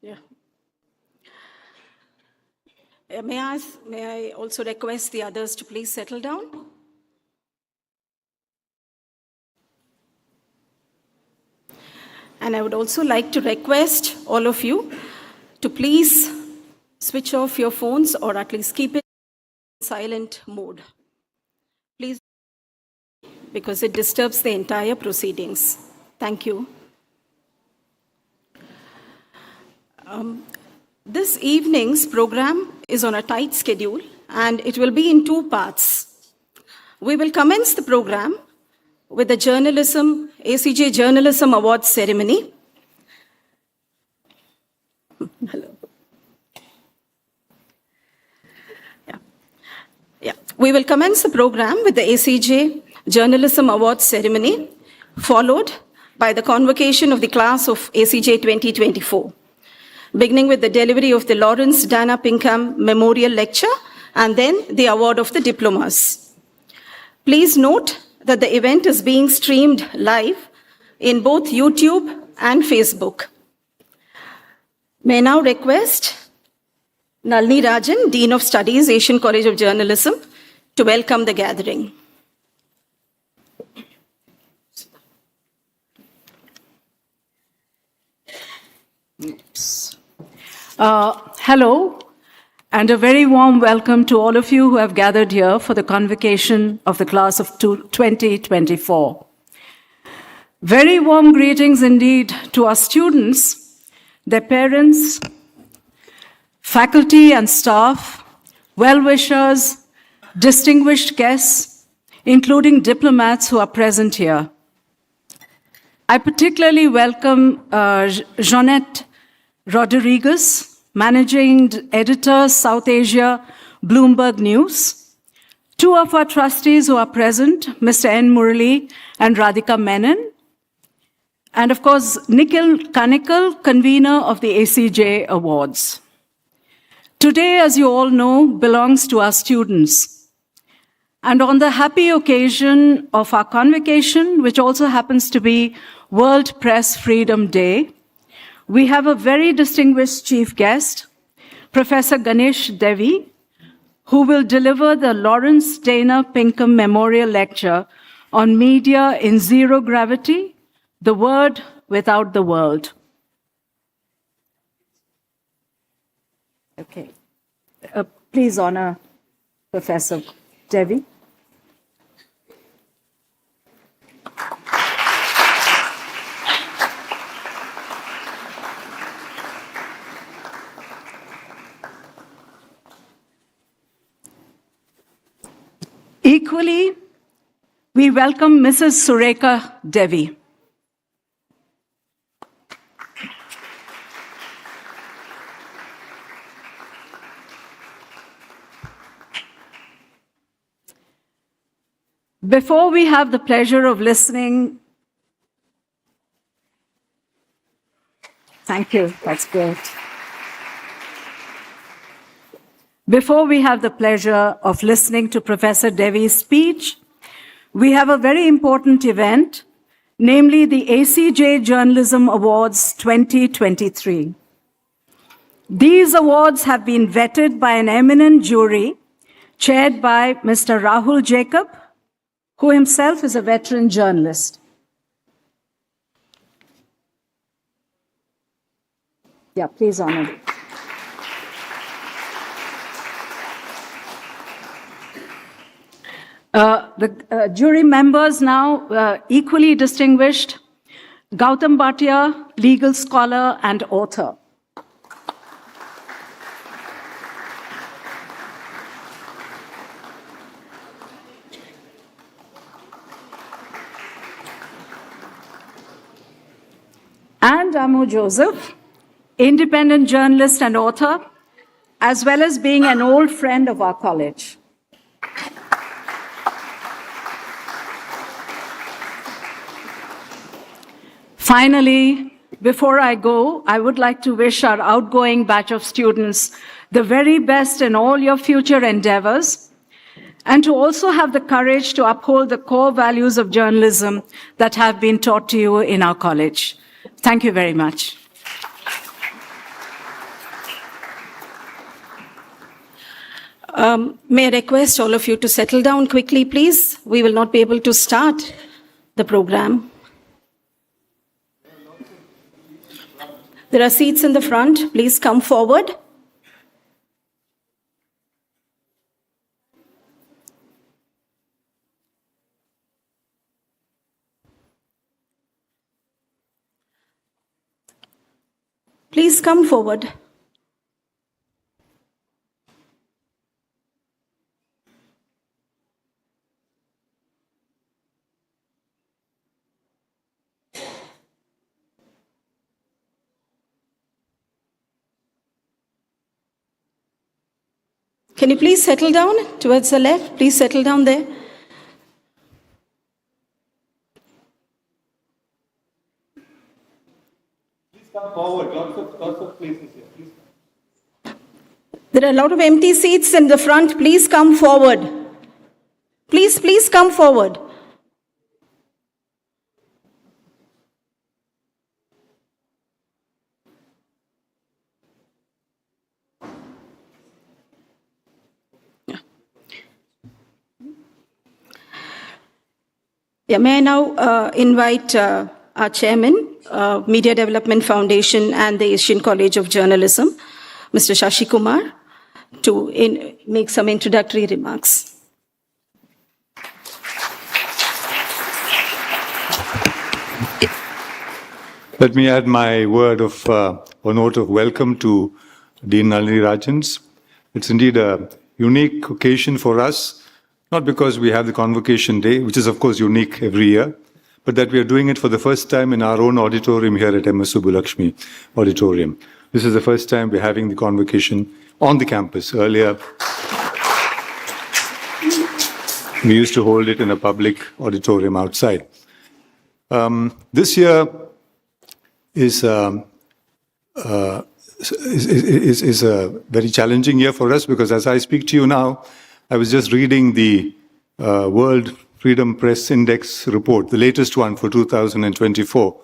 Yeah. May I also request the others to please settle down? And I would also like to request all of you to please switch off your phones or at least keep it in silent mode. Please, because it disturbs the entire proceedings. Thank you. This evening's program is on a tight schedule and it will be in two parts. We will commence the program with the ACJ Journalism Awards ceremony. Hello. We will commence the program with the ACJ Journalism Awards ceremony, followed by the convocation of the class of ACJ 2024, beginning with the delivery of the Lawrence Dana Pinkham Memorial Lecture and then the award of the diplomas. Please note that the event is being streamed live in both YouTube and Facebook. May I now request Nalini Rajan, Dean of Studies, Asian College of Journalism, to welcome the gathering. Hello, and a very warm welcome to all of you who have gathered here for the convocation of the class of 2024. Very warm greetings indeed to our students, their parents, faculty and staff, well-wishers, distinguished guests, including diplomats who are present here. I particularly welcome Jeanette Rodriguez, Managing Editor, South Asia, Bloomberg News. Two of our trustees who are present, Mr. N. Murali and Radhika Menon. And of course, Nikhil Kanikal, convener of the ACJ Awards. Today, as you all know, belongs to our students. And on the happy occasion of our convocation, which also happens to be World Press Freedom Day, we have a very distinguished chief guest, Professor Ganesh Devy, who will deliver the Lawrence Dana Pinkham Memorial Lecture on Media in Zero Gravity, the Word Without the World. Okay. Please honor Professor Devy. Equally, we welcome Mrs. Sureka Devy. Before we have the pleasure of listening, thank you, that's great. Before we have the pleasure of listening to Professor Devy's speech, we have a very important event, namely the ACJ Journalism Awards 2023. These awards have been vetted by an eminent jury chaired by Mr. Rahul Jacob, who himself is a veteran journalist. Yeah, please honor. The jury members now equally distinguished, Gautam Bhatia, legal scholar and author. And Ammu Joseph, independent journalist and author, as well as being an old friend of our college. Finally, before I go, I would like to wish our outgoing batch of students the very best in all your future endeavors, and to also have the courage to uphold the core values of journalism that have been taught to you in our college. Thank you very much. May I request all of you to settle down quickly, please? We will not be able to start the program. There are seats in the front. Please come forward. Please come forward. Can you please settle down towards the left? Please settle down there. Please come forward. Lots of places here. Please come. There are a lot of empty seats in the front. Please come forward. Please come forward. Yeah, may I now invite our chairman, Media Development Foundation and the Asian College of Journalism, Mr. Shashi Kumar, to make some introductory remarks. Let me add my word of or note of welcome to Dean Nalini Rajans. It's indeed a unique occasion for us, not because we have the Convocation Day, which is of course unique every year, but that we are doing it for the first time in our own auditorium here at Subbulakshmi Auditorium. This is the first time we're having the Convocation on the campus. Earlier, we used to hold it in a public auditorium outside. This year is a very challenging year for us because as I speak to you now, I was just reading the World Freedom Press Index report. The latest one for 2024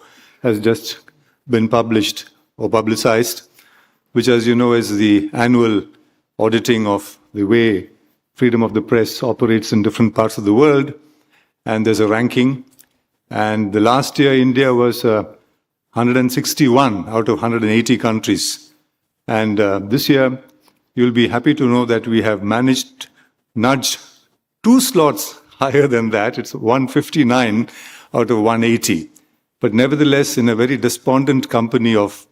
has just been published or publicized, which, as you know, is the annual auditing of the way freedom of the press operates in different parts of the world. And there's a ranking. And the last year, India was 161 out of 180 countries. And this year, you'll be happy to know that we have managed nudge 2 slots higher than that. It's 159 out of 180. But nevertheless, in a very despondent company of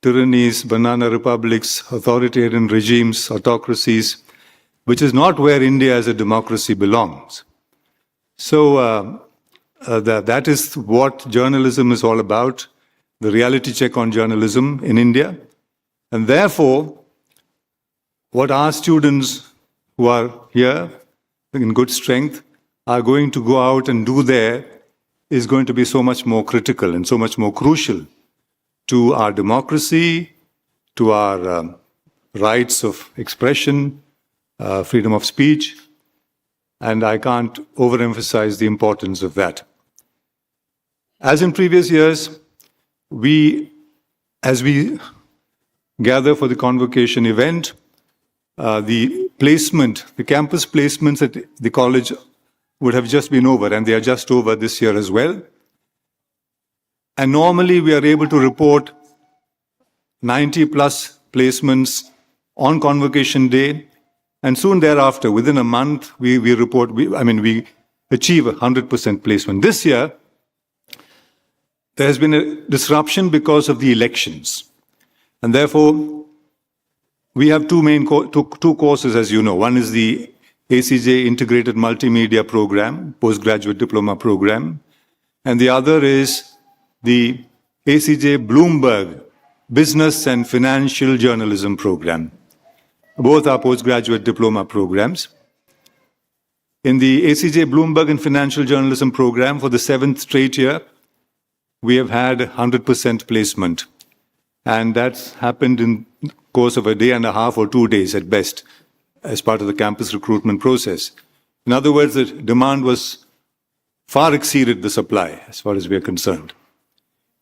tyrannies, banana republics, authoritarian regimes, autocracies, which is not where India as a democracy belongs. So that is what journalism is all about, the reality check on journalism in India. And therefore, what our students who are here in good strength are going to go out and do there is going to be so much more critical and so much more crucial to our democracy, to our rights of expression, freedom of speech, and I can't overemphasize the importance of that. As in previous years, as we gather for the Convocation event, the campus placements at the college would have just been over, and they are just over this year as well. And normally we are able to report 90 plus placements on Convocation Day, and soon thereafter, within a month, we achieve 100% placement. This year, there has been a disruption because of the elections, and therefore, we have two courses, as you know. One is the ACJ Integrated Multimedia Program, Postgraduate Diploma Program, and the other is the ACJ Bloomberg Business and Financial Journalism Program. Both are postgraduate diploma programs. In the ACJ Bloomberg and Financial Journalism Program, for the 7th straight year, we have had 100% placement. And that's happened in the course of a day and a half or 2 days at best, as part of the campus recruitment process. In other words, the demand was far exceeded the supply, as far as we are concerned.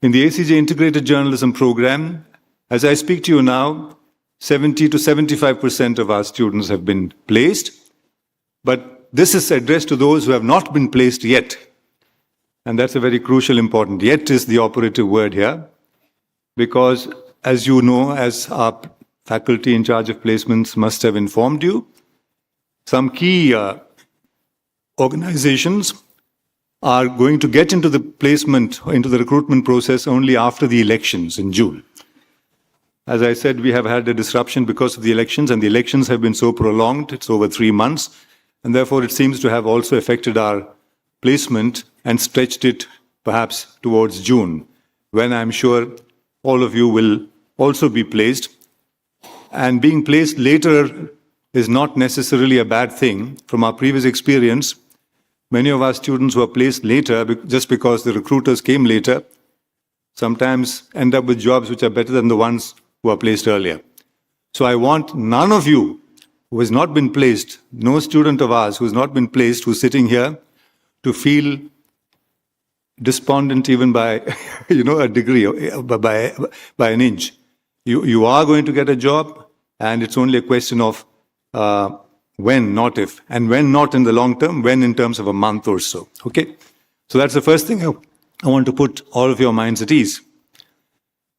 In the ACJ Integrated Journalism Program, as I speak to you now, 70 to 75% of our students have been placed, but this is addressed to those who have not been placed yet. And that's a very crucial, important. Yet is the operative word here. because, as you know, as our faculty in charge of placements must have informed you, some key organizations are going to get into the placement, into the recruitment process only after the elections in June. As I said, we have had a disruption because of the elections, and the elections have been so prolonged, it's over 3 months, and therefore it seems to have also affected our placement and stretched it perhaps towards June, when I'm sure all of you will also be placed. And being placed later is not necessarily a bad thing. From our previous experience, many of our students who are placed later, just because the recruiters came later, sometimes end up with jobs which are better than the ones who are placed earlier. So I want none of you who has not been placed, no student of ours who has not been placed, who's sitting here, to feel despondent even by, a degree, by an inch. You are going to get a job, and it's only a question of when, not if. And when not in the long term, when in terms of a month or so. Okay? So that's the first thing I want to put all of your minds at ease.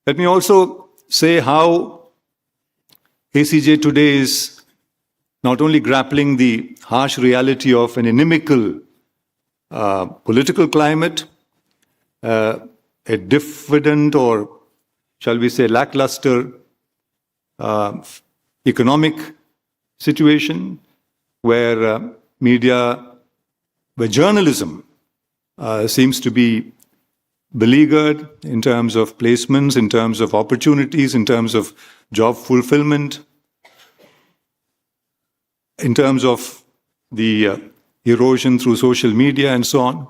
Let me also say how ACJ today is not only grappling the harsh reality of an inimical political climate, a diffident, or shall we say lackluster economic situation, where where journalism seems to be beleaguered in terms of placements, in terms of opportunities, in terms of job fulfillment, in terms of the erosion through social media and so on.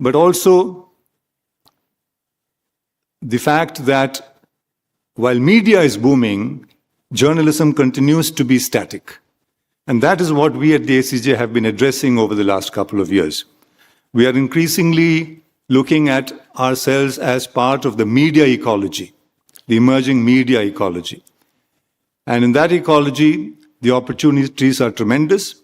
But also the fact that while media is booming, journalism continues to be static. And that is what we at the ACJ have been addressing over the last couple of years. We are increasingly looking at ourselves as part of the media ecology, the emerging media ecology. And in that ecology, the opportunities are tremendous.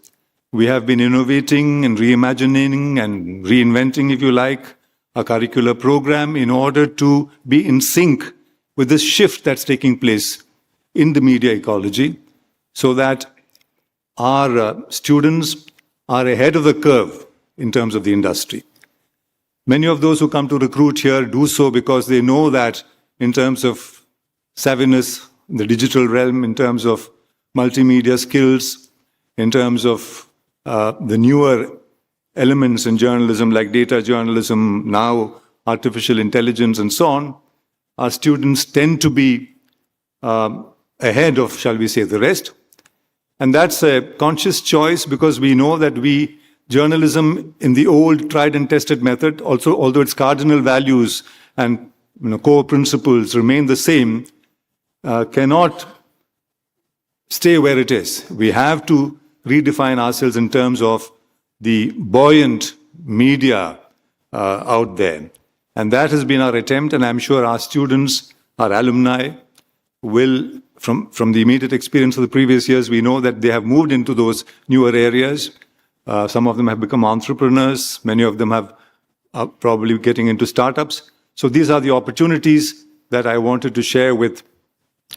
We have been innovating and reimagining and reinventing, if you like, a curricular program in order to be in sync with this shift that's taking place in the media ecology, so that our students are ahead of the curve in terms of the industry. Many of those who come to recruit here do so because they know that in terms of savviness in the digital realm, in terms of multimedia skills, in terms of the newer elements in journalism like data journalism, now artificial intelligence and so on, our students tend to be ahead of, shall we say, the rest. And that's a conscious choice because we know that journalism in the old tried and tested method, also, although its cardinal values and core principles remain the same, cannot stay where it is. We have to redefine ourselves in terms of the buoyant media out there. And that has been our attempt, and I'm sure our students, our alumni, will, from the immediate experience of the previous years, we know that they have moved into those newer areas. Some of them have become entrepreneurs. Many of them are probably getting into startups. So these are the opportunities that I wanted to share with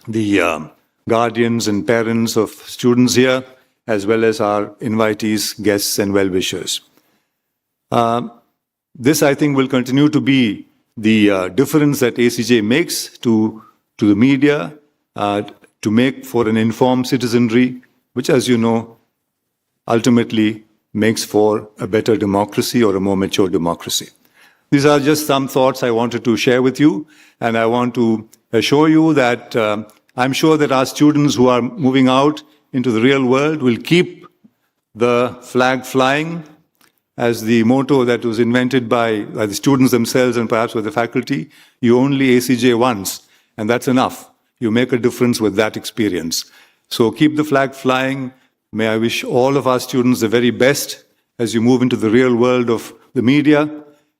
the guardians and parents of students here, as well as our invitees, guests, and well-wishers. This, I think, will continue to be the difference that ACJ makes to the media, to make for an informed citizenry, which, as you know, ultimately makes for a better democracy or a more mature democracy. These are just some thoughts I wanted to share with you, and I want to assure you that I'm sure that our students who are moving out into the real world will keep the flag flying as the motto that was invented by the students themselves and perhaps by the faculty. You only ACJ once, and that's enough. You make a difference with that experience. So keep the flag flying. May I wish all of our students the very best as you move into the real world of the media.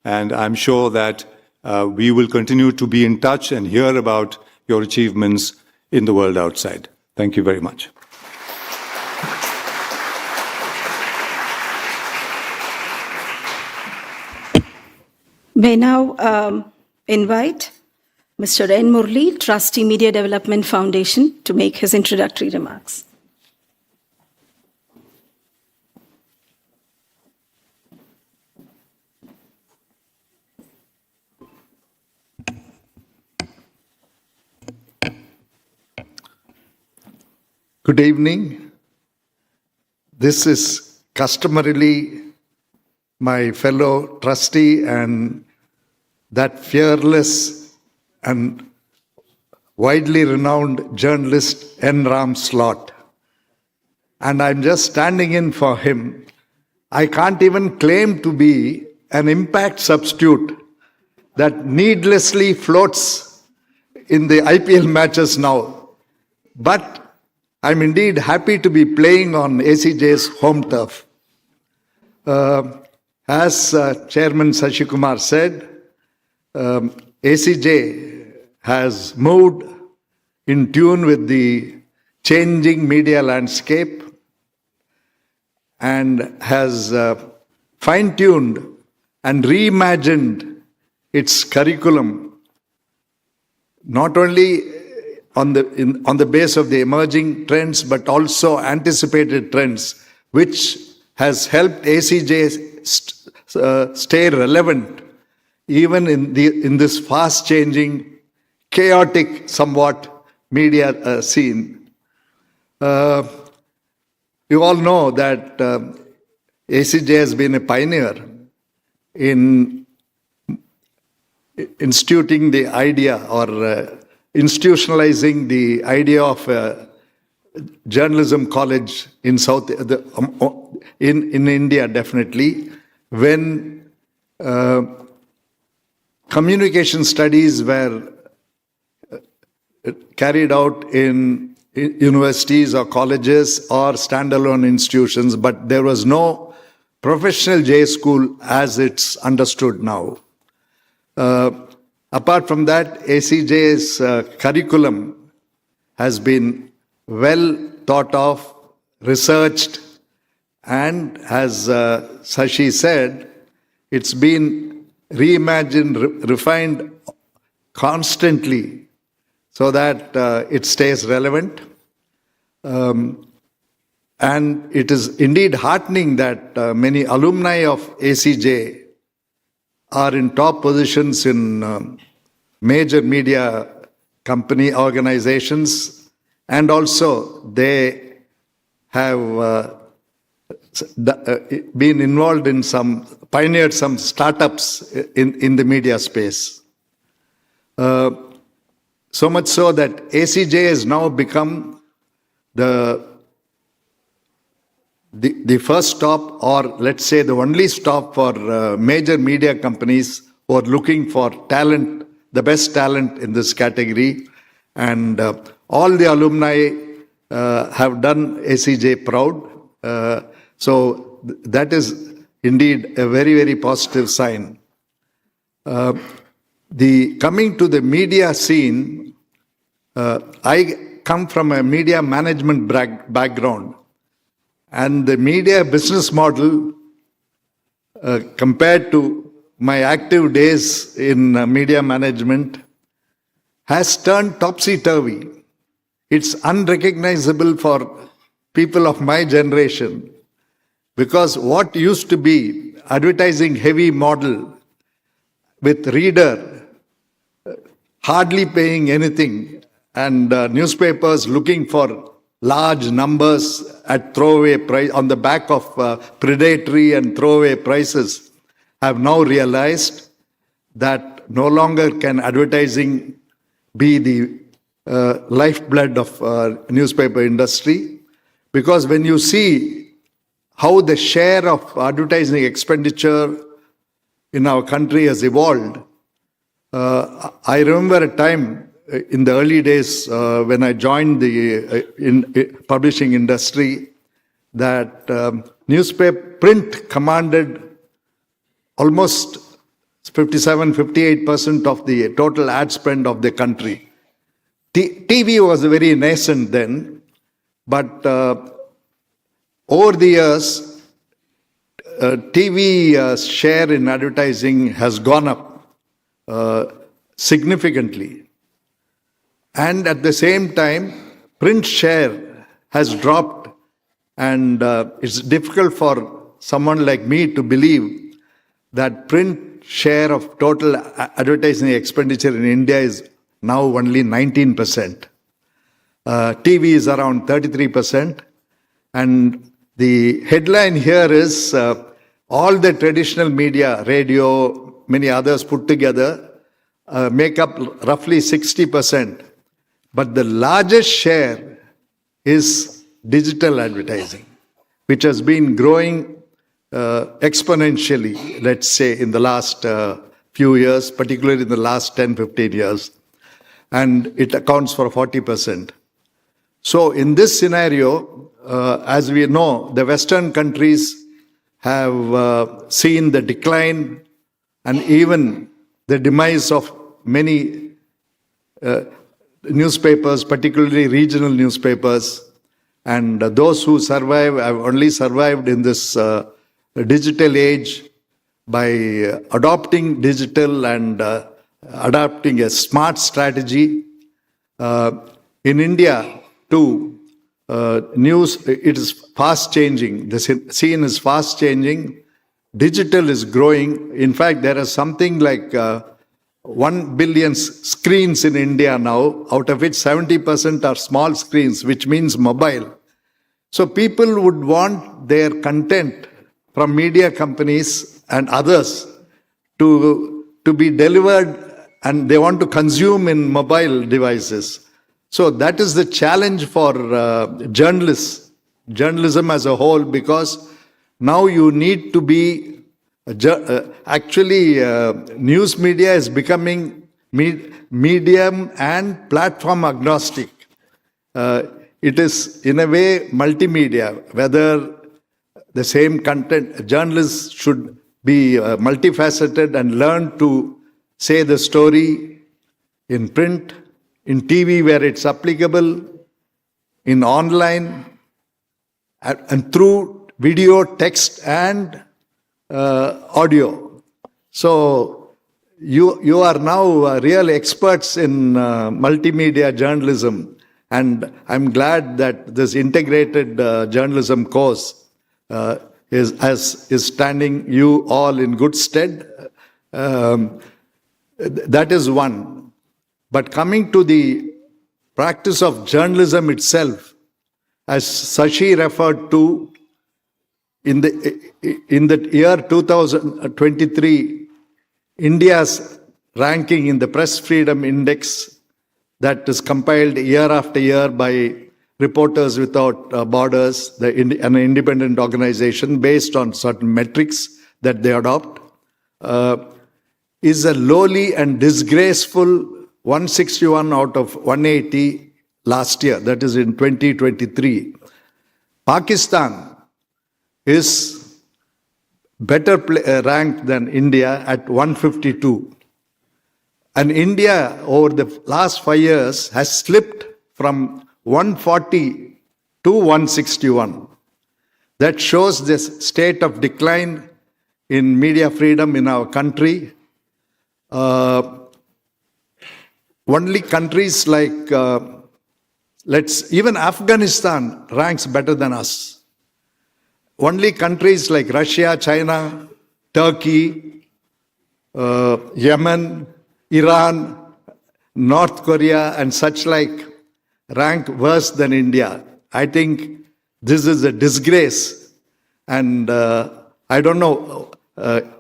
And I'm sure that we will continue to be in touch and hear about your achievements in the world outside. Thank you very much. May now invite Mr. N. Murli, Trustee Media Development Foundation, to make his introductory remarks. Good evening. This is customarily my fellow trustee and that fearless and widely renowned journalist N. Ram Slot. And I'm just standing in for him. I can't even claim to be an impact substitute that needlessly floats in the IPL matches now. But I'm indeed happy to be playing on ACJ's home turf. As Chairman Sashikumar said, ACJ has moved in tune with the changing media landscape and has fine-tuned and reimagined its curriculum, not only on the base of the emerging trends, but also anticipated trends, which has helped ACJ stay relevant even in this fast-changing, chaotic, somewhat media scene. You all know that ACJ has been a pioneer in instituting the idea or institutionalizing the idea of a journalism college in in India, definitely, when communication studies were carried out in universities or colleges or standalone institutions, but there was no professional J school as it's understood now. Apart from that, ACJ's curriculum has been well thought of, researched, and as Sashi said, it's been reimagined, refined constantly so that it stays relevant. And it is indeed heartening that many alumni of ACJ are in top positions in major media company organizations, and also they have been involved in pioneered some startups in the media space. So much so that ACJ has now become the first stop, or let's say the only stop for major media companies who are looking for talent, the best talent in this category. And all the alumni have done ACJ proud. So that is indeed a very, very positive sign. Coming to the media scene, I come from a media management background. And the media business model, compared to my active days in media management, has turned topsy-turvy. It's unrecognizable for people of my generation, because what used to be advertising-heavy model with reader hardly paying anything and newspapers looking for large numbers at throwaway price on the back of predatory and throwaway prices, have now realized that no longer can advertising be the lifeblood of newspaper industry, because when you see how the share of advertising expenditure in our country has evolved, I remember a time in the early days when I joined the publishing industry, that newspaper print commanded almost 58% of the total ad spend of the country. TV was very nascent then, but over the years, TV share in advertising has gone up. significantly. And at the same time, print share has dropped, and it's difficult for someone like me to believe that print share of total advertising expenditure in India is now only 19%. TV is around 33%. And the headline here is all the traditional media, radio, many others put together, make up roughly 60%. But the largest share is digital advertising, which has been growing exponentially, let's say, in the last few years, particularly in the last 10, 15 years. And it accounts for 40%. So in this scenario, as we know, the Western countries have seen the decline and even the demise of many newspapers, particularly regional newspapers. And those who survive have only survived in this digital age by adopting digital and adopting a smart strategy. In India, too, news, it is fast changing. The scene is fast changing. Digital is growing. In fact, there are something like 1 billion screens in India now, out of which 70% are small screens, which means mobile. So people would want their content from media companies and others to be delivered, and they want to consume in mobile devices. So that is the challenge for journalists, journalism as a whole, because now you need to be, news media is becoming medium and platform agnostic. It is in a way multimedia, whether the same content, journalists should be multifaceted and learn to say the story in print, in TV where it's applicable, in online, and through video, text, and audio. So you are now real experts in multimedia journalism, and I'm glad that this integrated journalism course is standing you all in good stead. That is one. But coming to the practice of journalism itself, as Sashi referred to, in the year 2023, India's ranking in the Press Freedom Index that is compiled year after year by Reporters Without Borders, an independent organization based on certain metrics that they adopt, is a lowly and disgraceful 161 out of 180 last year, that is in 2023. Pakistan is better ranked than India at 152. And India, over the last 5 years, has slipped from 140 to 161. That shows this state of decline in media freedom in our country. Only countries like, even Afghanistan ranks better than us. Only countries like Russia, China, Turkey, Yemen, Iran, North Korea, and such like rank worse than India. I think this is a disgrace. And I don't know,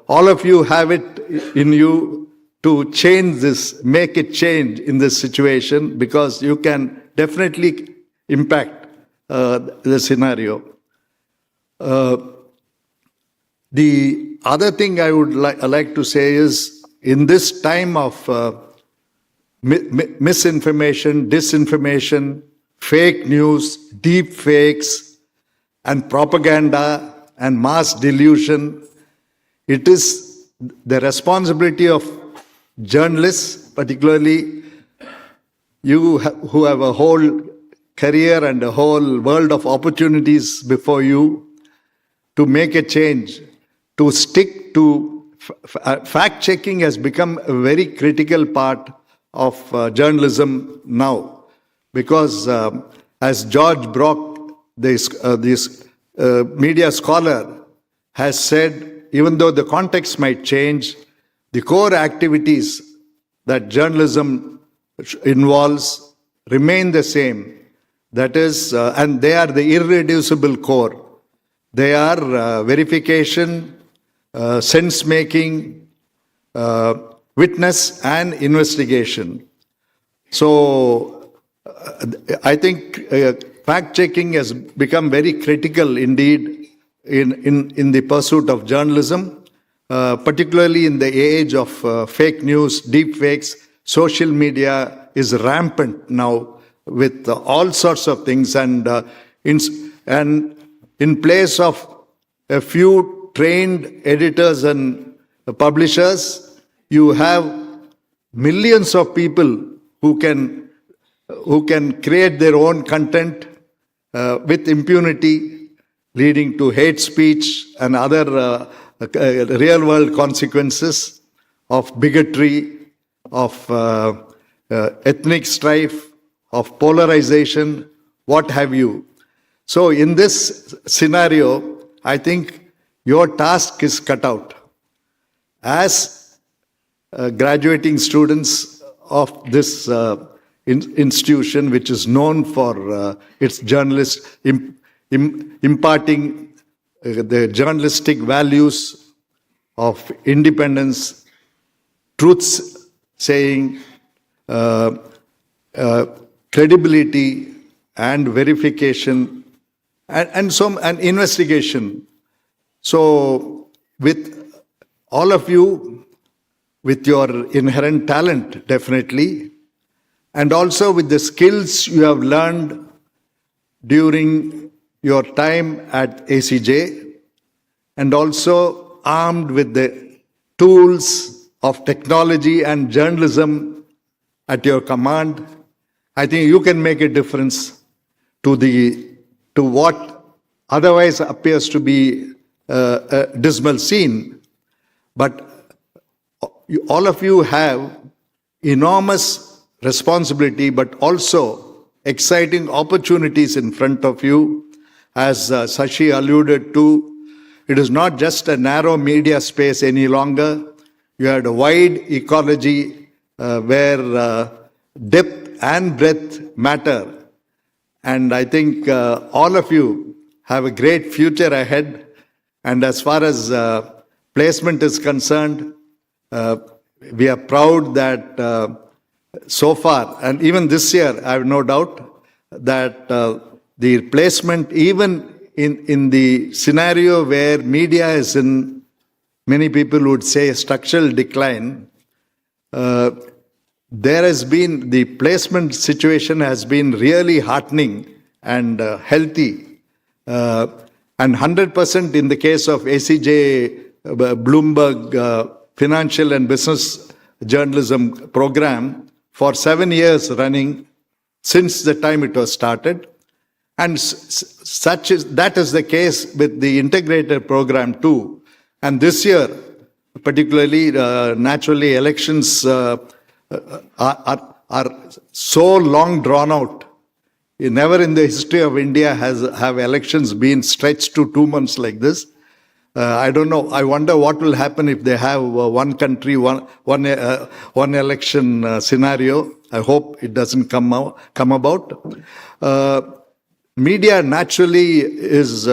all of you have it in you to change this, make it change in this situation, because you can definitely impact the scenario. The other thing I would like to say is, in this time of misinformation, disinformation, fake news, deep fakes, and propaganda and mass delusion, it is the responsibility of journalists, particularly you who have a whole career and a whole world of opportunities before you, to make a change, to stick to fact-checking has become a very critical part of journalism now, because as George Brock, this media scholar, has said, even though the context might change, the core activities that journalism involves remain the same. That is, and they are the irreducible core. They are verification, sense-making, witness, and investigation. So, I think fact-checking has become very critical indeed in the pursuit of journalism, particularly in the age of fake news, deep fakes. Social media is rampant now with all sorts of things, and in place of a few trained editors and publishers, you have millions of people who can create their own content with impunity, leading to hate speech and other real-world consequences of bigotry, of ethnic strife, of polarization, what have you. So in this scenario, I think your task is cut out. As graduating students of this institution, which is known for its journalists imparting the journalistic values of independence, truth saying, credibility, and verification, and investigation. So, with all of you, with your inherent talent, definitely, and also with the skills you have learned during your time at ACJ, and also armed with the tools of technology and journalism at your command, I think you can make a difference to what otherwise appears to be a dismal scene. But all of you have enormous responsibility, but also exciting opportunities in front of you. As Sashi alluded to, it is not just a narrow media space any longer. You had a wide ecology where depth and breadth matter. And I think all of you have a great future ahead. And as far as placement is concerned, we are proud that so far, and even this year, I have no doubt that the placement, even in the scenario where media is in, many people would say, structural decline, there has been, the placement situation has been really heartening and healthy. And 100% in the case of ACJ Bloomberg Financial and Business Journalism Program for 7 years running since the time it was started. And that is the case with the integrated program too. And this year, particularly, naturally, elections are so long drawn out. Never in the history of India have elections been stretched to 2 months like this. I don't know. I wonder what will happen if they have one country, one election scenario. I hope it doesn't come about. Media naturally is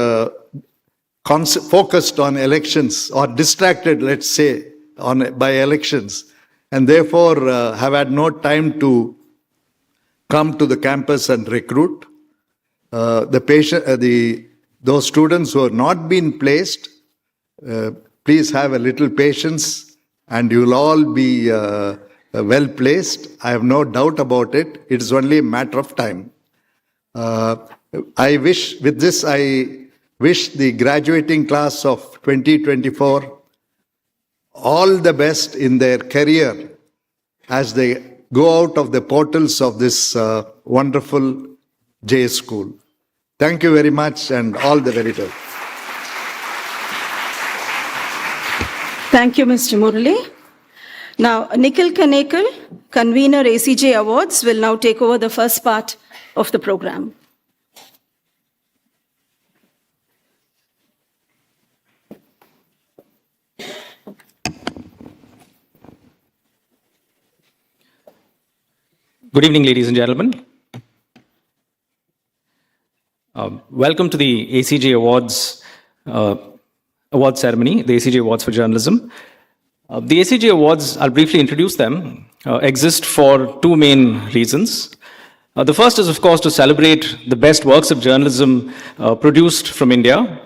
focused on elections, or distracted, let's say, by elections, and therefore have had no time to come to the campus and recruit. Those students who have not been placed, please have a little patience, and you'll all be well placed. I have no doubt about it. It is only a matter of time. I wish the graduating class of 2024 all the best in their career as they go out of the portals of this wonderful J School. Thank you very much, and all the very best. Thank you, Mr. Murali. Now, Nikhil Kanekal, convener ACJ Awards, will now take over the first part of the program. Good evening, ladies and gentlemen. Welcome to the ACJ Awards award ceremony, the ACJ Awards for Journalism. The ACJ Awards, I'll briefly introduce them, exist for two main reasons. The first is, of course, to celebrate the best works of journalism produced from India.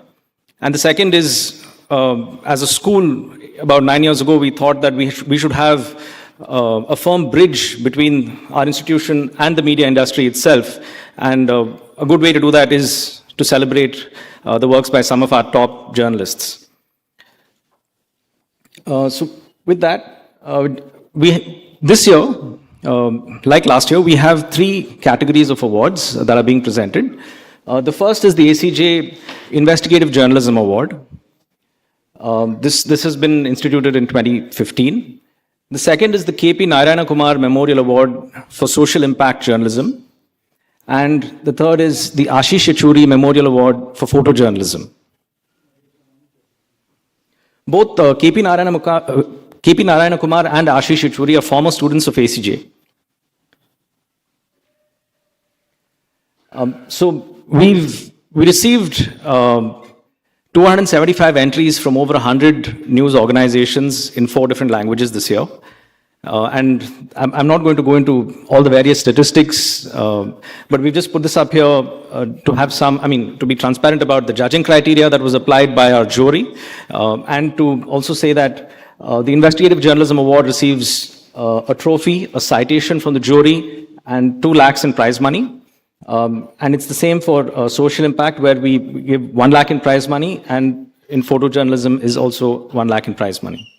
And the second is, as a school, about 9 years ago, we thought that we should have a firm bridge between our institution and the media industry itself. And a good way to do that is to celebrate the works by some of our top journalists. So with that, this year, like last year, we have three categories of awards that are being presented. The first is the ACJ Investigative Journalism Award. This has been instituted in 2015. The second is the KP Narayana Kumar Memorial Award for Social Impact Journalism. And the third is the Ashish Yechuri Memorial Award for Photojournalism. Both KP Narayana Kumar and Ashish Yechuri are former students of ACJ. So we received 275 entries from over 100 news organizations in 4 different languages this year. And I'm not going to go into all the various statistics, but we've just put this up here to have to be transparent about the judging criteria that was applied by our jury, and to also say that the Investigative Journalism Award receives a trophy, a citation from the jury, and 2 lakhs in prize money. And it's the same for social impact, where we give 1 lakh in prize money, and in photojournalism is also 1 lakh in prize money.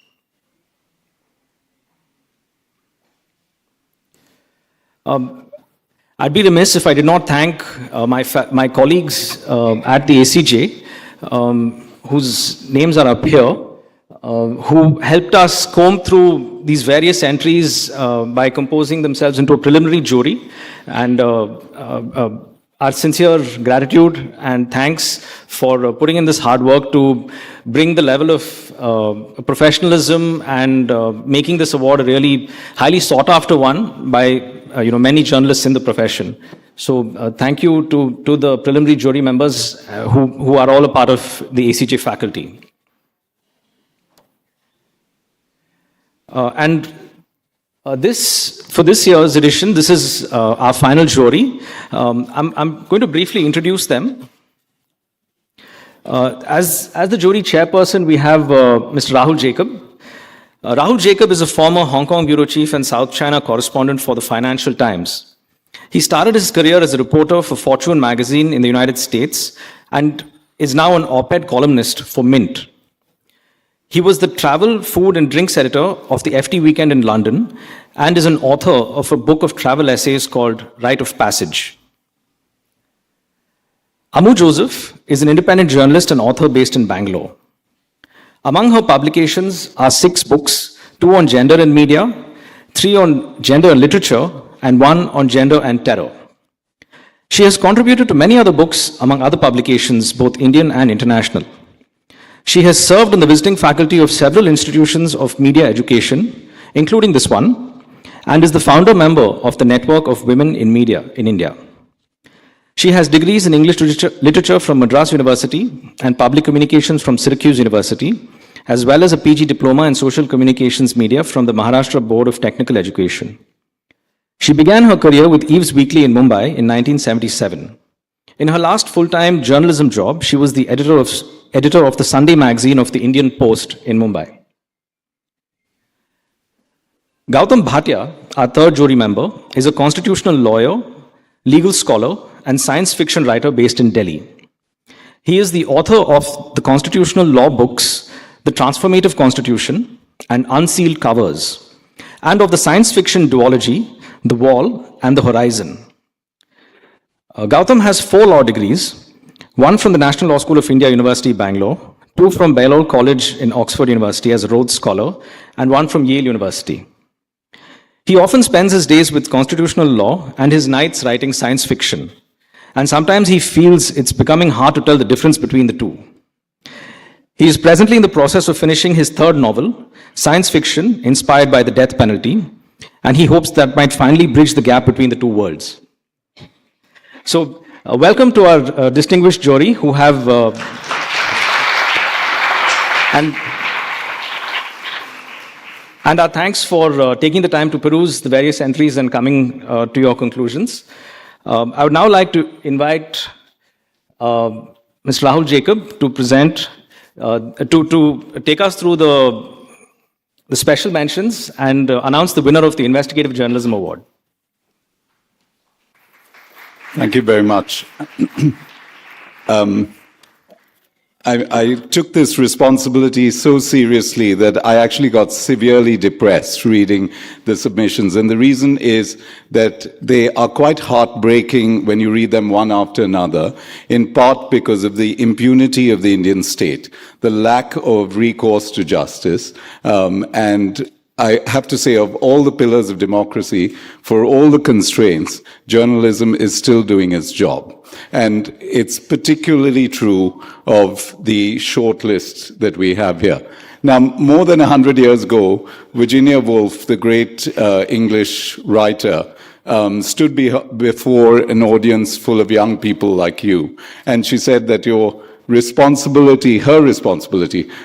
I'd be remiss if I did not thank my colleagues at the ACJ, whose names are up here, who helped us comb through these various entries by composing themselves into a preliminary jury. And our sincere gratitude and thanks for putting in this hard work to bring the level of professionalism and making this award a really highly sought after one by many journalists in the profession. So thank you to the preliminary jury members who are all a part of the ACJ faculty. For this year's edition, this is our final jury. I'm going to briefly introduce them. As the jury chairperson, we have Mr. Rahul Jacob. Rahul Jacob is a former Hong Kong bureau chief and South China correspondent for the Financial Times. He started his career as a reporter for Fortune magazine in the United States and is now an op-ed columnist for Mint. He was the travel, food and drinks editor of the FT Weekend in London and is an author of a book of travel essays called Rite of Passage. Ammu Joseph is an independent journalist and author based in Bangalore. Among her publications are 6 books, 2 on gender and media, 3 on gender and literature, and 1 on gender and terror. She has contributed to many other books, among other publications, both Indian and international. She has served on the visiting faculty of several institutions of media education, including this one, and is the founder member of the Network of Women in Media in India. She has degrees in English literature from Madras University and public communications from Syracuse University, as well as a PG diploma in social communications media from the Maharashtra Board of Technical Education. She began her career with Eve's Weekly in Mumbai in 1977. In her last full-time journalism job, she was the editor of the Sunday magazine of the Indian Post in Mumbai. Gautam Bhatia, our third jury member, is a constitutional lawyer, legal scholar, and science fiction writer based in Delhi. He is the author of the constitutional law books, The Transformative Constitution and Unsealed Covers, and of the science fiction duology, The Wall and The Horizon. Gautam has 4 law degrees, 1 from the National Law School of India, University, Bangalore, 2 from Balliol College in Oxford University as a Rhodes Scholar, and 1 from Yale University. He often spends his days with constitutional law and his nights writing science fiction. And sometimes he feels it's becoming hard to tell the difference between the two. He is presently in the process of finishing his 3rd novel, science fiction inspired by the death penalty, and he hopes that might finally bridge the gap between the two worlds. So, welcome to our distinguished jury who have and our thanks for taking the time to peruse the various entries and coming to your conclusions. I would now like to invite Mr. Rahul Jacob to present, to take us through the special mentions and announce the winner of the Investigative Journalism Award. Thank you very much. I took this responsibility so seriously that I actually got severely depressed reading the submissions. And the reason is that they are quite heartbreaking when you read them one after another, in part because of the impunity of the Indian state, the lack of recourse to justice, and I have to say, of all the pillars of democracy, for all the constraints, journalism is still doing its job. And it's particularly true of the short list that we have here. Now, more than 100 years ago, Virginia Woolf, the great English writer, stood before an audience full of young people like you. And she said that her responsibility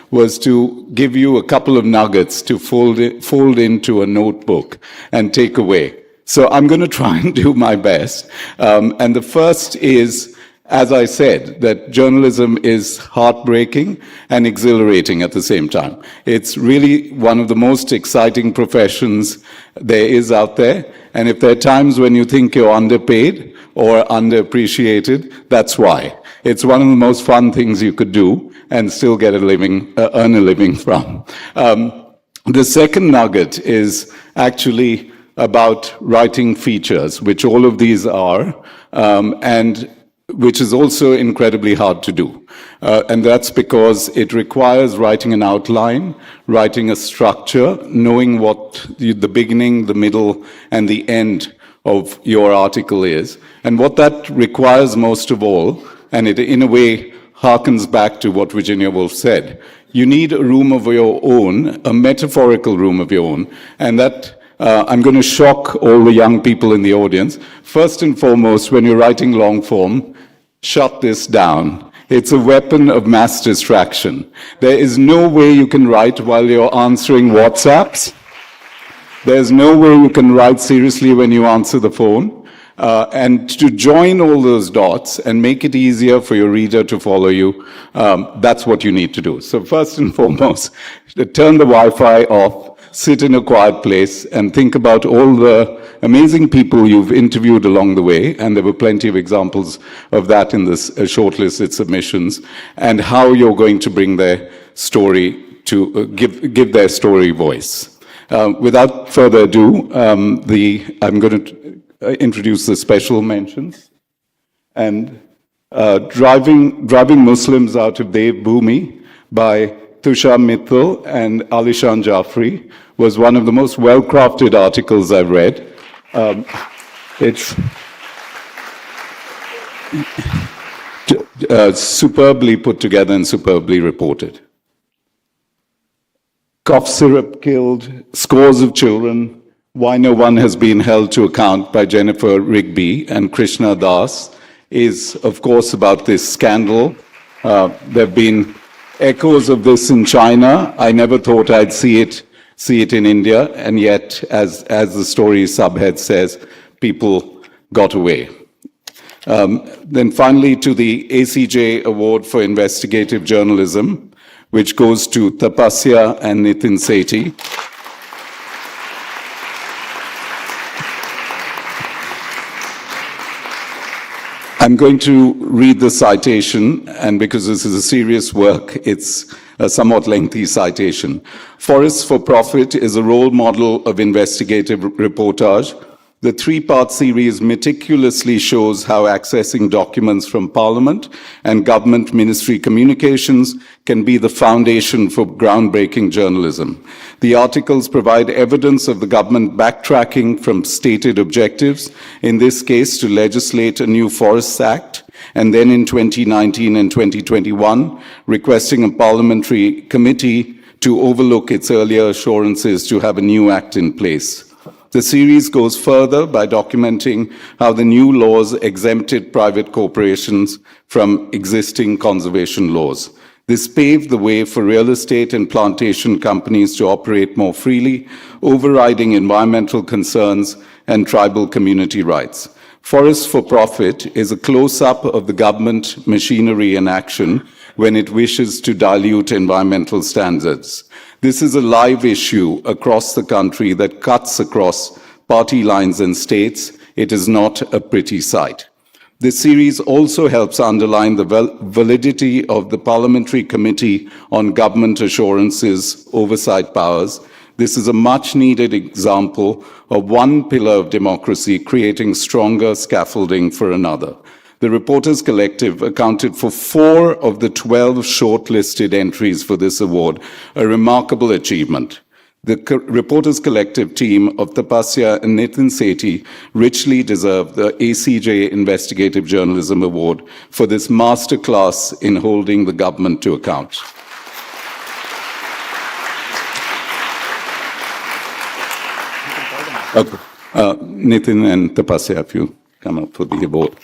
was to give you a couple of nuggets to fold into a notebook and take away. So I'm going to try and do my best. And the first is, as I said, that journalism is heartbreaking and exhilarating at the same time. It's really one of the most exciting professions there is out there. And if there are times when you think you're underpaid or underappreciated, that's why. It's one of the most fun things you could do and still get a living, earn a living from. The second nugget is actually about writing features, which all of these are, and which is also incredibly hard to do. And that's because it requires writing an outline, writing a structure, knowing what the beginning, the middle, and the end of your article is. And what that requires most of all, and it in a way harkens back to what Virginia Woolf said, you need a room of your own, a metaphorical room of your own, and that I'm going to shock all the young people in the audience. First and foremost, when you're writing long form, shut this down. It's a weapon of mass distraction. There is no way you can write while you're answering WhatsApps. There's no way you can write seriously when you answer the phone. And to join all those dots and make it easier for your reader to follow you, that's what you need to do. So first and foremost, turn the Wi-Fi off, sit in a quiet place, and think about all the amazing people you've interviewed along the way, and there were plenty of examples of that in this shortlisted submissions, and how you're going to bring their story to give their story voice. Without further ado, I'm going to introduce the special mentions. And Driving Muslims Out of Devbhoomi by Tushar Mittal and Alishan Jafri was one of the most well-crafted articles I've read. It's superbly put together and superbly reported. Cough syrup killed scores of children. Why no one has been held to account by Jennifer Rigby and Krishna Das is, of course, about this scandal. There have been echoes of this in China. I never thought I'd see it in India, and yet, as the story subhead says, people got away. Then finally to the ACJ Award for Investigative Journalism, which goes to Tapasya and Nitin Sethi. I'm going to read the citation, and because this is a serious work, it's a somewhat lengthy citation. Forests for Profit is a role model of investigative reportage, The three-part series meticulously shows how accessing documents from Parliament and government ministry communications can be the foundation for groundbreaking journalism. The articles provide evidence of the government backtracking from stated objectives, in this case to legislate a new Forests Act, and then in 2019 and 2021, requesting a parliamentary committee to overlook its earlier assurances to have a new act in place. The series goes further by documenting how the new laws exempted private corporations from existing conservation laws. This paved the way for real estate and plantation companies to operate more freely, overriding environmental concerns and tribal community rights. Forest for Profit is a close-up of the government machinery in action when it wishes to dilute environmental standards. This is a live issue across the country that cuts across party lines and states. It is not a pretty sight. This series also helps underline the validity of the Parliamentary Committee on Government Assurances Oversight Powers. This is a much-needed example of one pillar of democracy creating stronger scaffolding for another. The Reporters Collective accounted for 4 of the 12 shortlisted entries for this award, a remarkable achievement. The Reporters Collective team of Tapasya and Nitin Sethi richly deserve the ACJ Investigative Journalism Award for this masterclass in holding the government to account. Okay. Nitin and Tapasya, if you come up for the award.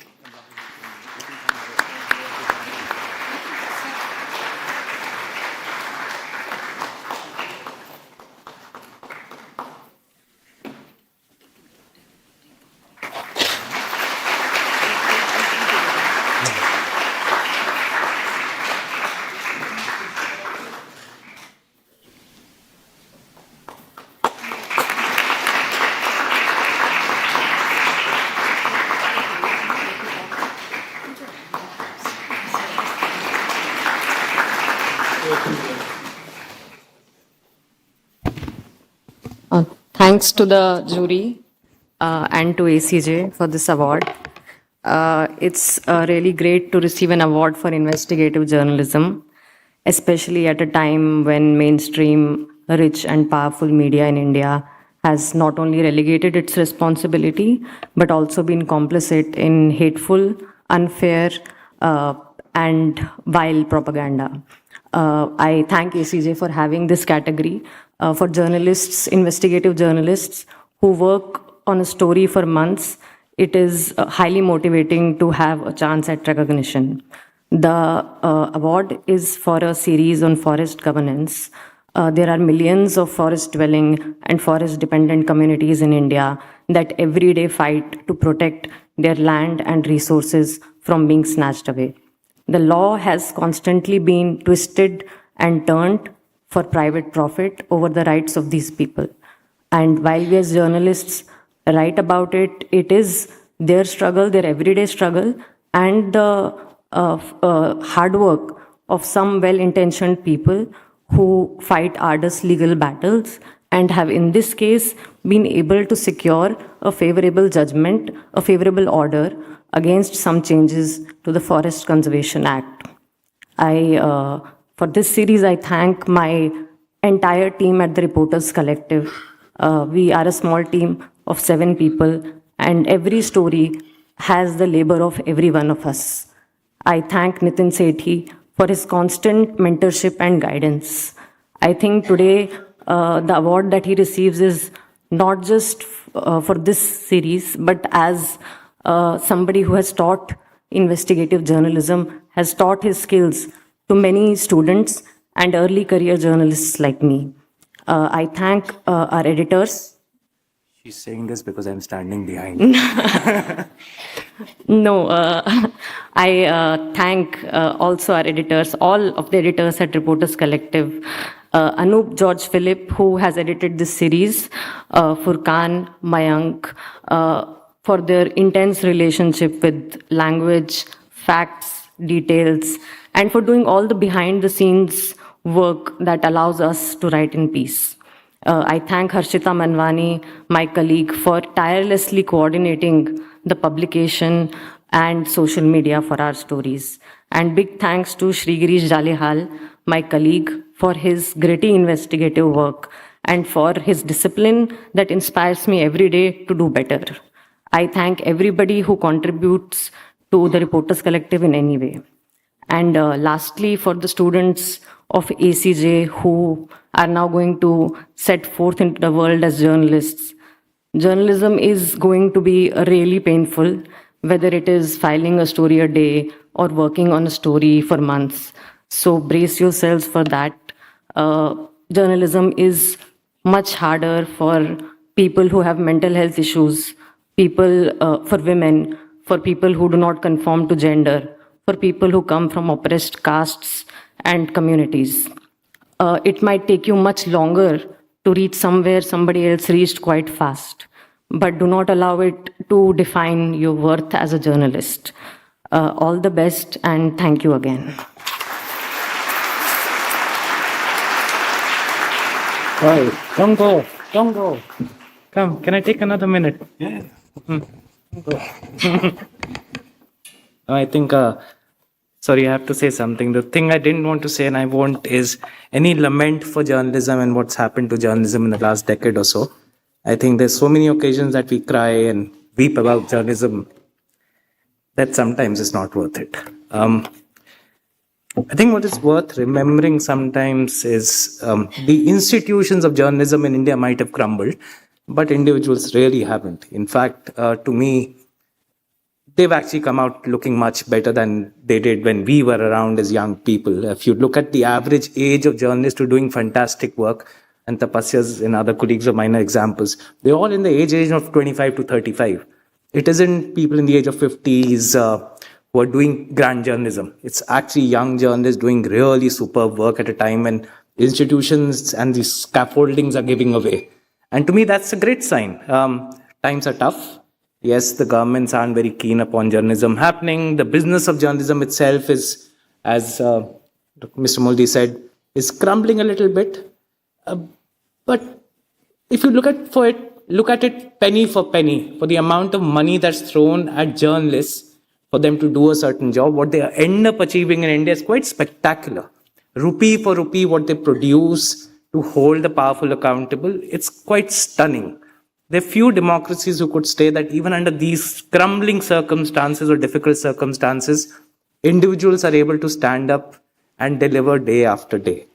Thanks to the jury and to ACJ for this award. It's really great to receive an award for investigative journalism, especially at a time when mainstream, rich and powerful media in India has not only relegated its responsibility, but also been complicit in hateful, unfair, and vile propaganda. I thank ACJ for having this category for journalists, investigative journalists who work on a story for months. It is highly motivating to have a chance at recognition. The award is for a series on forest governance. There are millions of forest-dwelling and forest-dependent communities in India that every day fight to protect their land and resources from being snatched away. The law has constantly been twisted and turned for private profit over the rights of these people. And while we as journalists write about it, it is their struggle, their everyday struggle, and the hard work of some well-intentioned people who fight arduous legal battles and have in this case been able to secure a favorable judgment, a favorable order against some changes to the Forest Conservation Act. For this series, I thank my entire team at the Reporters Collective. We are a small team of 7 people, and every story has the labor of every one of us. I thank Nitin Sethi for his constant mentorship and guidance. I think today the award that he receives is not just for this series, but as somebody who has taught investigative journalism, has taught his skills to many students and early career journalists like me. I thank our editors. She's saying this because I'm standing behind. No, I thank also our editors, all of the editors at Reporters Collective. Anup George Philip, who has edited this series, Furkan, Mayank, for their intense relationship with language, facts, details, and for doing all the behind-the-scenes work that allows us to write in peace. I thank Harshita Manwani, my colleague, for tirelessly coordinating the publication and social media for our stories. And big thanks to Shri Girish Jalihal, my colleague, for his gritty investigative work and for his discipline that inspires me every day to do better. I thank everybody who contributes to the Reporters Collective in any way. And lastly, for the students of ACJ who are now going to set forth into the world as journalists, journalism is going to be really painful, whether it is filing a story a day or working on a story for months. So brace yourselves for that. Journalism is much harder for people who have mental health issues, people, for women, for people who do not conform to gender, for people who come from oppressed castes and communities. It might take you much longer to reach somewhere somebody else reached quite fast, but do not allow it to define your worth as a journalist. All the best, and thank you again. Oh, don't go. Don't go. Come, can I take another minute? Yeah. I think, sorry, I have to say something. The thing I didn't want to say and I won't is any lament for journalism and what's happened to journalism in the last decade or so. I think there's so many occasions that we cry and weep about journalism that sometimes it's not worth it. I think what is worth remembering sometimes is the institutions of journalism in India might have crumbled, but individuals really haven't. In fact, to me, they've actually come out looking much better than they did when we were around as young people. If you look at the average age of journalists who are doing fantastic work, and Tapasya's and other colleagues of mine are examples, they're all in the age of 25 to 35. It isn't people in the age of 50s who are doing grand journalism. It's actually young journalists doing really superb work at a time when institutions and the scaffoldings are giving away. And to me, that's a great sign. Times are tough. Yes, the governments aren't very keen upon journalism happening. The business of journalism itself is, as Mr. Moldi said, is crumbling a little bit. But if you look at it penny for penny, for the amount of money that's thrown at journalists for them to do a certain job, what they end up achieving in India is quite spectacular. Rupee for rupee, what they produce to hold the powerful accountable, it's quite stunning. There are few democracies who could say that even under these crumbling circumstances or difficult circumstances, individuals are able to stand up and deliver day after day.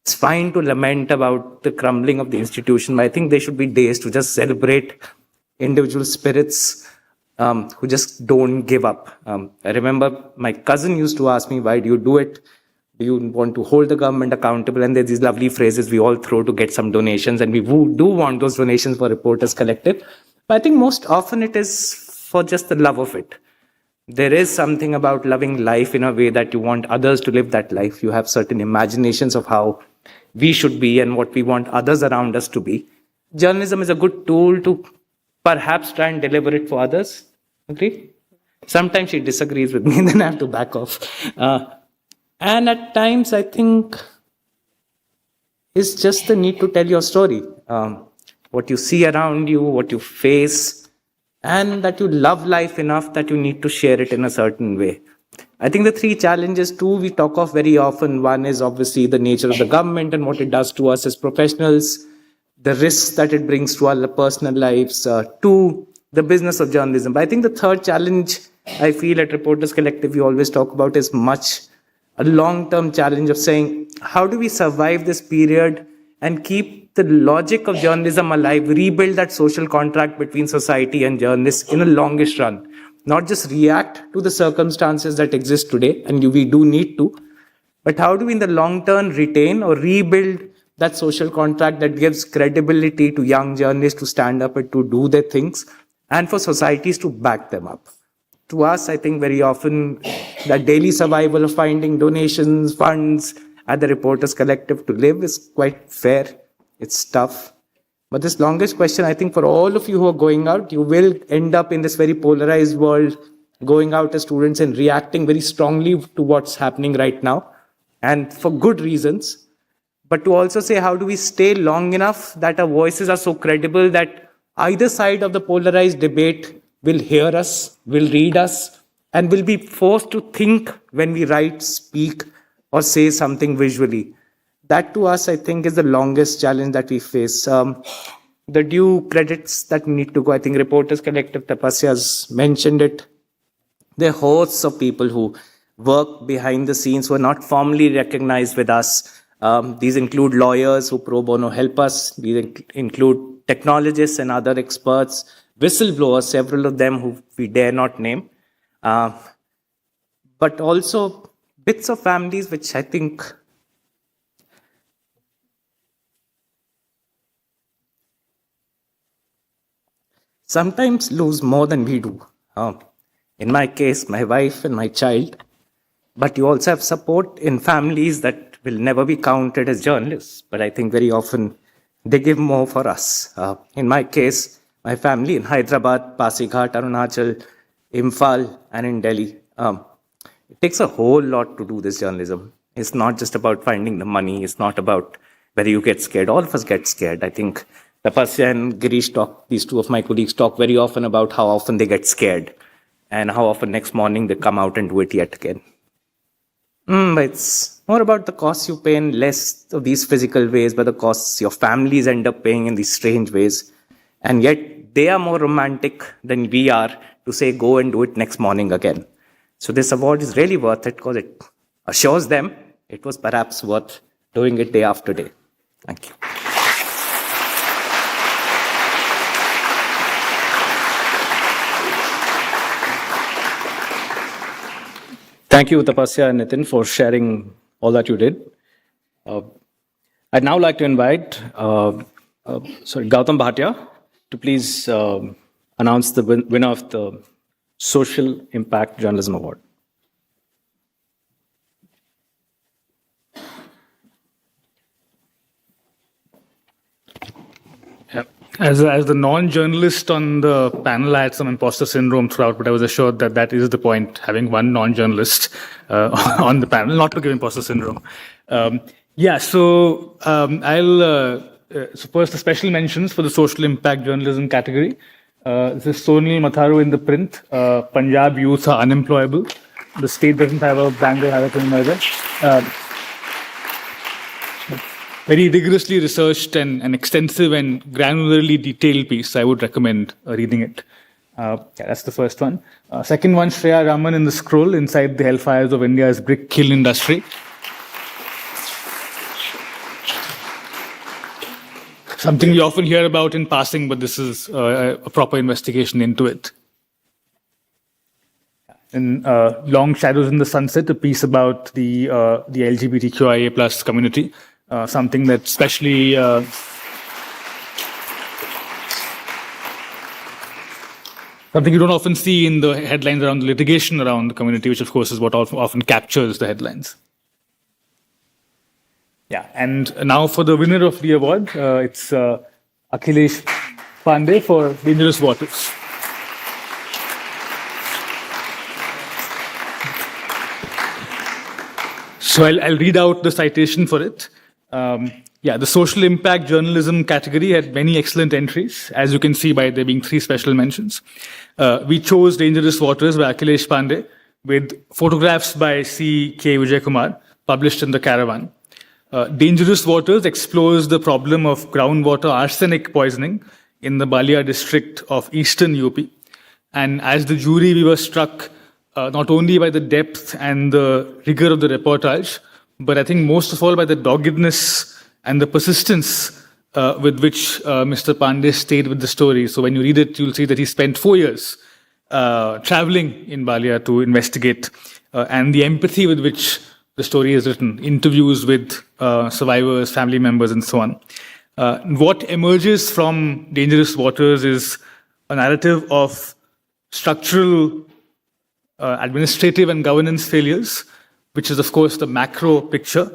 It's fine to lament about the crumbling of the institution, but I think there should be days to just celebrate individual spirits who just don't give up. I remember my cousin used to ask me, why do you do it? Do you want to hold the government accountable? And there's these lovely phrases we all throw to get some donations, and we do want those donations for Reporters Collective. But I think most often it is for just the love of it. There is something about loving life in a way that you want others to live that life. You have certain imaginations of how we should be and what we want others around us to be. Journalism is a good tool to perhaps try and deliver it for others. Agree? Sometimes she disagrees with me, then I have to back off. And at times, I think it's just the need to tell your story. What you see around you, what you face, and that you love life enough that you need to share it in a certain way. I think the three challenges, too, we talk of very often. One is obviously the nature of the government and what it does to us as professionals, the risks that it brings to our personal lives. Two, the business of journalism. But I think the third challenge I feel at Reporters Collective we always talk about is much a long-term challenge of saying, how do we survive this period and keep the logic of journalism alive, rebuild that social contract between society and journalists in a longish run? Not just react to the circumstances that exist today, and we do need to, but how do we in the long term retain or rebuild that social contract that gives credibility to young journalists to stand up and to do their things, and for societies to back them up? To us, I think very often that daily survival of finding donations, funds at the Reporters Collective to live is quite fair. It's tough. But this longest question, I think for all of you who are going out, you will end up in this very polarized world, going out as students and reacting very strongly to what's happening right now. And for good reasons. but to also say how do we stay long enough that our voices are so credible that either side of the polarized debate will hear us, will read us, and will be forced to think when we write, speak, or say something visually. That to us, I think, is the longest challenge that we face. The due credits that need to go, I think Reporters Collective Tapasya has mentioned it. There are hosts of people who work behind the scenes who are not formally recognized with us. These include lawyers who pro bono help us. These include technologists and other experts, whistleblowers, several of them who we dare not name. But also bits of families which I think sometimes lose more than we do. In my case, my wife and my child. But you also have support in families that will never be counted as journalists. But I think very often they give more for us. In my case, my family in Hyderabad, Pasighat, Arunachal, Imphal, and in Delhi. It takes a whole lot to do this journalism. It's not just about finding the money. It's not about whether you get scared. All of us get scared. I think Tapasya and Girish talk, these two of my colleagues talk very often about how often they get scared and how often next morning they come out and do it yet again. But it's more about the costs you pay in less of these physical ways, but the costs your families end up paying in these strange ways. And yet they are more romantic than we are to say, go and do it next morning again. So this award is really worth it because it assures them it was perhaps worth doing it day after day. Thank you. Thank you, Tapasya and Nitin, for sharing all that you did. I'd now like to invite Gautam Bhatia to please announce the winner of the Social Impact Journalism Award. As the non-journalist on the panel, I had some imposter syndrome throughout, but I was assured that that is the point, having one non-journalist on the panel, not to give imposter syndrome. So first, the special mentions for the social impact journalism category. This is Sonil Matharu in the print. Punjab youth are unemployable. The state doesn't have a Bangalore Hurricane either. Very rigorously researched and extensive and granularly detailed piece. I would recommend reading it. That's the first one. Second one, Shreya Raman in the Scroll, Inside the Hellfires of India's Brick Kiln Industry. Something we often hear about in passing, but this is a proper investigation into it. And Long Shadows in the Sunset, a piece about the LGBTQIA plus community. Something that especially something you don't often see in the headlines around the litigation around the community, which of course is what often captures the headlines. And now for the winner of the award, it's Akhilesh Pandey for Dangerous Waters. So I'll read out the citation for it. The social impact journalism category had many excellent entries, as you can see by there being 3 special mentions. We chose Dangerous Waters by Akhilesh Pandey with photographs by C.K. Vijay Kumar, published in The Caravan. Dangerous Waters explores the problem of groundwater arsenic poisoning in the Balia district of eastern UP. And as the jury, we were struck not only by the depth and the rigor of the reportage, but I think most of all by the doggedness and the persistence with which Mr. Pandey stayed with the story. So when you read it, you'll see that he spent 4 years traveling in Balia to investigate, and the empathy with which the story is written, interviews with survivors, family members, and so on. What emerges from Dangerous Waters is a narrative of structural administrative and governance failures, which is, of course, the macro picture,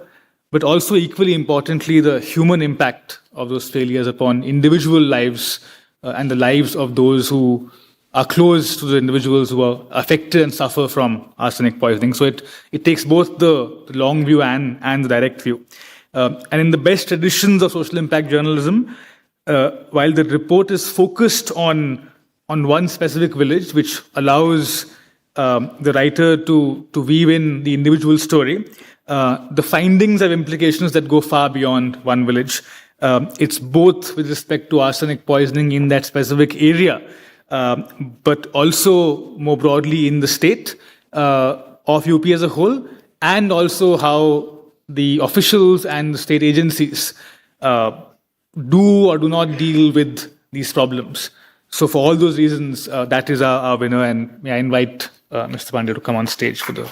but also equally importantly, the human impact of those failures upon individual lives and the lives of those who are close to the individuals who are affected and suffer from arsenic poisoning. So it takes both the long view and the direct view. And in the best traditions of social impact journalism, while the report is focused on one specific village, which allows the writer to weave in the individual story, the findings have implications that go far beyond one village. It's both with respect to arsenic poisoning in that specific area, but also more broadly in the state of UP as a whole, and also how the officials and the state agencies do or do not deal with these problems. So for all those reasons, that is our winner, and may I invite Mr. Pandey to come on stage for the...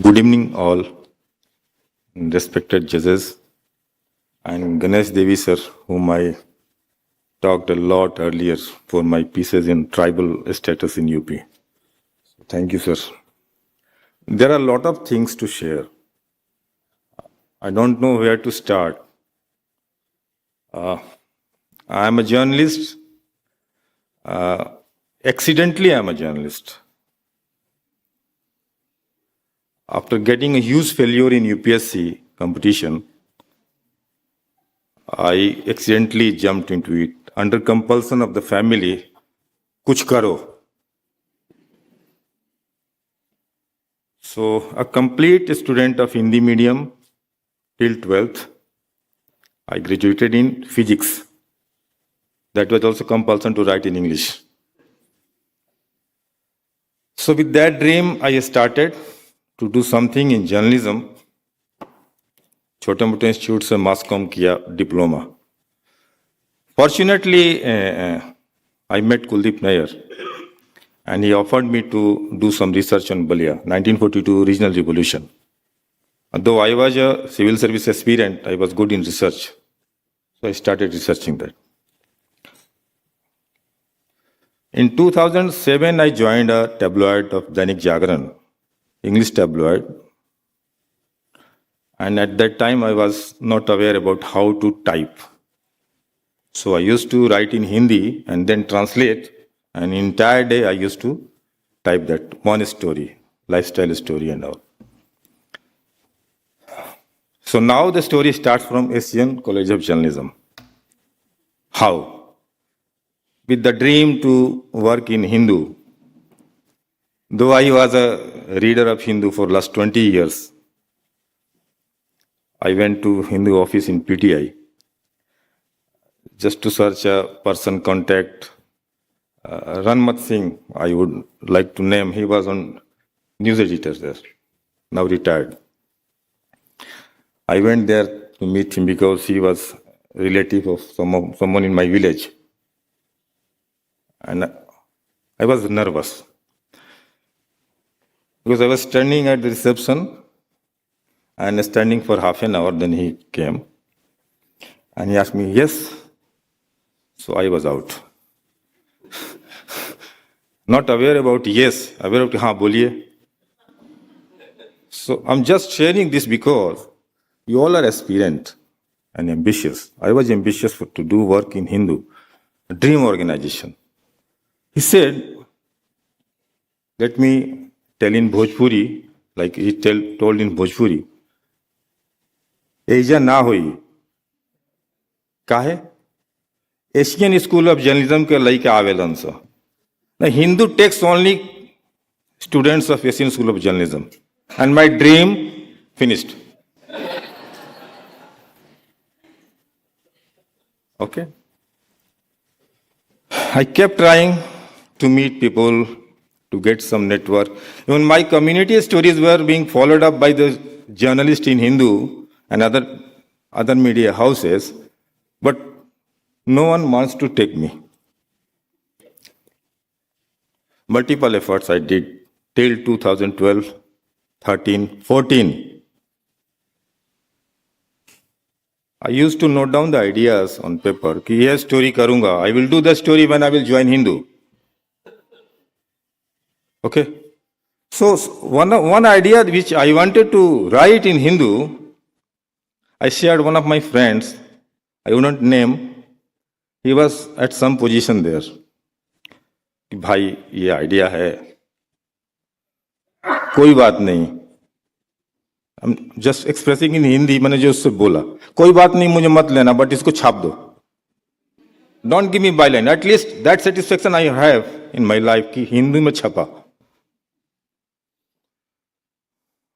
Good evening, all respected judges. I'm Ganesh Devy, sir, whom I talked a lot earlier for my pieces in tribal status in UP. Thank you, sir. There are a lot of things to share. I don't know where to start. I'm a journalist. Accidentally, I'm a journalist. After getting a huge failure in UPSC competition, I accidentally jumped into it under compulsion of the family. Kuch karo. So, a complete student of Hindi medium till 12th, I graduated in physics. That was also compulsion to write in English. So, with that dream, I started to do something in journalism. छोटे मोटे institute से मास com किया diploma. Fortunately, I met Kuldeep Nair, and he offered me to do some research on Balia, 1942 regional revolution. Though I was a civil service aspirant, I was good in research, so I started researching that. In 2007, I joined a tabloid of Dainik Jagran, English tabloid. And at that time, I was not aware about how to type. So I used to write in Hindi and then translate. And entire day, I used to type that one story, lifestyle story and all. So now the story starts from Asian College of Journalism. How? With the dream to work in Hindu. Though I was a reader of Hindu for last 20 years, I went to Hindu office in PTI just to search a person contact. Ranmat Singh, I would like to name, he was on news editor there, now retired. I went there to meet him because he was a relative of someone in my village. And I was nervous because I was standing at the reception and standing for half an hour. Then he came and he asked me, yes. So I was out. Not aware about yes, aware of haan boliye. So I'm just sharing this because you all are aspirant and ambitious. I was ambitious to do work in Hindu, a dream organization. He said, let me tell in Bhojpuri, like he told in Bhojpuri, Asia na hoi. Kahe? Asian School of Journalism ke laike avelan sa. Now Hindu takes only students of Asian School of Journalism. And my dream finished. Okay. I kept trying to meet people, to get some network. Even my community stories were being followed up by the journalists in Hindu and other media houses, but no one wants to take me. multiple efforts I did till 2012, 13, 14. I used to note down the ideas on paper. कि ये story करूँगा. I will do the story when I will join Hindu. Okay. So one idea which I wanted to write in Hindu, I shared one of my friends. I wouldn't name. He was at some position there. कि भाई ये idea है, कोई बात नहीं. I'm just expressing in Hindi, मैंने जो उससे बोला, कोई बात नहीं मुझे मत लेना, but इसको छाप दो. Don't give me byline. At least that satisfaction I have in my life कि हिंदी में छपा.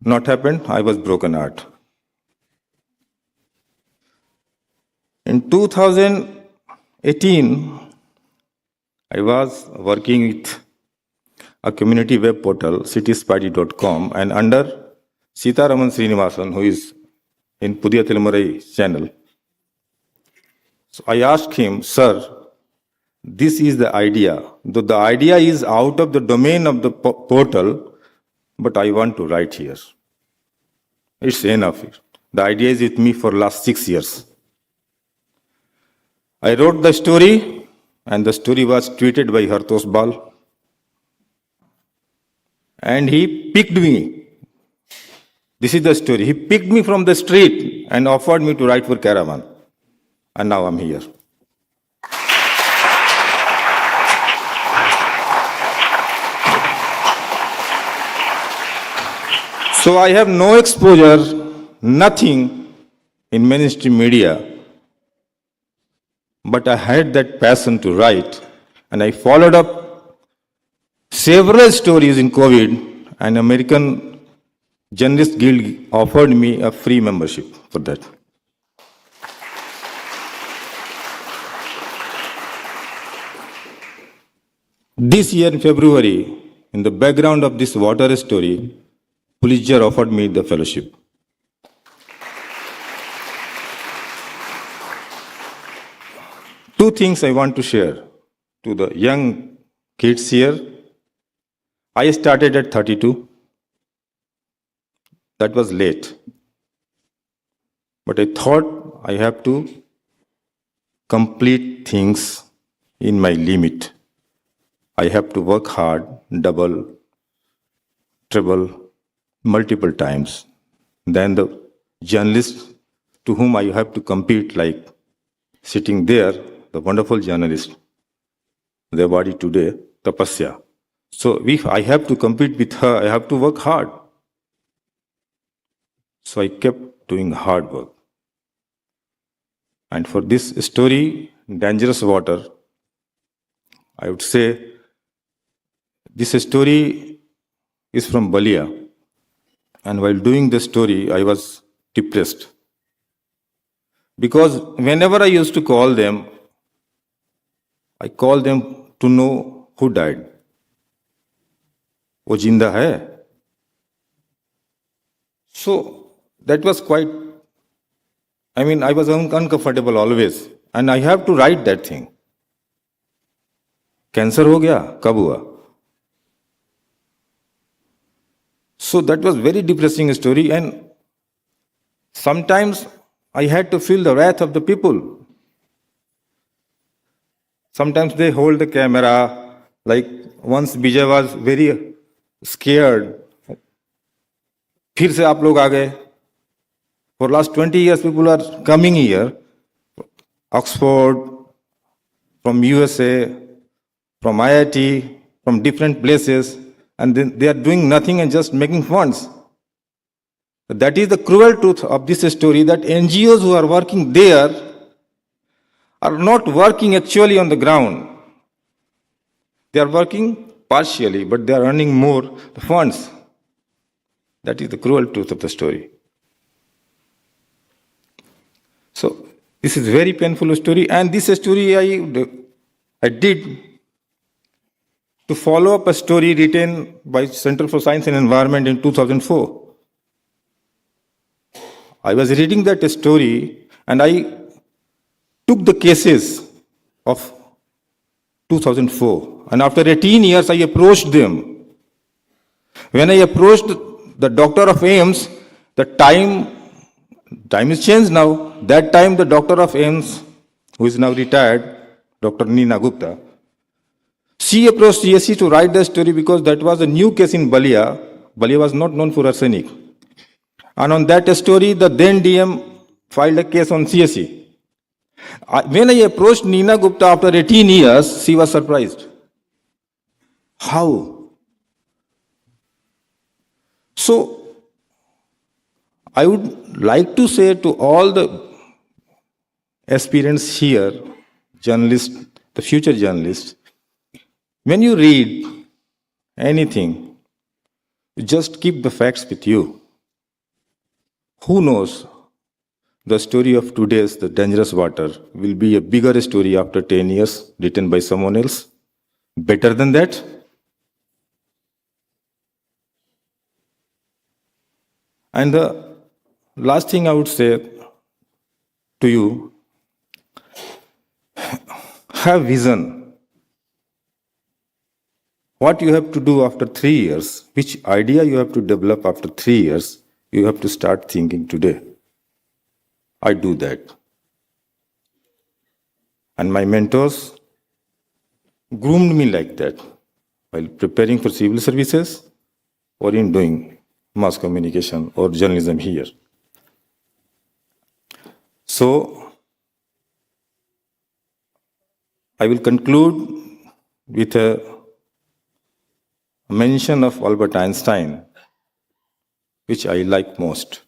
Not happened. I was broken heart. In 2018, I was working with a community web portal, cityspidey.com, and under Sitaraman Srinivasan, who is in Pudiya Thirumarai channel. So I asked him, sir, this is the idea. Though the idea is out of the domain of the portal, but I want to write here. It's enough. The idea is with me for last 6 years. I wrote the story, and the story was tweeted by Hartosh Bal. And he picked me. This is the story. He picked me from the street and offered me to write for Caravan. And now I'm here. So I have no exposure, nothing in mainstream media. But I had that passion to write, and I followed up several stories in COVID, and American Journalist Guild offered me a free membership for that. This year in February, in the background of this water story, Pulitzer offered me the fellowship. Two things I want to share to the young kids here. I started at 32. That was late. But I thought I have to complete things in my limit. I have to work hard, double, triple, multiple times. Then the journalist to whom I have to compete, like sitting there, the wonderful journalist, their body today, Tapasya. So if I have to compete with her, I have to work hard. So I kept doing hard work. And for this story, Dangerous Water, I would say this story is from Balia. And while doing the story, I was depressed. Because whenever I used to call them, I call them to know who died. वो जिंदा है. So that was quite, I was uncomfortable always. And I have to write that thing. Cancer हो गया, कब हुआ? So that was very depressing story, and sometimes I had to feel the wrath of the people. Sometimes they hold the camera, like once Vijay was very scared. फिर से आप लोग आ गए. For last 20 years, people are coming here, Oxford, from USA, from IIT, from different places, and then they are doing nothing and just making funds. That is the cruel truth of this story, that NGOs who are working there are not working actually on the ground. They are working partially, but they are earning more funds. That is the cruel truth of the story. So this is a very painful story, and this story I did to follow up a story written by Center for Science and Environment in 2004. I was reading that story, and I took the cases of 2004. And after 18 years, I approached them. When I approached the doctor of AIMS, the time is changed now. That time, the doctor of AIMS, who is now retired, Dr. Neena Gupta, she approached CSE to write the story because that was a new case in Balia. Balia was not known for arsenic. And on that story, the then DM filed a case on CSE. When I approached Neena Gupta after 18 years, she was surprised. How? So, I would like to say to all the aspirants here, journalists, the future journalists, when you read anything, just keep the facts with you. Who knows? The story of today's The Dangerous Water will be a bigger story after 10 years, written by someone else. Better than that? And the last thing I would say to you, have vision. What you have to do after 3 years, which idea you have to develop after 3 years, you have to start thinking today. I do that. And my mentors groomed me like that while preparing for civil services or in doing mass communication or journalism here. So, I will conclude with a mention of Albert Einstein, which I like most.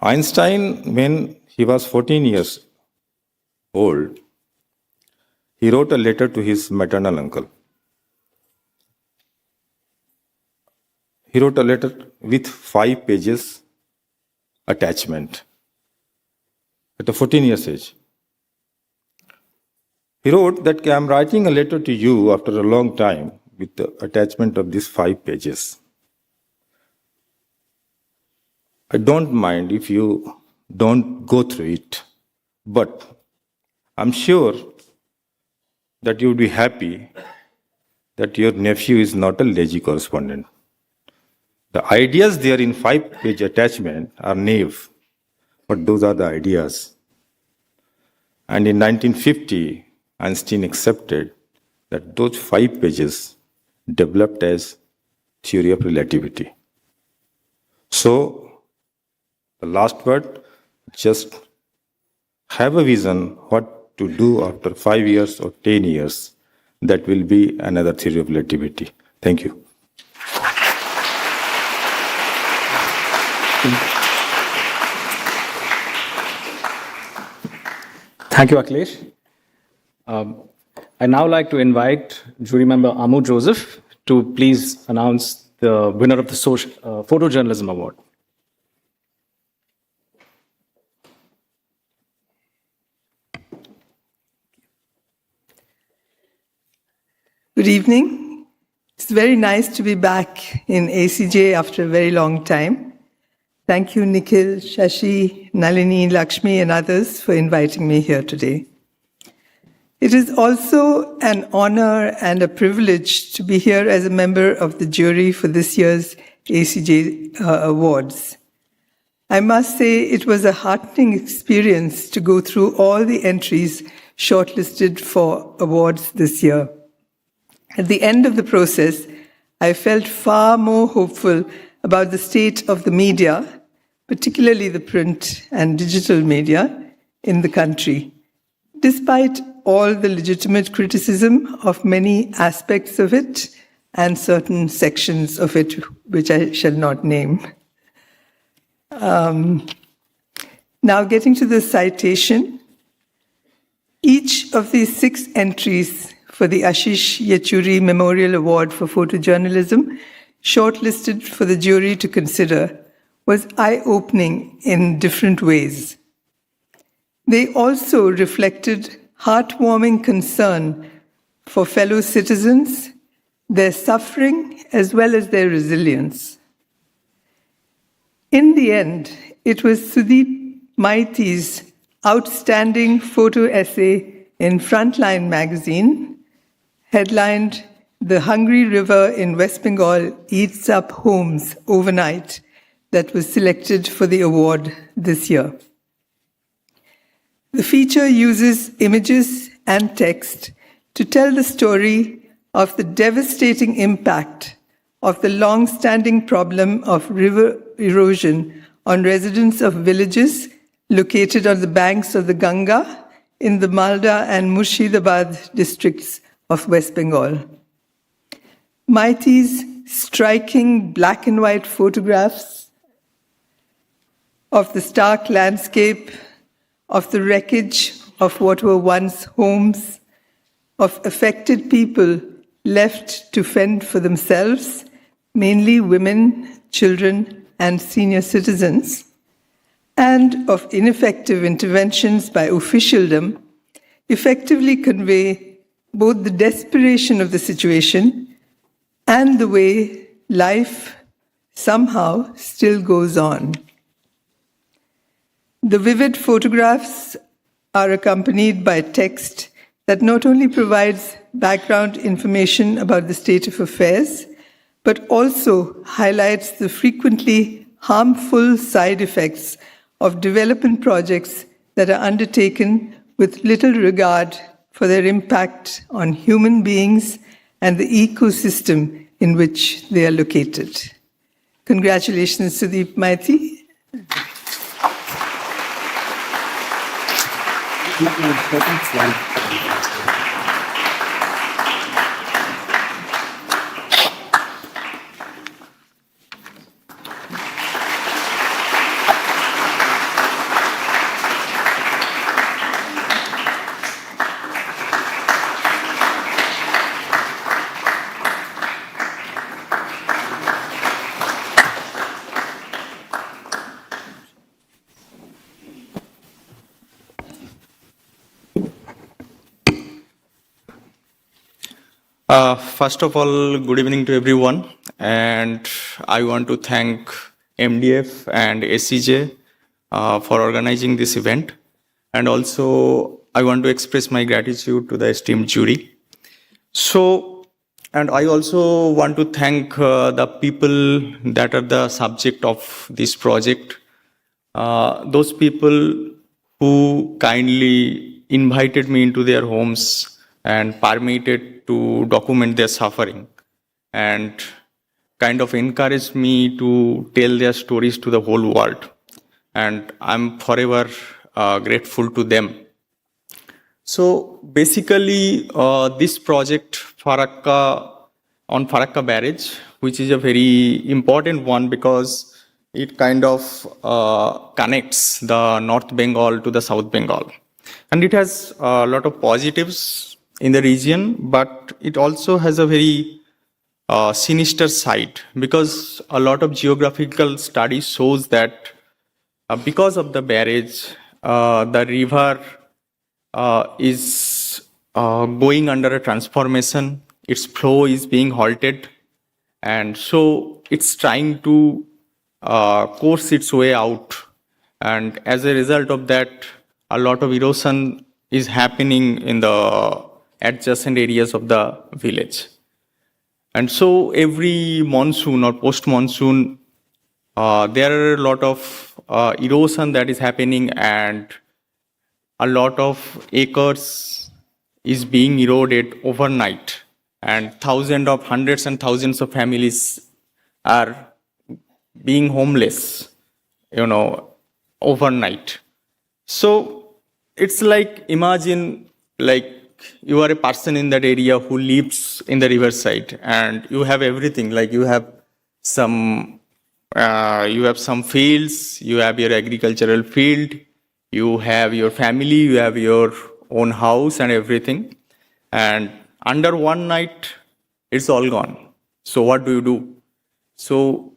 Einstein, when he was 14 years old, he wrote a letter to his maternal uncle. He wrote a letter with 5 pages attachment at a 14 years age. He wrote that I am writing a letter to you after a long time with the attachment of these 5 pages. I don't mind if you don't go through it, but I'm sure that you would be happy that your nephew is not a lazy correspondent. The ideas there in 5-page attachment are naive, but those are the ideas. And in 1950, Einstein accepted that those 5 pages developed as theory of relativity. So, the last word, just have a vision what to do after 5 years or 10 years. That will be another theory of relativity. Thank you. Thank you, Akhilesh. I'd now like to invite jury member Ammu Joseph to please announce the winner of the Photojournalism Award. Good evening. It's very nice to be back in ACJ after a very long time. Thank you, Nikhil, Shashi, Nalini, Lakshmi, and others for inviting me here today. It is also an honor and a privilege to be here as a member of the jury for this year's ACJ Awards. I must say it was a heartening experience to go through all the entries shortlisted for awards this year. At the end of the process, I felt far more hopeful about the state of the media, particularly the print and digital media, in the country, despite all the legitimate criticism of many aspects of it and certain sections of it which I shall not name. Now getting to the citation, each of these 6 entries for the Ashish Yechuri Memorial Award for Photojournalism, shortlisted for the jury to consider, was eye-opening in different ways. They also reflected heartwarming concern for fellow citizens, their suffering, as well as their resilience. In the end, it was Sudeep Maithi's outstanding photo essay, in Frontline magazine, headlined "The Hungry River in West Bengal Eats Up Homes Overnight," that was selected for the award this year. The feature uses images and text to tell the story of the devastating impact of the long-standing problem of river erosion on residents of villages located on the banks of the Ganga in the Malda and Murshidabad districts of West Bengal. Maiti's striking black and white photographs of the stark landscape, of the wreckage of what were once homes, of affected people left to fend for themselves, mainly women, children, and senior citizens, and of ineffective interventions by officialdom, effectively convey both the desperation of the situation and the way life somehow still goes on. The vivid photographs are accompanied by text that not only provides background information about the state of affairs, but also highlights the frequently harmful side effects of development projects that are undertaken with little regard for their impact on human beings and the ecosystem in which they are located. Congratulations, Sudeep Maiti. First of all, good evening to everyone, and I want to thank MDF and ACJ for organizing this event, and also I want to express my gratitude to the esteemed jury. And I also want to thank the people that are the subject of this project, those people who kindly invited me into their homes and permitted to document their suffering and kind of encouraged me to tell their stories to the whole world. And I'm forever grateful to them. So basically, this project on Farakka Barrage, which is a very important one because it kind of connects the North Bengal to the South Bengal. And it has a lot of positives in the region, but it also has a very sinister side because a lot of geographical studies shows that because of the barrage, the river is going under a transformation. Its flow is being halted, and so it's trying to course its way out. And as a result of that, a lot of erosion is happening in the adjacent areas of the village. And so every monsoon or post-monsoon, there are a lot of erosion that is happening, and a lot of acres is being eroded overnight, and hundreds and thousands of families are being homeless, overnight. So it's like, imagine like you are a person in that area who lives in the riverside, and you have everything, like you have some fields, you have your agricultural field, you have your family, you have your own house and everything. And under one night, it's all gone. So what do? So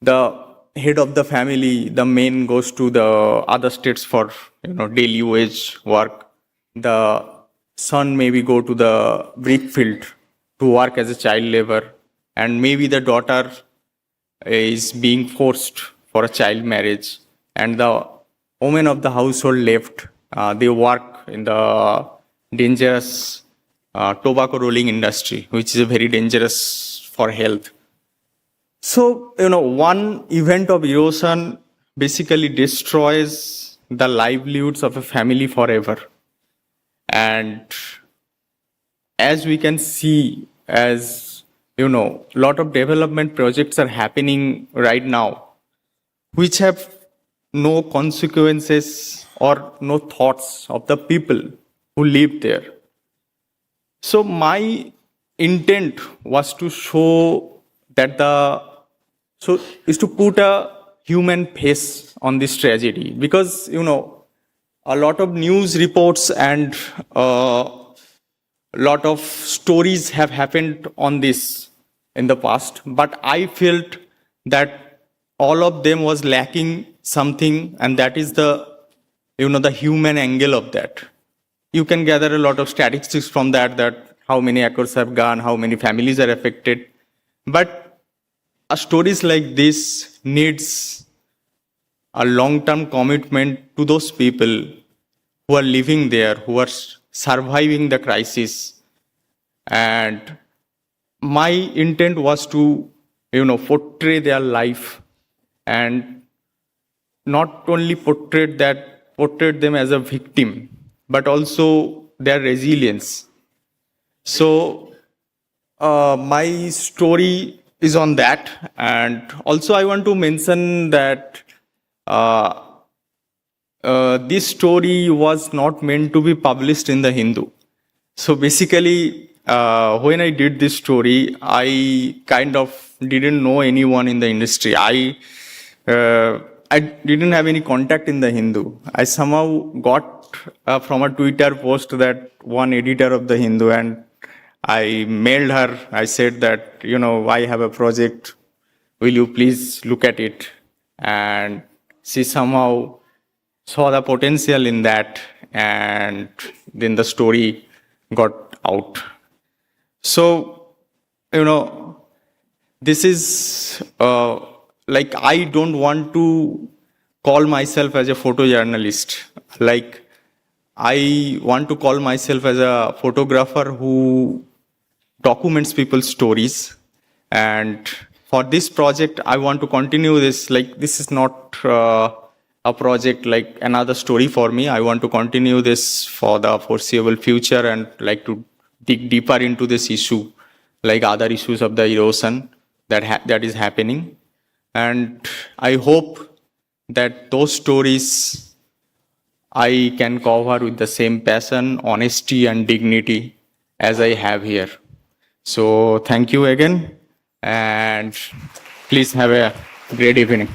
the head of the family, the man, goes to the other states for daily wage work. The son maybe go to the brick field to work as a child labor, and maybe the daughter is being forced for a child marriage, and the women of the household left. They work in the dangerous tobacco rolling industry, which is very dangerous for health. So, one event of erosion basically destroys the livelihoods of a family forever. And as we can see, as a lot of development projects are happening right now, which have no consequences or no thoughts of the people who live there. So my intent was to show that is to put a human face on this tragedy, because a lot of news reports and a lot of stories have happened on this in the past, but I felt that all of them was lacking something, and that is the human angle of that. You can gather a lot of statistics from that how many acres have gone, how many families are affected, but stories like this needs a long-term commitment to those people who are living there, who are surviving the crisis. And my intent was to, portray their life, and not only portray them as a victim, but also their resilience. So my story is on that. And also I want to mention that this story was not meant to be published in the Hindu. So basically, when I did this story, I kind of didn't know anyone in the industry. I didn't have any contact in the Hindu. I somehow got from a Twitter post that one editor of the Hindu, and I mailed her. I said that, I have a project. Will you please look at it? And she somehow saw the potential in that, and then the story got out. So, this is I don't want to call myself as a photojournalist. I want to call myself as a photographer who documents people's stories. And for this project, I want to continue this. This is not a project like another story for me. I want to continue this for the foreseeable future, and to dig deeper into this issue, like other issues of the erosion that is happening. And I hope that those stories I can cover with the same passion, honesty, and dignity as I have here. So thank you again, and please have a great evening.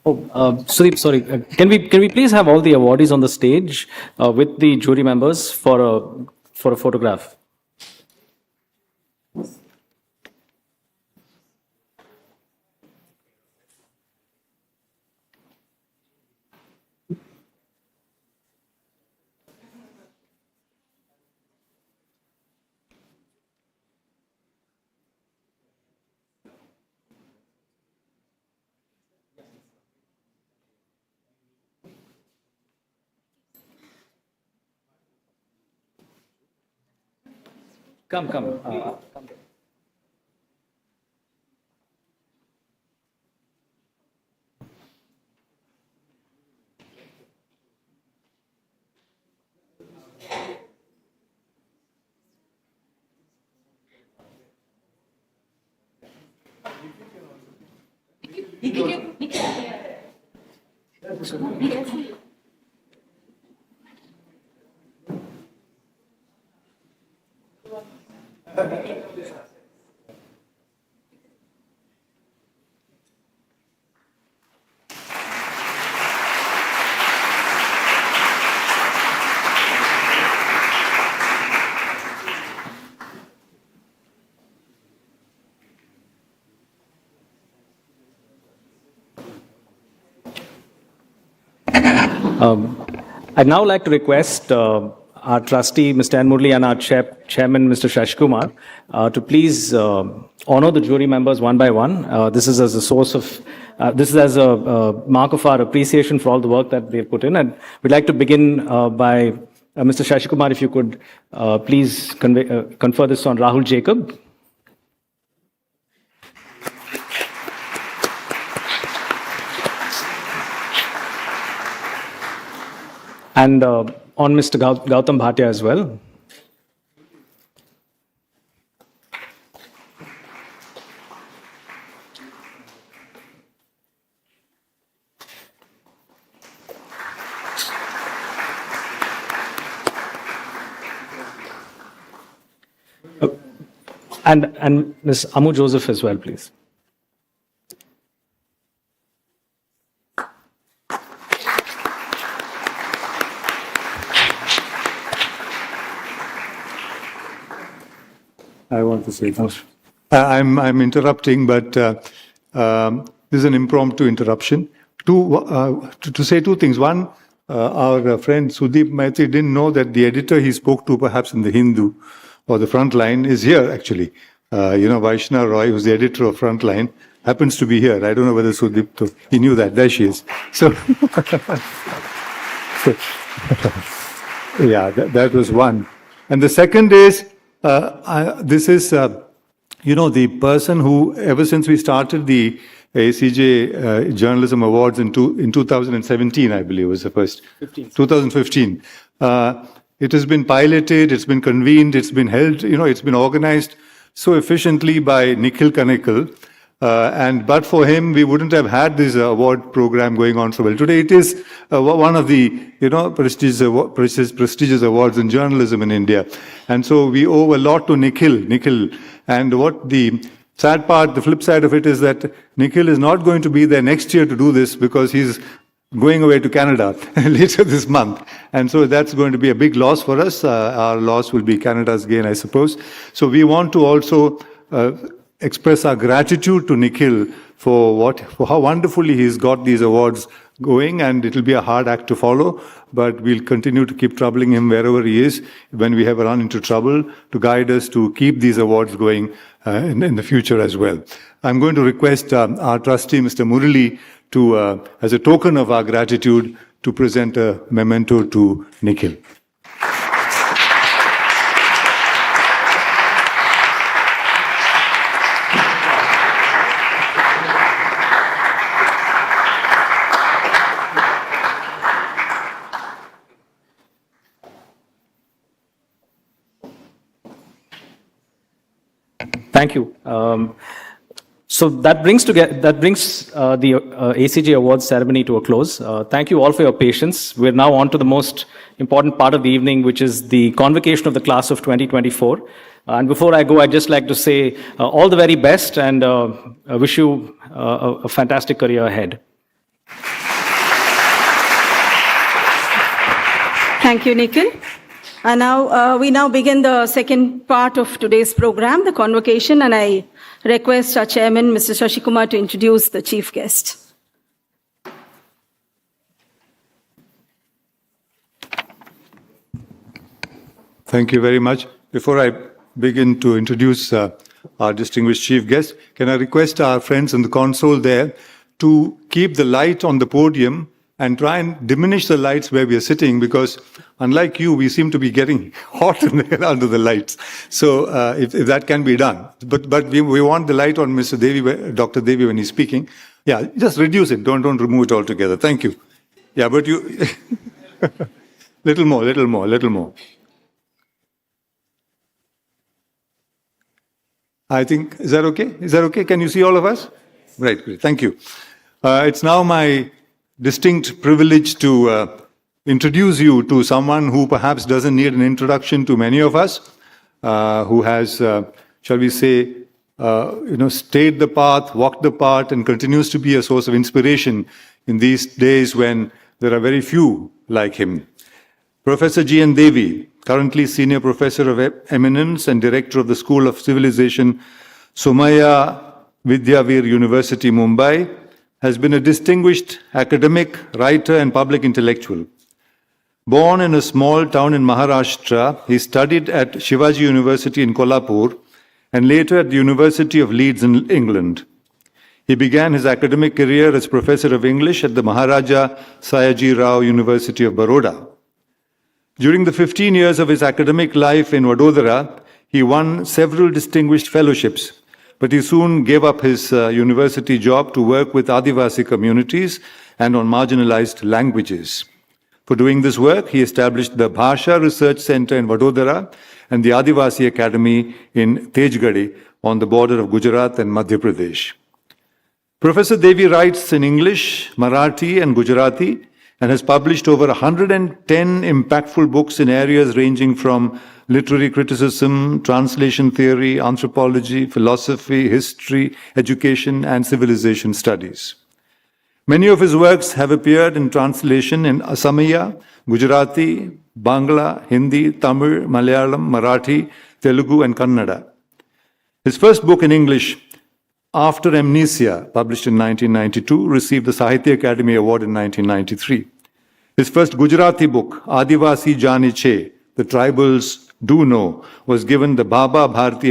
Sudeep, sorry. Can we please have all the awardees on the stage with the jury members for a photograph? Come. I'd now like to request our trustee, Mr. N. Murli, and our chairman, Mr. Shashkumar, to please honor the jury members one by one. This is as a source of, this is as a mark of our appreciation for all the work that they've put in. And we'd like to begin by Mr. Shashkumar, if you could please confer this on Rahul Jacob. And on Mr. Gautam Bhatia as well. And Ms. Ammu Joseph as well, please. I want to say something. I'm interrupting, but this is an impromptu interruption. To say two things. One, our friend Sudeep Maitri didn't know that the editor he spoke to, perhaps in the Hindu or the Frontline, is here actually. Vaishna Roy, who's the editor of Frontline, happens to be here. I don't know whether Sudeep, he knew that. There she is. So, yeah, that was one. And the second is, this is, the person who, ever since we started the ACJ Journalism Awards in 2017, I believe was the first. 2015. It has been piloted, it's been convened, it's been held, it's been organized so efficiently by Nikhil Kanekal. But for him, we wouldn't have had this award program going on so well. Today, it is one of the prestigious awards in journalism in India, and so we owe a lot to Nikhil. And what the sad part, the flip side of it, is that Nikhil is not going to be there next year to do this because he's going away to Canada later this month, and so that's going to be a big loss for us. Our loss will be Canada's gain, I suppose. So we want to also express our gratitude to Nikhil for how wonderfully he's got these awards going, and it'll be a hard act to follow, but we'll continue to keep troubling him wherever he is when we have run into trouble, to guide us to keep these awards going in the future as well. I'm going to request our trustee, Mr. Murli, to, as a token of our gratitude, to present a memento to Nikhil. Thank you. So that brings the ACJ Awards ceremony to a close. Thank you all for your patience. We're now on to the most important part of the evening, which is the convocation of the class of 2024. And before I go, I'd just like to say all the very best, and wish you a fantastic career ahead. Thank you, Nikhil. And now we begin the second part of today's program, the convocation, and I request our chairman, Mr. Shashkumar, to introduce the chief guest. Thank you very much. Before I begin to introduce our distinguished chief guest, can I request our friends in the console there to keep the light on the podium and try and diminish the lights where we are sitting, because unlike you, we seem to be getting hot under the lights. So if that can be done. But we want the light on Mr. Devy, Dr. Devy, when he's speaking. Yeah, just reduce it. Don't remove it altogether. Thank you. Yeah, but you... little more. I think, is that okay? Can you see all of us? Right, great. Thank you. It's now my distinct privilege to introduce you to someone who perhaps doesn't need an introduction to many of us, who has, shall we say, stayed the path, walked the path, and continues to be a source of inspiration in these days when there are very few like him. Professor G.N. Devy, currently Senior Professor of Eminence and Director of the School of Civilization, Somaiya Vidyavir University, Mumbai, has been a distinguished academic, writer, and public intellectual. Born in a small town in Maharashtra, he studied at Shivaji University in Kolhapur and later at the University of Leeds in England. He began his academic career as professor of English at the Maharaja Sayaji Rao University of Baroda. During the 15 years of his academic life in Vadodara, he won several distinguished fellowships, but he soon gave up his university job to work with Adivasi communities and on marginalized languages. For doing this work, he established the Bhasha Research Center in Vadodara and the Adivasi Academy in Tejgade on the border of Gujarat and Madhya Pradesh. Professor Devy writes in English, Marathi, and Gujarati and has published over 110 impactful books in areas ranging from literary criticism, translation theory, anthropology, philosophy, history, education, and civilization studies. Many of his works have appeared in translation in Asamiya, Gujarati, Bangla, Hindi, Tamil, Malayalam, Marathi, Telugu, and Kannada. His first book in English, After Amnesia, published in 1992, received the Sahitya Academy Award in 1993. His first Gujarati book, Adivasi Jane Che, The Tribals Do Know, was given the Bhasha Bharti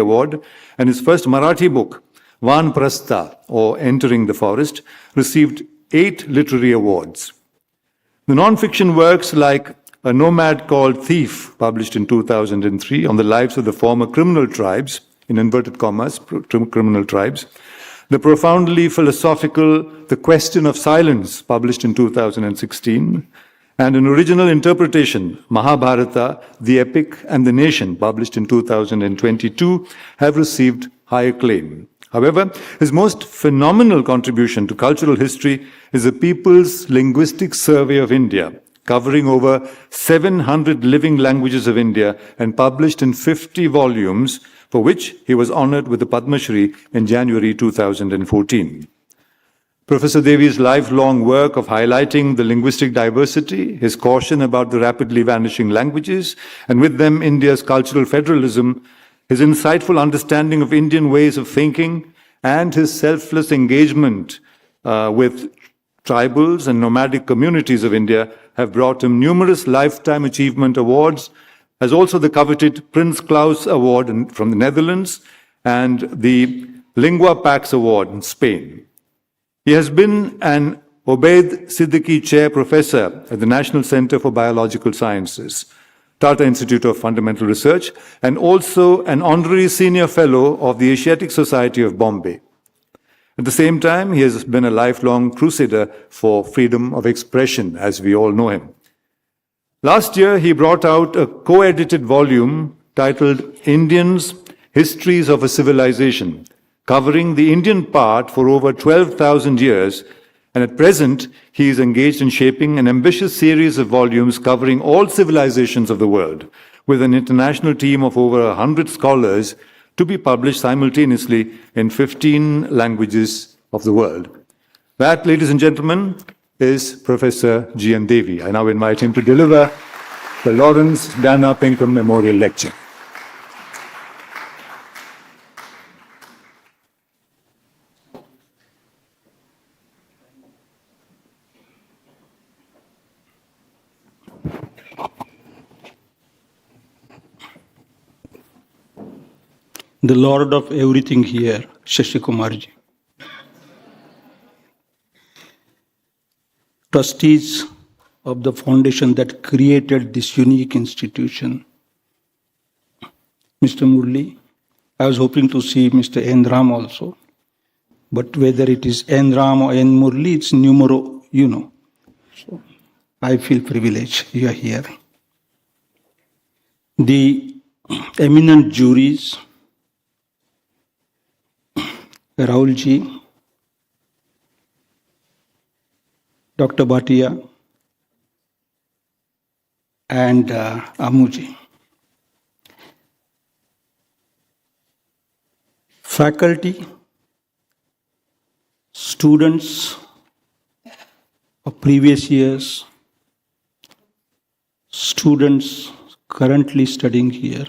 Award, and his first Marathi book, Van Prastha, or Entering the Forest, received 8 literary awards. The non-fiction works like A Nomad Called Thief, published in 2003, on the lives of the former criminal tribes, in inverted commas, criminal tribes, the profoundly philosophical The Question of Silence, published in 2016, and an original interpretation, Mahabharata, The Epic and the Nation, published in 2022, have received high acclaim. However, his most phenomenal contribution to cultural history is the People's Linguistic Survey of India, covering over 700 living languages of India and published in 50 volumes, for which he was honored with the Padma Shri in January 2014. Professor Devy's lifelong work of highlighting the linguistic diversity, his caution about the rapidly vanishing languages, and with them India's cultural federalism, his insightful understanding of Indian ways of thinking, and his selfless engagement with tribals and nomadic communities of India have brought him numerous lifetime achievement awards, as also the coveted Prince Claus Award from the Netherlands and the Lingua Pax Award in Spain. He has been an Obaid Siddiqui Chair Professor at the National Center for Biological Sciences, Tata Institute of Fundamental Research, and also an Honorary Senior Fellow of the Asiatic Society of Bombay. At the same time, he has been a lifelong crusader for freedom of expression, as we all know him. Last year, he brought out a co-edited volume titled Indians, Histories of a Civilization, covering the Indian part for over 12,000 years, and at present, he is engaged in shaping an ambitious series of volumes covering all civilizations of the world, with an international team of over 100 scholars to be published simultaneously in 15 languages of the world. That, ladies and gentlemen, is Professor G.N. Devy. I now invite him to deliver the Lawrence Dana Pinkham Memorial Lecture. The Lord of everything here, Shashi Kumarji. Trustees of the foundation that created this unique institution. Mr. Murli, I was hoping to see Mr. N. Ram also, but whether it is N. Ram or N. Murli, it's numero, you know. So I feel privileged you are here. The eminent juries, Rahul Ji, Dr. Bhatia, and Ammu Ji. Faculty, students of previous years, students currently studying here,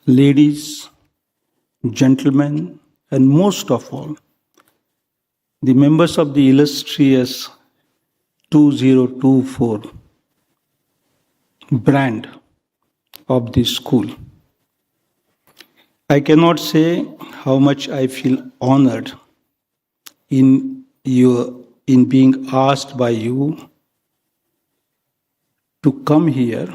ladies, gentlemen, and most of all, the members of the illustrious 2024 brand of this school. I cannot say how much I feel honored in being asked by you to come here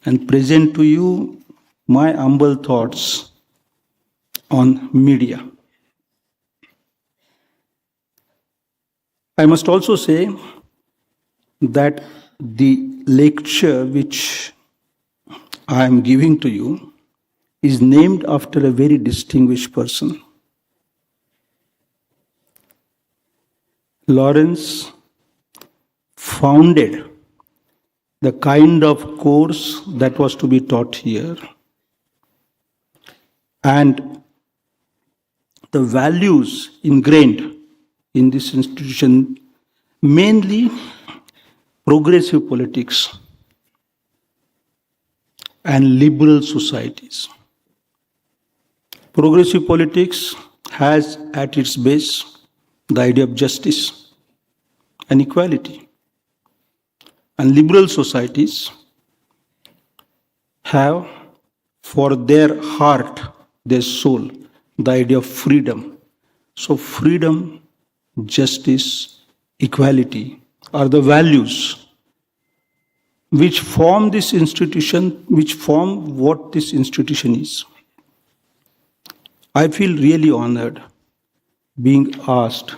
and present to you my humble thoughts on media. I must also say that the lecture which I am giving to you is named after a very distinguished person. Lawrence founded the kind of course that was to be taught here. And the values ingrained in this institution, mainly progressive politics and liberal societies. Progressive politics has at its base the idea of justice and equality. And liberal societies have for their heart, their soul, the idea of freedom. So freedom, justice, equality are the values which form this institution, which form what this institution is. I feel really honored being asked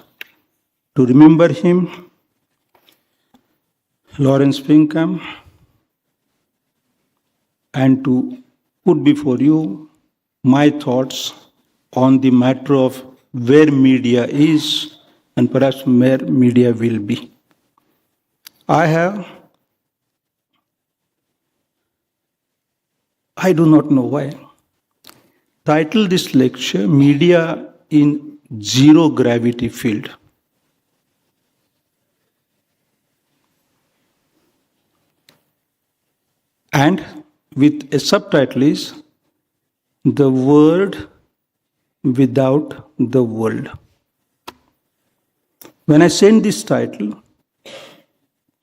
to remember him, Lawrence Pinkham, and to put before you my thoughts on the matter of where media is and perhaps where media will be. I do not know why, titled this lecture, Media in Zero Gravity Field. And with a subtitle is The Word Without the World. When I sent this title,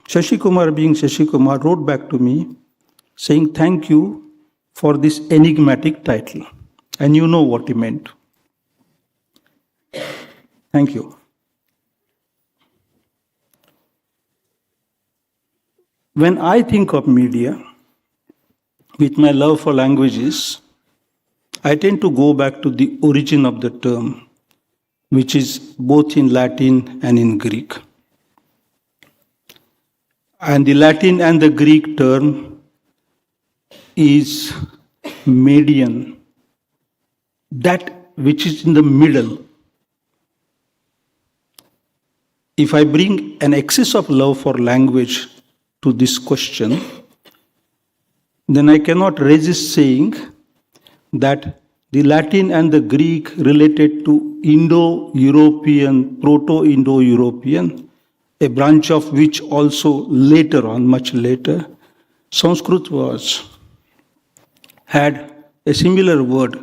Shashi Kumar, being Shashi Kumar, wrote back to me saying thank you for this enigmatic title. And you know what he meant. Thank you. When I think of media, with my love for languages, I tend to go back to the origin of the term, which is both in Latin and in Greek. And the Latin and the Greek term is median, that which is in the middle. If I bring an excess of love for language to this question, then I cannot resist saying that the Latin and the Greek related to Indo-European, Proto-Indo-European, a branch of which also later on, much later, Sanskrit had a similar word,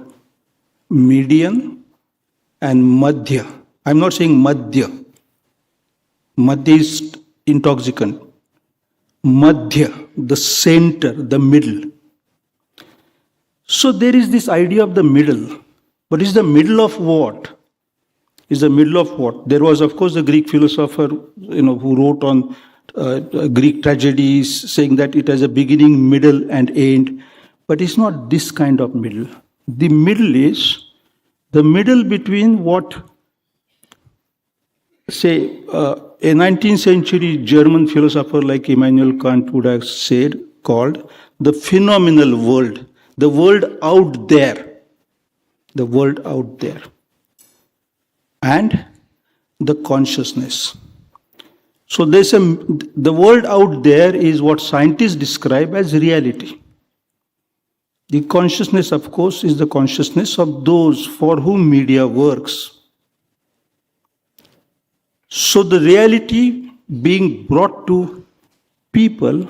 median and madhya. I'm not saying madhya. Madhya is intoxicant. Madhya, the center, the middle. So there is this idea of the middle. But is the middle of what? Is the middle of what? There was, of course, the Greek philosopher, who wrote on Greek tragedies, saying that it has a beginning, middle, and end. But it's not this kind of middle. The middle is the middle between what, say, a 19th century German philosopher like Immanuel Kant would have said, called the phenomenal world, the world out there, the world out there, and the consciousness. So the world out there is what scientists describe as reality. The consciousness, of course, is the consciousness of those for whom media works. So the reality being brought to people,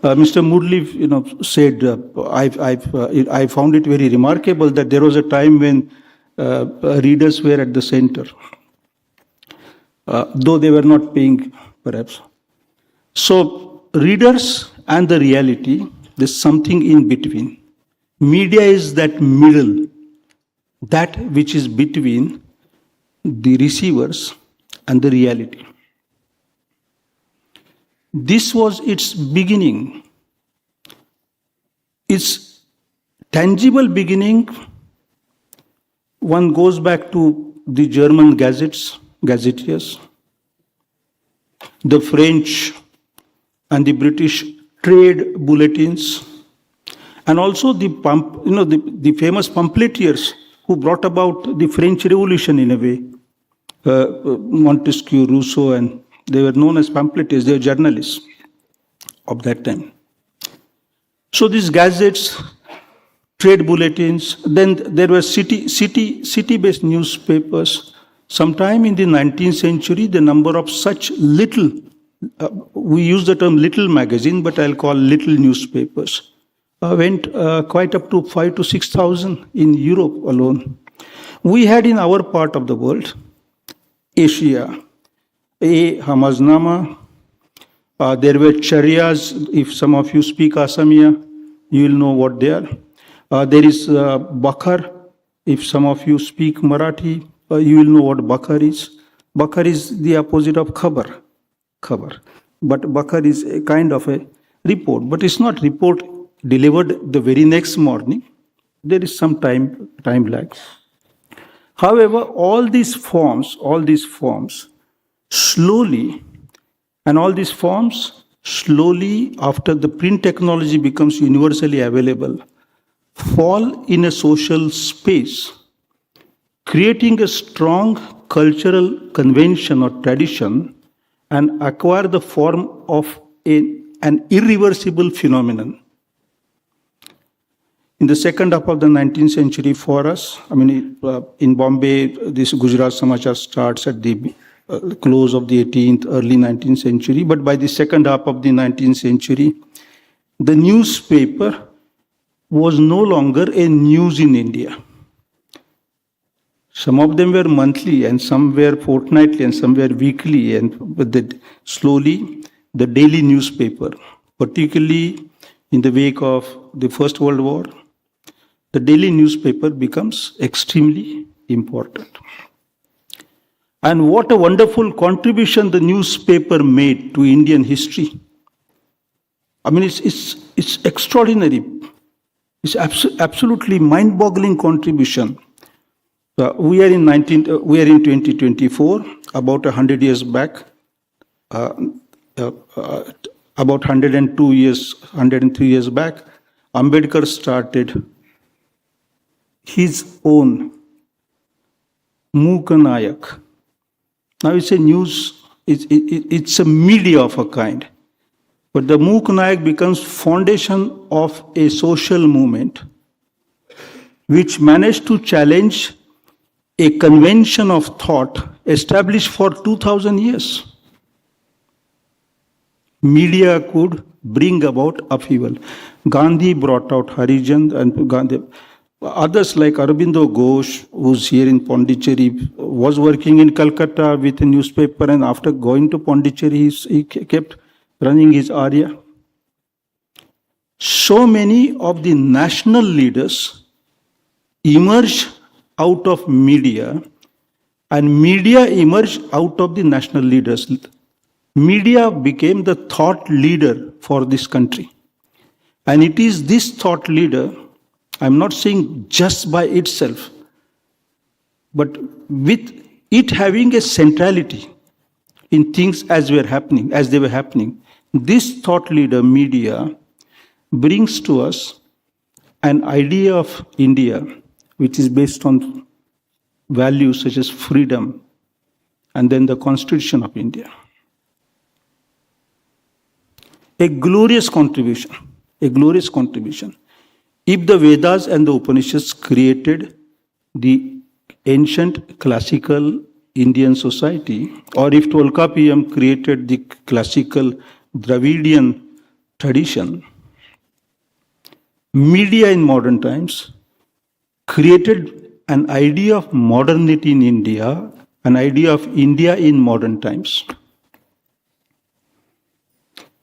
Mr. Murli, said, I found it very remarkable that there was a time when readers were at the center, though they were not paying, perhaps. So, readers and the reality, there's something in between. Media is that middle, that which is between the receivers and the reality. This was its beginning. Its tangible beginning, one goes back to the German gazetteers, the French and the British trade bulletins, and also the famous pamphleteers who brought about the French Revolution in a way. Montesquieu, Rousseau, and they were known as pamphleteers, they were journalists of that time. So these gazettes, trade bulletins, then there were city-based newspapers. Sometime in the 19th century, the number of such little, we use the term little magazine, but I'll call little newspapers, went quite up to 5,000 to 6,000 in Europe alone. We had in our part of the world, Asia, Hamaznama, there were Charyas. If some of you speak Assamia, you will know what they are. There is Bakar. If some of you speak Marathi, you will know what Bakar is. Bakar is the opposite of Khabar. But Bakar is a kind of a report. But it's not report delivered the very next morning. There is some time lag. However, all these forms, slowly, after the print technology becomes universally available, fall in a social space, creating a strong cultural convention or tradition, and acquire the form of an irreversible phenomenon. In the second half of the 19th century for us, in Bombay, this Gujarat Samachar starts at the close of the 18th, early 19th century. But by the second half of the 19th century, the newspaper was no longer a news in India. Some of them were monthly, and some were fortnightly, and some were weekly. But slowly, the daily newspaper, particularly in the wake of the First World War, the daily newspaper becomes extremely important. And what a wonderful contribution the newspaper made to Indian history. It's extraordinary. It's absolutely mind-boggling contribution. We are in 2024. About 100 years back, about 103 years back, Ambedkar started his own Mukanayak. Now it's a news, it's a media of a kind. But the Mukanayak becomes foundation of a social movement which managed to challenge a convention of thought established for 2000 years. Media could bring about upheaval. Gandhi brought out Harijan, and Gandhi. Others like Aurobindo Ghosh, who's here in Pondicherry, was working in Calcutta with a newspaper, and after going to Pondicherry, he kept running his Arya. So many of the national leaders emerged out of media, and media emerged out of the national leaders. Media became the thought leader for this country. And it is this thought leader, I'm not saying just by itself, but with it having a centrality in things as they were happening. This thought leader, media, brings to us an idea of India which is based on values such as freedom and then the Constitution of India. A glorious contribution. If the Vedas and the Upanishads created the ancient classical Indian society, or if Tolkappiyam created the classical Dravidian tradition, media in modern times created an idea of modernity in India, an idea of India in modern times.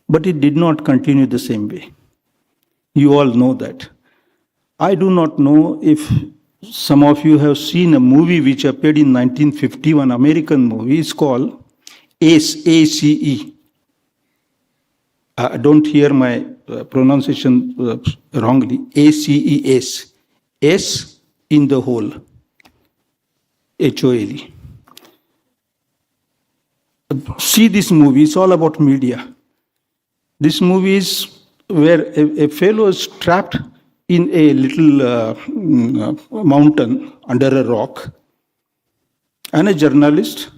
But it did not continue the same way. You all know that. I do not know if some of you have seen a movie which appeared in 1951, American movie. It's called ACE, A-C-E. Don't hear my pronunciation wrongly. ACE, S in the hole. H-O-L-E. See this movie, it's all about media. This movie is where a fellow is trapped in a little mountain under a rock, and a journalist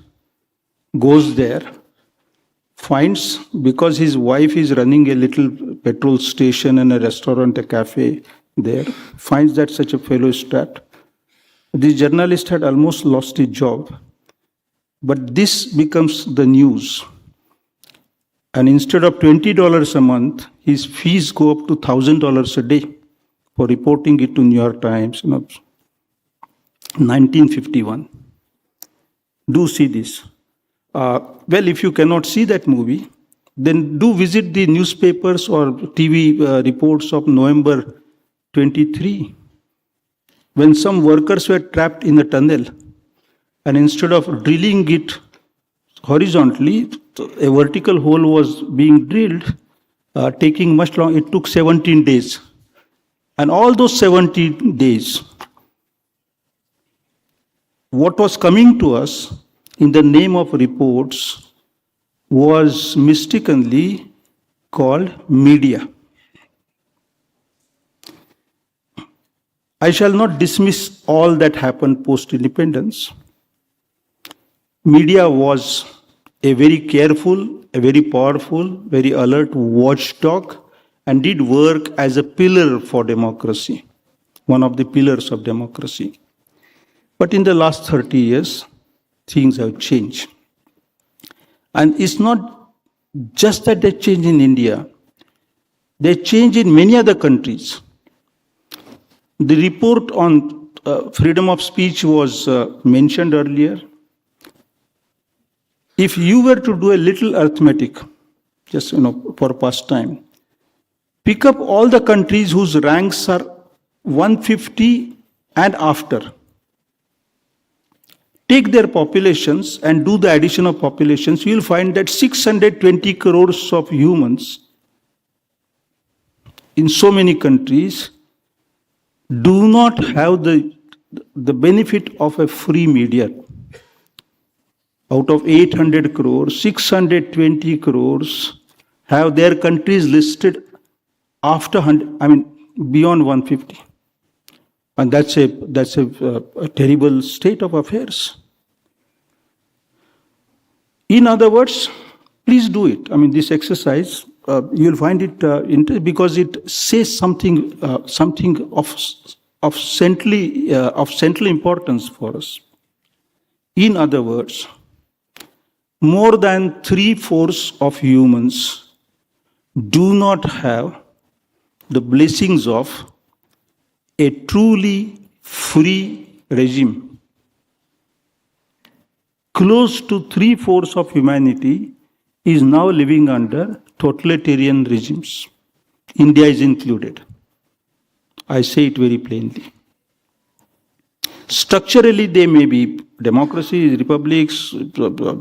goes there, finds, because his wife is running a little petrol station and a restaurant, a cafe there, finds that such a fellow is trapped. This journalist had almost lost his job, but this becomes the news. And instead of $20 a month, his fees go up to $1,000 a day for reporting it to New York Times, 1951. Do see this. Well, if you cannot see that movie, then do visit the newspapers or TV reports of November 23, when some workers were trapped in a tunnel, and instead of drilling it horizontally, a vertical hole was being drilled, taking much long. It took 17 days. And all those 17 days, what was coming to us in the name of reports was mistakenly called media. I shall not dismiss all that happened post-independence. Media was a very careful, a very powerful, very alert watchdog, and did work as a pillar for democracy, one of the pillars of democracy. But in the last 30 years, things have changed. And it's not just that they change in India, they change in many other countries. The report on freedom of speech was mentioned earlier. If you were to do a little arithmetic, just for pastime, pick up all the countries whose ranks are 150 and after. Take their populations and do the addition of populations, you will find that 620 crores of humans in so many countries do not have the benefit of a free media. Out of 800 crores, 620 crores have their countries listed after 100, beyond 150. And that's a terrible state of affairs. In other words, please do it. This exercise, you'll find it interesting because it says something of central importance for us. In other words, more than 3/4 of humans do not have the blessings of a truly free regime. Close to 3/4 of humanity is now living under totalitarian regimes. India is included. I say it very plainly. Structurally, they may be democracies, republics,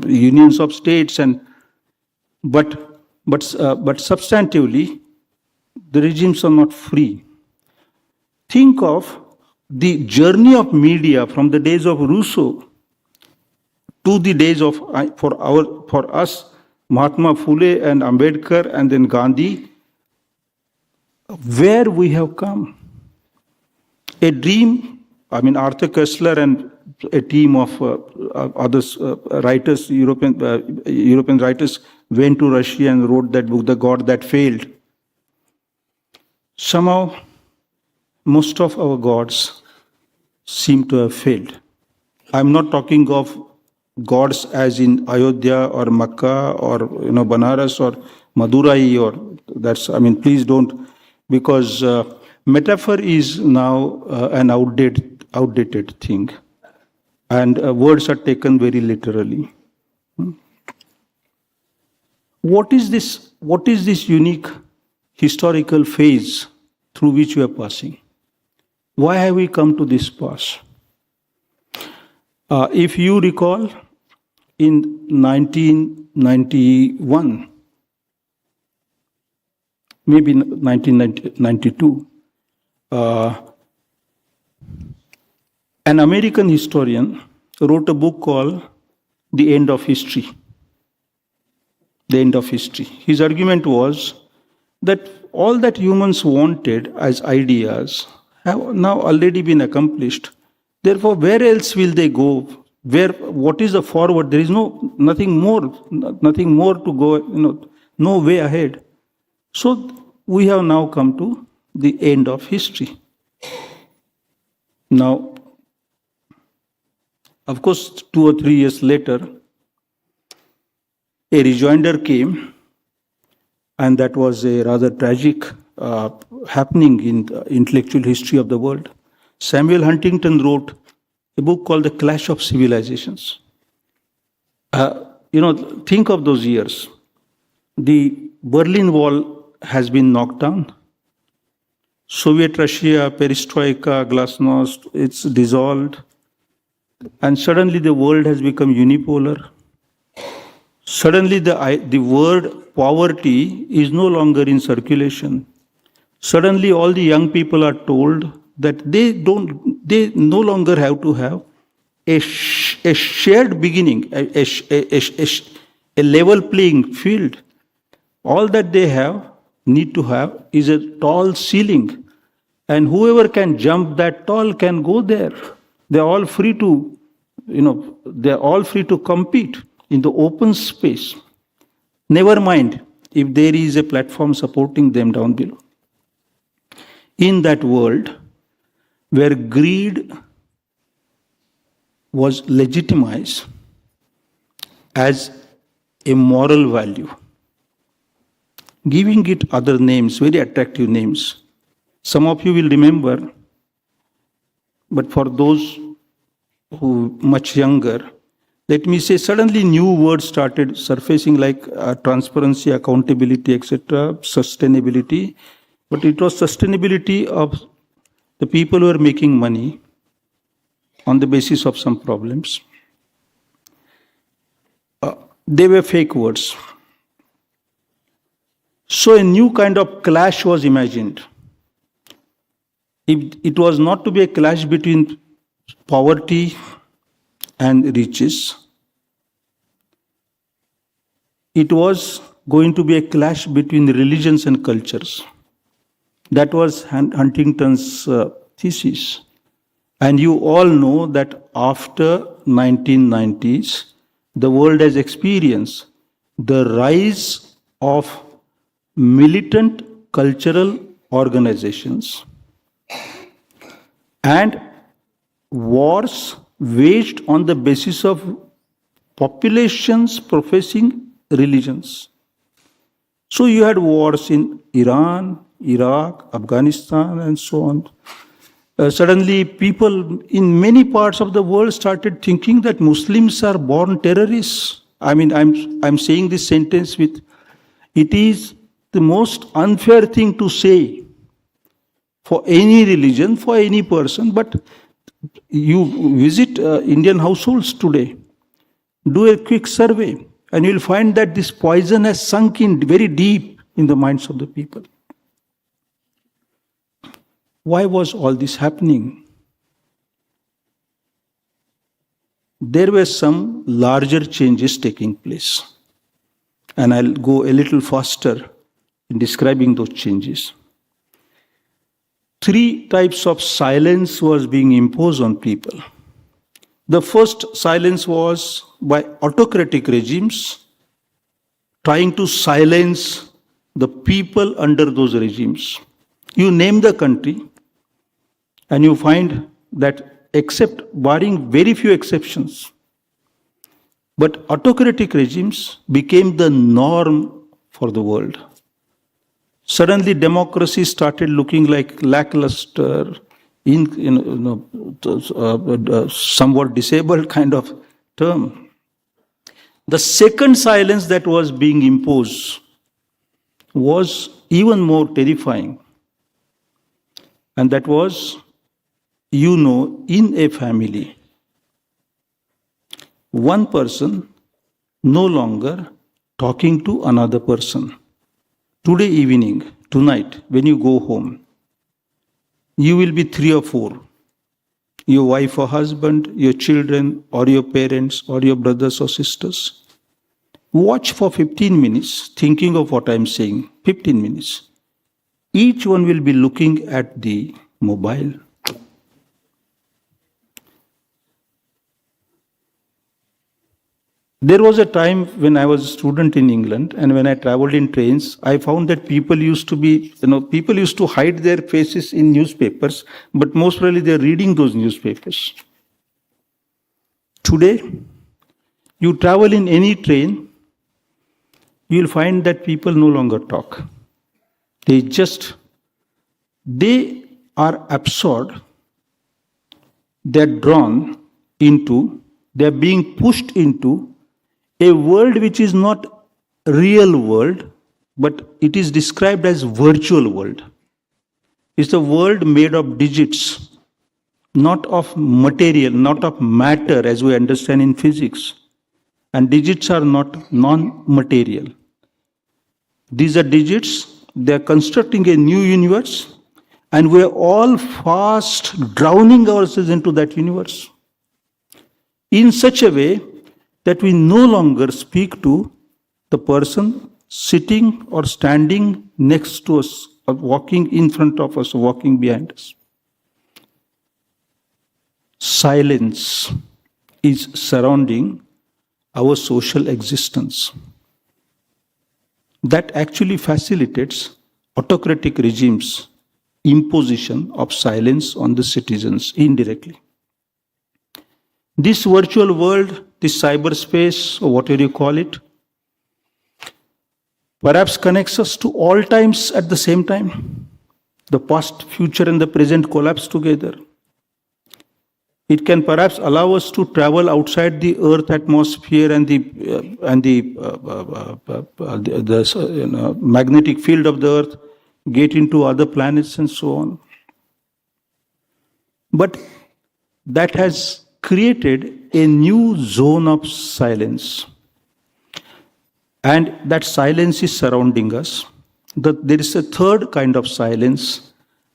unions of states, but substantively, the regimes are not free. Think of the journey of media from the days of Rousseau to the days of, for us, Mahatma Phule and Ambedkar and then Gandhi, where we have come. A dream, Arthur Koestler and a team of others, writers, European writers, went to Russia and wrote that book, The God That Failed. Somehow, most of our gods seem to have failed. I'm not talking of gods as in Ayodhya or Makkah or Banaras or Madurai or that's. Please don't, because metaphor is now an outdated thing, and words are taken very literally. What is this unique historical phase through which we are passing? Why have we come to this pass? If you recall, in 1991, maybe 1992, an American historian wrote a book called The End of History. The End of History. His argument was that all that humans wanted as ideas have now already been accomplished. Therefore, where else will they go? What is the forward? There is nothing more to go, no way ahead. So we have now come to the end of history. Now, of course, 2 or 3 years later, a rejoinder came, and that was a rather tragic happening in the intellectual history of the world. Samuel Huntington wrote a book called The Clash of Civilizations. Think of those years. The Berlin Wall has been knocked down. Soviet Russia, perestroika, glasnost, it's dissolved. And suddenly the world has become unipolar. Suddenly the word poverty is no longer in circulation. Suddenly all the young people are told that they no longer have to have a shared beginning, a level playing field. All that they need to have is a tall ceiling. And whoever can jump that tall can go there. They're all free to, compete in the open space. Never mind if there is a platform supporting them down below. In that world where greed was legitimized as a moral value, giving it other names, very attractive names. Some of you will remember, but for those who much younger, let me say suddenly new words started surfacing like transparency, accountability, etc., sustainability. But it was sustainability of the people who are making money on the basis of some problems. They were fake words. So a new kind of clash was imagined. It was not to be a clash between poverty and riches. It was going to be a clash between religions and cultures. That was Huntington's thesis. And you all know that after 1990s, the world has experienced the rise of militant cultural organizations and wars waged on the basis of populations professing religions. So you had wars in Iran, Iraq, Afghanistan, and so on. Suddenly, people in many parts of the world started thinking that Muslims are born terrorists. I mean, I'm saying this sentence with, it is the most unfair thing to say for any religion, for any person, but you visit Indian households today, do a quick survey, and you'll find that this poison has sunk in very deep in the minds of the people. Why was all this happening? There were some larger changes taking place, and I'll go a little faster in describing those changes. 3 types of silence was being imposed on people. The first silence was by autocratic regimes trying to silence the people under those regimes. You name the country, and you find that, except barring very few exceptions, but autocratic regimes became the norm for the world. Suddenly, democracy started looking like lackluster, somewhat disabled kind of term. The second silence that was being imposed was even more terrifying. And that was, in a family, one person no longer talking to another person. Today evening, tonight, when you go home, you will be 3 or 4. Your wife or husband, your children, or your parents, or your brothers or sisters. Watch for 15 minutes, thinking of what I'm saying. 15 minutes. Each one will be looking at the mobile. There was a time when I was a student in England, and when I traveled in trains, I found that people used to hide their faces in newspapers, but most probably they're reading those newspapers. Today, you travel in any train, you'll find that people no longer talk. They are absorbed, they're drawn into, they're being pushed into a world which is not real world, but it is described as virtual world. It's a world made of digits, not of material, not of matter as we understand in physics. And digits are not non-material. These are digits, they are constructing a new universe, and we are all fast drowning ourselves into that universe in such a way that we no longer speak to the person sitting or standing next to us, or walking in front of us, or walking behind us. Silence is surrounding our social existence. That actually facilitates autocratic regimes' imposition of silence on the citizens indirectly. This virtual world, this cyberspace, or whatever you call it, perhaps connects us to all times at the same time. The past, future, and the present collapse together. It can perhaps allow us to travel outside the Earth atmosphere and the magnetic field of the Earth, get into other planets and so on. But that has created a new zone of silence. And that silence is surrounding us. There is a third kind of silence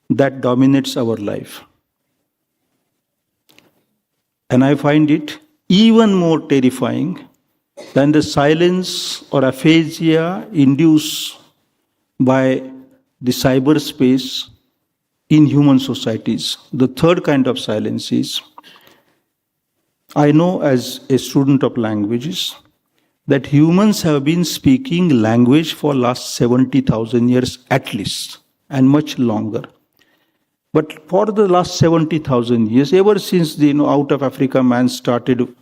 that dominates our life. And I find it even more terrifying than the silence or aphasia induced by the cyberspace in human societies. The third kind of silence is, I know as a student of languages, that humans have been speaking language for last 70,000 years at least, and much longer. But for the last 70,000 years, ever since out of Africa man started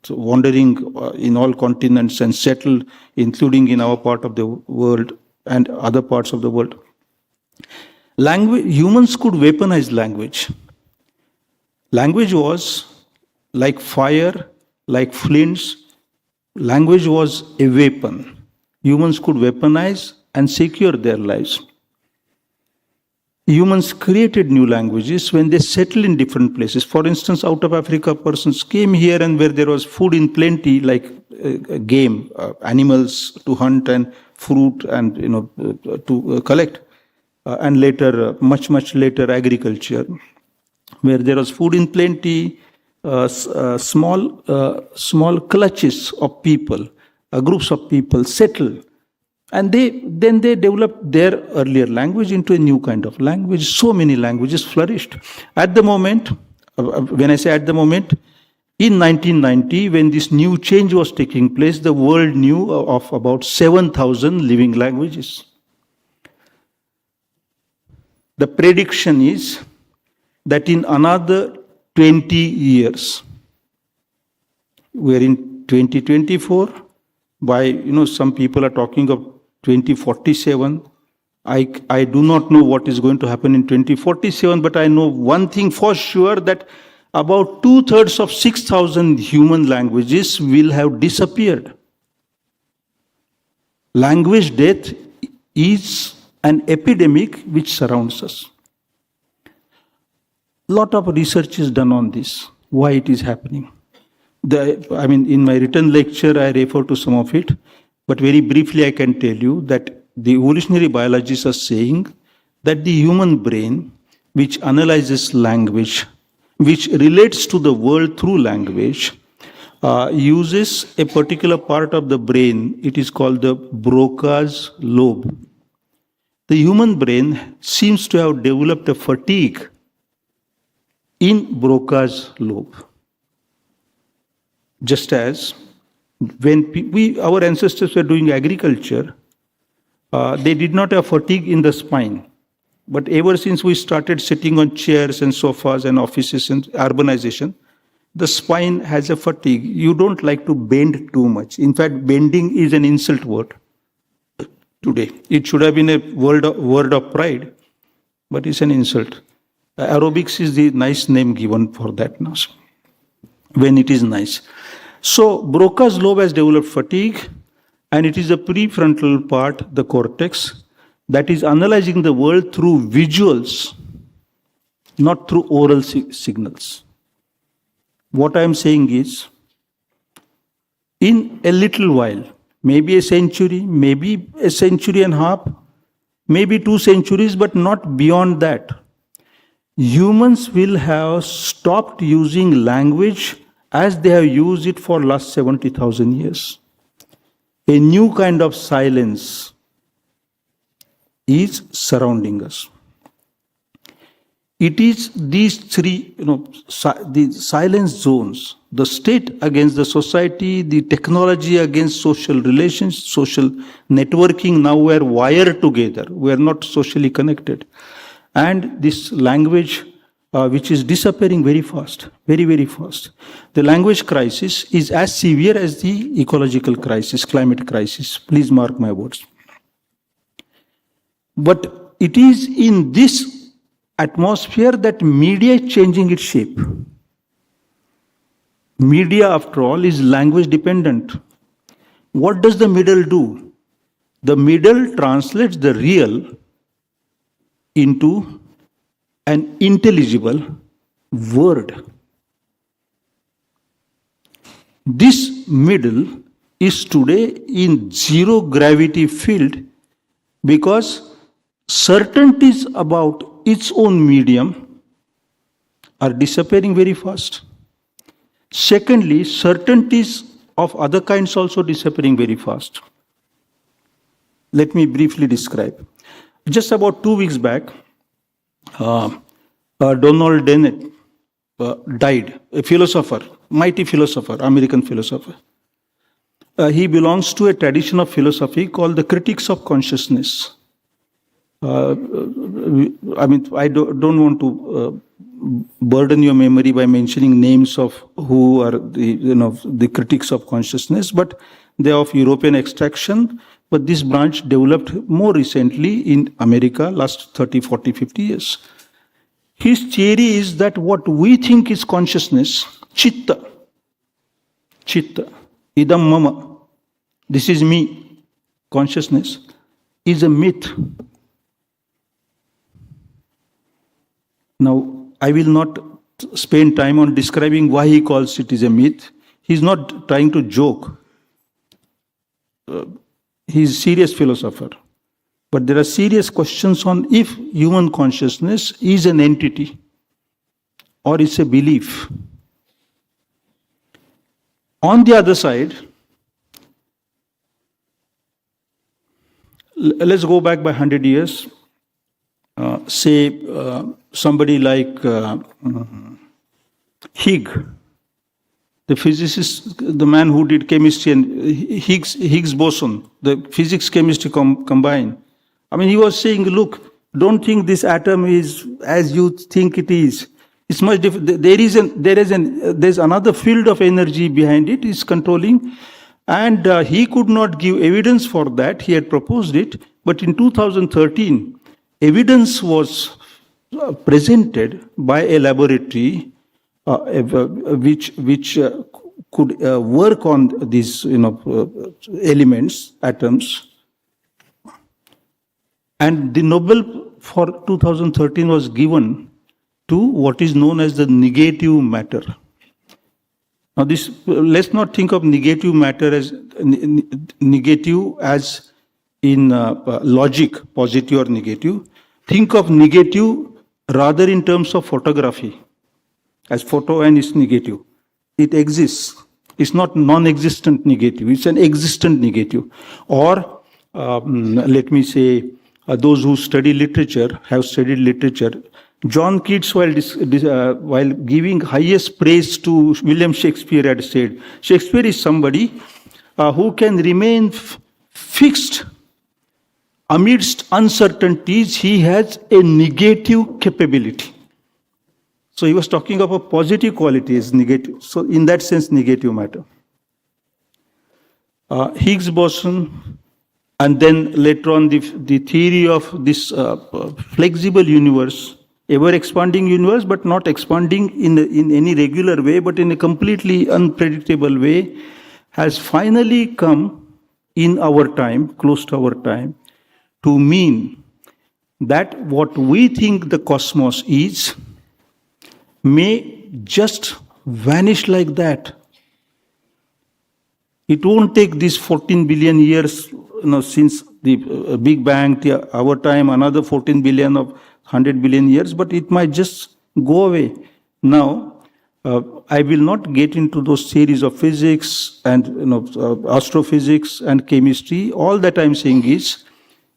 wandering in all continents and settled, including in our part of the world and other parts of the world, humans could weaponize language. Language was like fire, like flints. Language was a weapon. Humans could weaponize and secure their lives. Humans created new languages when they settled in different places. For instance, out of Africa, persons came here, and where there was food in plenty, like game, animals to hunt, and fruit, and to collect, and later, much later, agriculture, where there was food in plenty. Small clutches of people, groups of people settled, and then they developed their earlier language into a new kind of language. So many languages flourished. At the moment, when I say at the moment, in 1990, when this new change was taking place, the world knew of about 7,000 living languages. The prediction is that in another 20 years, we're in 2024, by, some people are talking of 2047. I do not know what is going to happen in 2047, but I know one thing for sure, that about 2/3 of 6,000 human languages will have disappeared. Language death is an epidemic which surrounds us. Lot of research is done on this, why it is happening. In my written lecture, I refer to some of it, but very briefly I can tell you that the evolutionary biologists are saying that the human brain, which analyzes language, which relates to the world through language, uses a particular part of the brain. It is called the Broca's lobe. The human brain seems to have developed a fatigue in Broca's lobe. Just as when our ancestors were doing agriculture, they did not have fatigue in the spine. But ever since we started sitting on chairs and sofas and offices and urbanization, the spine has a fatigue. You don't like to bend too much. In fact, bending is an insult word today. It should have been a word of pride, but it's an insult. Aerobics is the nice name given for that now, when it is nice. So Broca's lobe has developed fatigue, and it is the prefrontal part, the cortex, that is analyzing the world through visuals, not through oral signals. What I am saying is, in a little while, maybe a century, maybe a century and a half, maybe 2 centuries, but not beyond that, humans will have stopped using language as they have used it for last 70,000 years. A new kind of silence is surrounding us. It is these three, the silence zones, the state against the society, the technology against social relations, social networking. Now we are wired together. We are not socially connected. And this language, which is disappearing very fast, very, very fast. The language crisis is as severe as the ecological crisis, climate crisis. Please mark my words. But it is in this atmosphere that media is changing its shape. Media, after all, is language dependent. What does the middle do? The middle translates the real into an intelligible word. This middle is today in zero gravity field because certainties about its own medium are disappearing very fast. Secondly, certainties of other kinds also disappearing very fast. Let me briefly describe. Just about 2 weeks back, Donald Dennett died, a philosopher, mighty philosopher, American philosopher. He belongs to a tradition of philosophy called the critics of consciousness. I don't want to burden your memory by mentioning names of who are the critics of consciousness, but they are of European extraction. But this branch developed more recently in America, last 30, 40, 50 years. His theory is that what we think is consciousness, chitta, idam mama, this is me, consciousness, is a myth. Now, I will not spend time on describing why he calls it is a myth. He's not trying to joke. He's a serious philosopher. But there are serious questions on if human consciousness is an entity or it's a belief. On the other side, let's go back by 100 years. Somebody like Higgs, the physicist, the man who did chemistry, and Higgs boson, the physics chemistry combined. He was saying, look, don't think this atom is as you think it is. It's much different. There's another field of energy behind it, is controlling. And he could not give evidence for that. He had proposed it. But in 2013, evidence was presented by a laboratory which could work on these elements, atoms, And the Nobel for 2013 was given to what is known as the negative matter. Now, this, let's not think of negative matter as negative as in logic, positive or negative. Think of negative rather in terms of photography, as photo and is negative. It exists. It's not non-existent negative. It's an existent negative. Or let me say, those who study literature, have studied literature. John Keats, while giving highest praise to William Shakespeare, had said, Shakespeare is somebody who can remain fixed amidst uncertainties. He has a negative capability. So he was talking about positive qualities, negative. So in that sense, negative matter. Higgs boson, and then later on the theory of this flexible universe, ever expanding universe, but not expanding in any regular way, but in a completely unpredictable way, has finally come in our time, close to our time, to mean that what we think the cosmos is may just vanish like that. It won't take these 14 billion years, since the Big Bang, our time, another 14 billion of 100 billion years, but it might just go away. Now, I will not get into those theories of physics and astrophysics and chemistry. All that I'm saying is,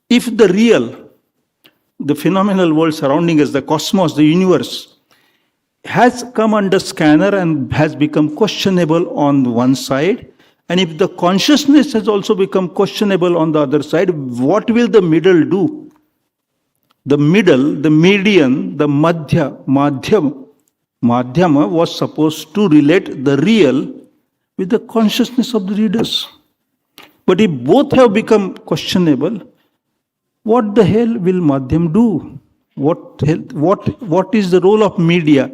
if the phenomenal world surrounding us, the cosmos, the universe, has come under scanner and has become questionable on one side, and if the consciousness has also become questionable on the other side, what will the middle do? The middle, the median, the madhyama was supposed to relate the real with the consciousness of the readers. But if both have become questionable, what the hell will madhyam do? What is the role of media?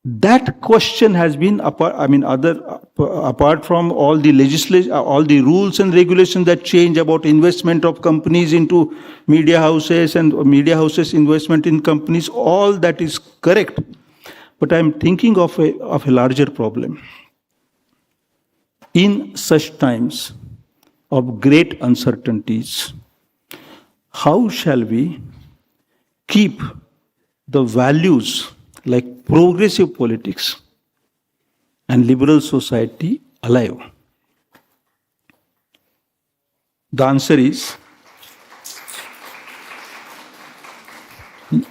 That question has been apart from all the legislation, all the rules and regulations that change about investment of companies into media houses and media houses investment in companies, all that is correct. But I'm thinking of a larger problem. In such times of great uncertainties, how shall we keep the values like progressive politics and liberal society alive? The answer is,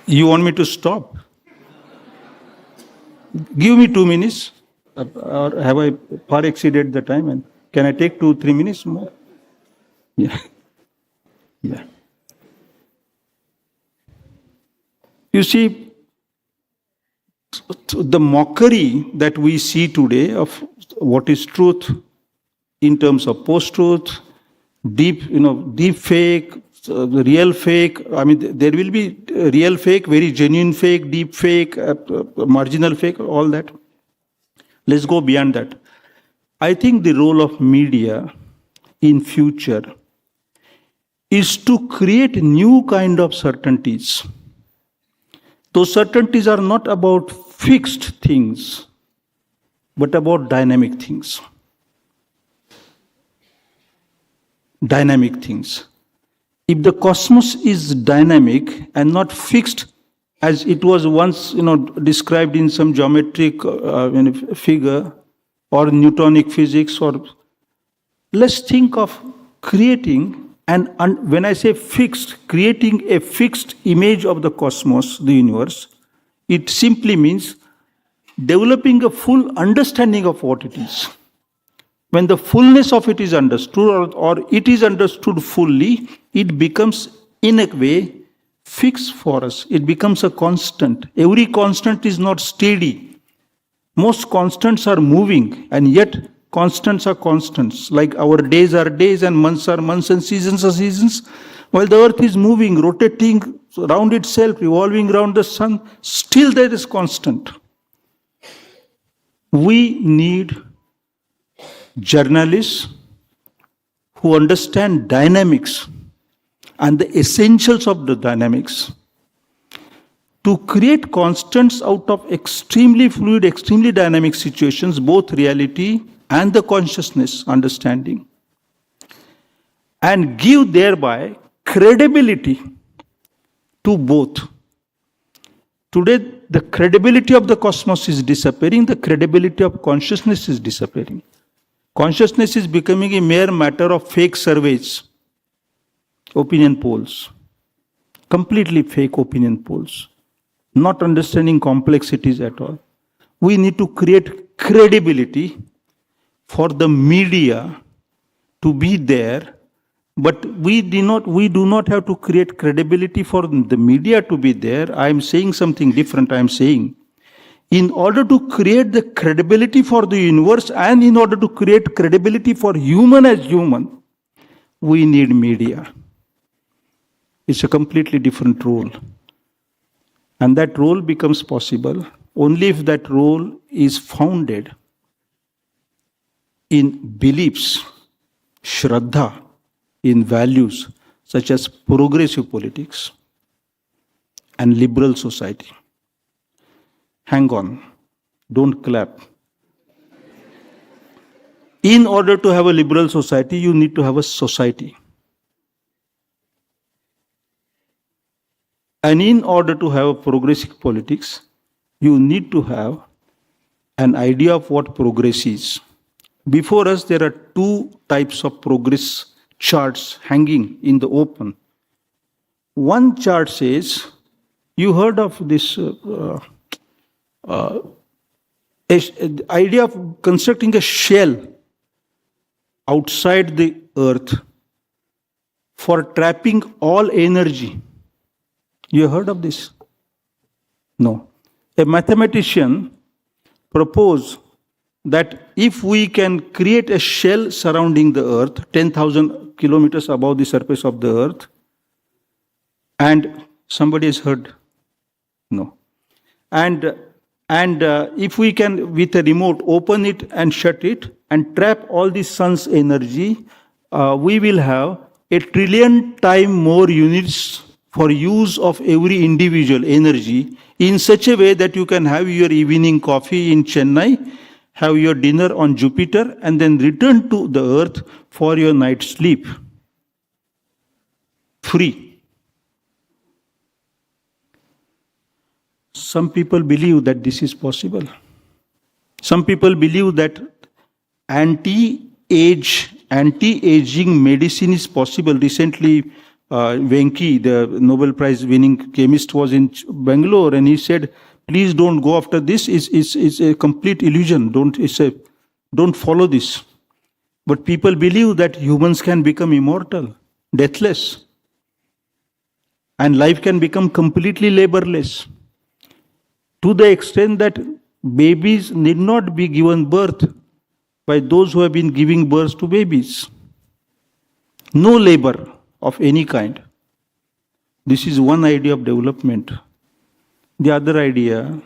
you want me to stop? Give me 2 minutes, or have I far exceeded the time? And can I take 2-3 minutes more? Yeah. You see, the mockery that we see today of what is truth in terms of post-truth, deep fake, real fake. I mean, there will be real fake, very genuine fake, deep fake, marginal fake, all that. Let's go beyond that. I think the role of media in future is to create new kind of certainties. Those certainties are not about fixed things, but about dynamic things. Dynamic things. If the cosmos is dynamic and not fixed, as it was once described in some geometric figure or Newtonic physics, or let's think of creating, and when I say fixed, creating a fixed image of the cosmos, the universe, it simply means developing a full understanding of what it is. When the fullness of it is understood, or it is understood fully, it becomes, in a way, fixed for us. It becomes a constant. Every constant is not steady. Most constants are moving, and yet constants are constants. Like our days are days, and months are months, and seasons are seasons. While the earth is moving, rotating around itself, revolving around the sun, still there is constant. We need journalists who understand dynamics and the essentials of the dynamics, to create constants out of extremely fluid, extremely dynamic situations, both reality and the consciousness understanding, and give thereby credibility to both. Today, the credibility of the cosmos is disappearing, the credibility of consciousness is disappearing. Consciousness is becoming a mere matter of fake surveys, opinion polls, completely fake opinion polls, not understanding complexities at all. We need to create credibility for the media to be there, but we do not have to create credibility for the media to be there. I am saying something different. I am saying, in order to create the credibility for the universe and in order to create credibility for human as human, we need media. It's a completely different role. And that role becomes possible only if that role is founded in beliefs, shraddha, in values such as progressive politics and liberal society. Hang on, don't clap. In order to have a liberal society, you need to have a society. And in order to have a progressive politics, you need to have an idea of what progress is. Before us, there are two types of progress charts hanging in the open. One chart says, you heard of this idea of constructing a shell outside the earth for trapping all energy. You heard of this? No. A mathematician proposed that if we can create a shell surrounding the earth, 10,000 kilometers above the surface of the earth, and somebody has heard? No. And if we can, with a remote, open it and shut it and trap all the sun's energy, we will have 1 trillion times more units for use of every individual energy in such a way that you can have your evening coffee in Chennai, have your dinner on Jupiter, and then return to the earth for your night sleep. Free. Some people believe that this is possible. Some people believe that anti-aging medicine is possible. Recently, Venki, the Nobel Prize winning chemist, was in Bangalore, and he said, please don't go after this. It's a complete illusion. Don't follow this. But people believe that humans can become immortal, deathless, and life can become completely laborless, to the extent that babies need not be given birth by those who have been giving birth to babies. No labor of any kind. This is one idea of development. The other idea,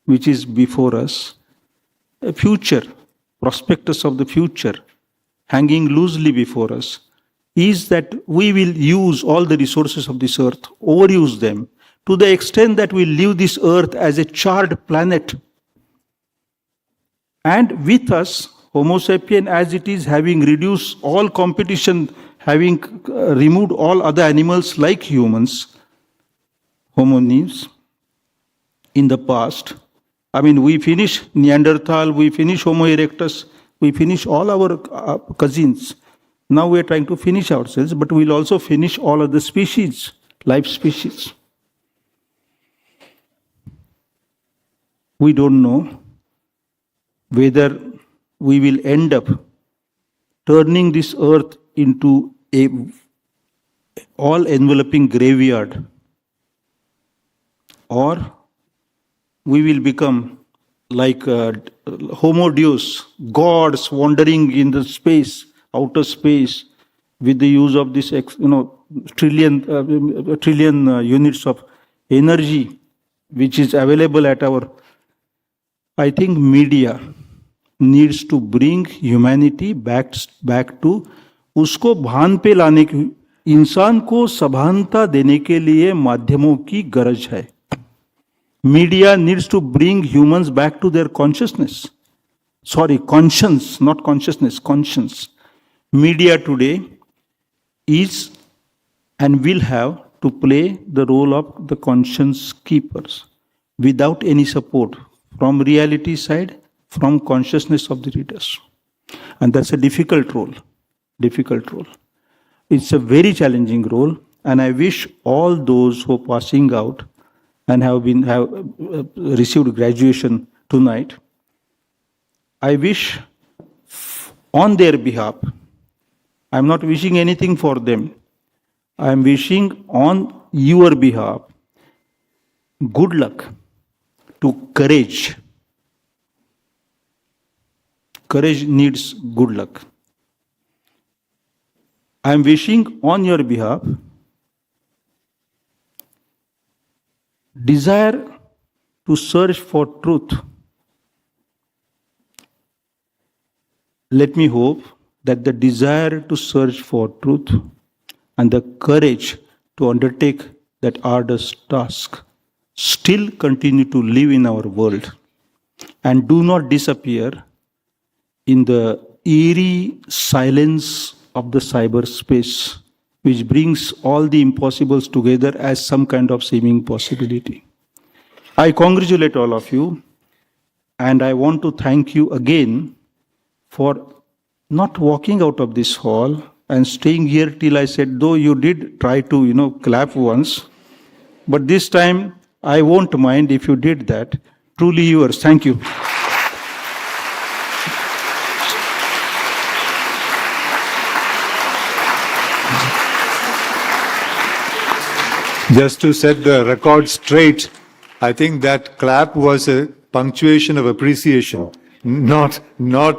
which is before us, a future, prospectus of the future, hanging loosely before us, is that we will use all the resources of this earth, overuse them, to the extent that we leave this earth as a charred planet. And with us, Homo sapien as it is, having reduced all competition, having removed all other animals like humans, hominids, in the past. I mean, we finish Neanderthal, we finish Homo erectus, we finish all our cousins. Now we are trying to finish ourselves, but we'll also finish all other species, life species. We don't know whether we will end up turning this earth into a all-enveloping graveyard, or we will become like Homo Deus, gods wandering in the space, outer space, with the use of this, trillion units of energy, which is available at our. I think media needs to bring humanity back to उसको भान पे लाने की इंसान को सभानता देने के लिए माध्यमों की गरज है. Media needs to bring humans back to their consciousness. Sorry, conscience, not consciousness, conscience. Media today is and will have to play the role of the conscience keepers without any support from reality side, from consciousness of the readers. And that's a difficult role, difficult role. It's a very challenging role, and I wish all those who are passing out and have received graduation tonight, I wish on their behalf, I'm not wishing anything for them, I'm wishing on your behalf good luck, to courage. Courage needs good luck. I'm wishing on your behalf desire to search for truth. Let me hope that the desire to search for truth and the courage to undertake that arduous task still continue to live in our world and do not disappear in the eerie silence of the cyberspace, which brings all the impossibles together as some kind of seeming possibility. I congratulate all of you, and I want to thank you again for not walking out of this hall and staying here till I said, though you did try to, clap once, but this time I won't mind if you did that. Truly yours. Thank you. Just to set the record straight, I think that clap was a punctuation of appreciation, not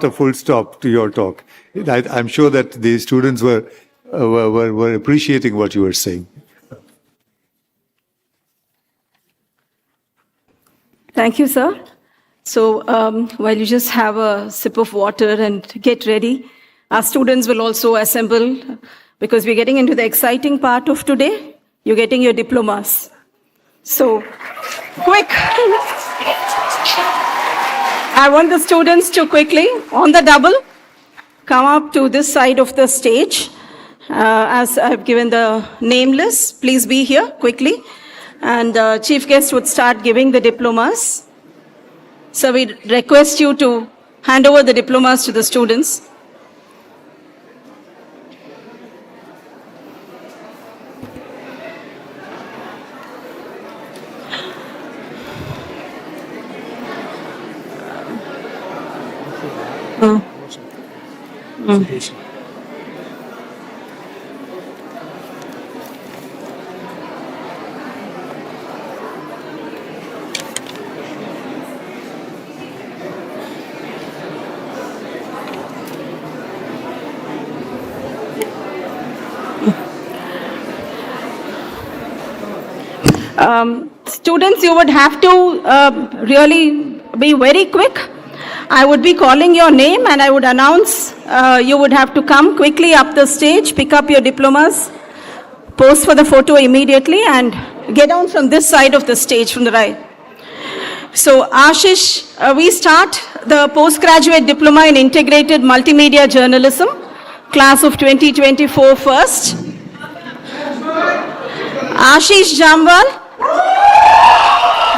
a full stop to your talk. I'm sure that the students were appreciating what you were saying. Thank you, sir. So while you just have a sip of water and get ready, our students will also assemble because we're getting into the exciting part of today. You're getting your diplomas. So, quick. I want the students to quickly, on the double, come up to this side of the stage. As I've given the name list, please be here quickly. And chief guest would start giving the diplomas. So we request you to hand over the diplomas to the students. Students, you would have to really be very quick. I would be calling your name and I would announce you would have to come quickly up the stage, pick up your diplomas, pose for the photo immediately and get down from this side of the stage from the right. So Ashish, we start the postgraduate diploma in integrated multimedia journalism, class of 2024 first. Ashish Jamwal,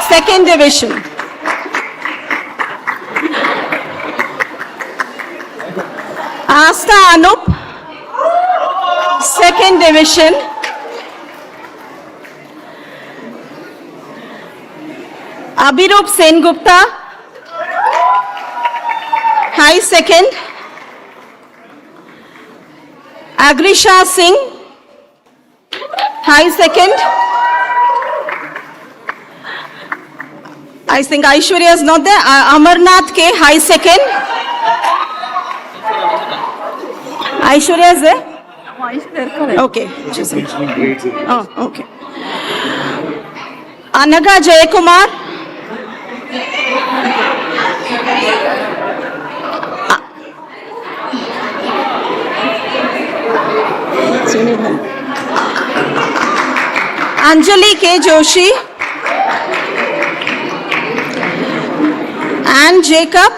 second division. Asta Anup, second division. Abhirup Sengupta, high second. Agrisha Singh, high second. I think Aishwarya is not there. Amarnath K, high second. Aishwarya is there? Okay. Oh, okay. Anaga Jayakumar. Anjali K. Joshi, Ann Jacob,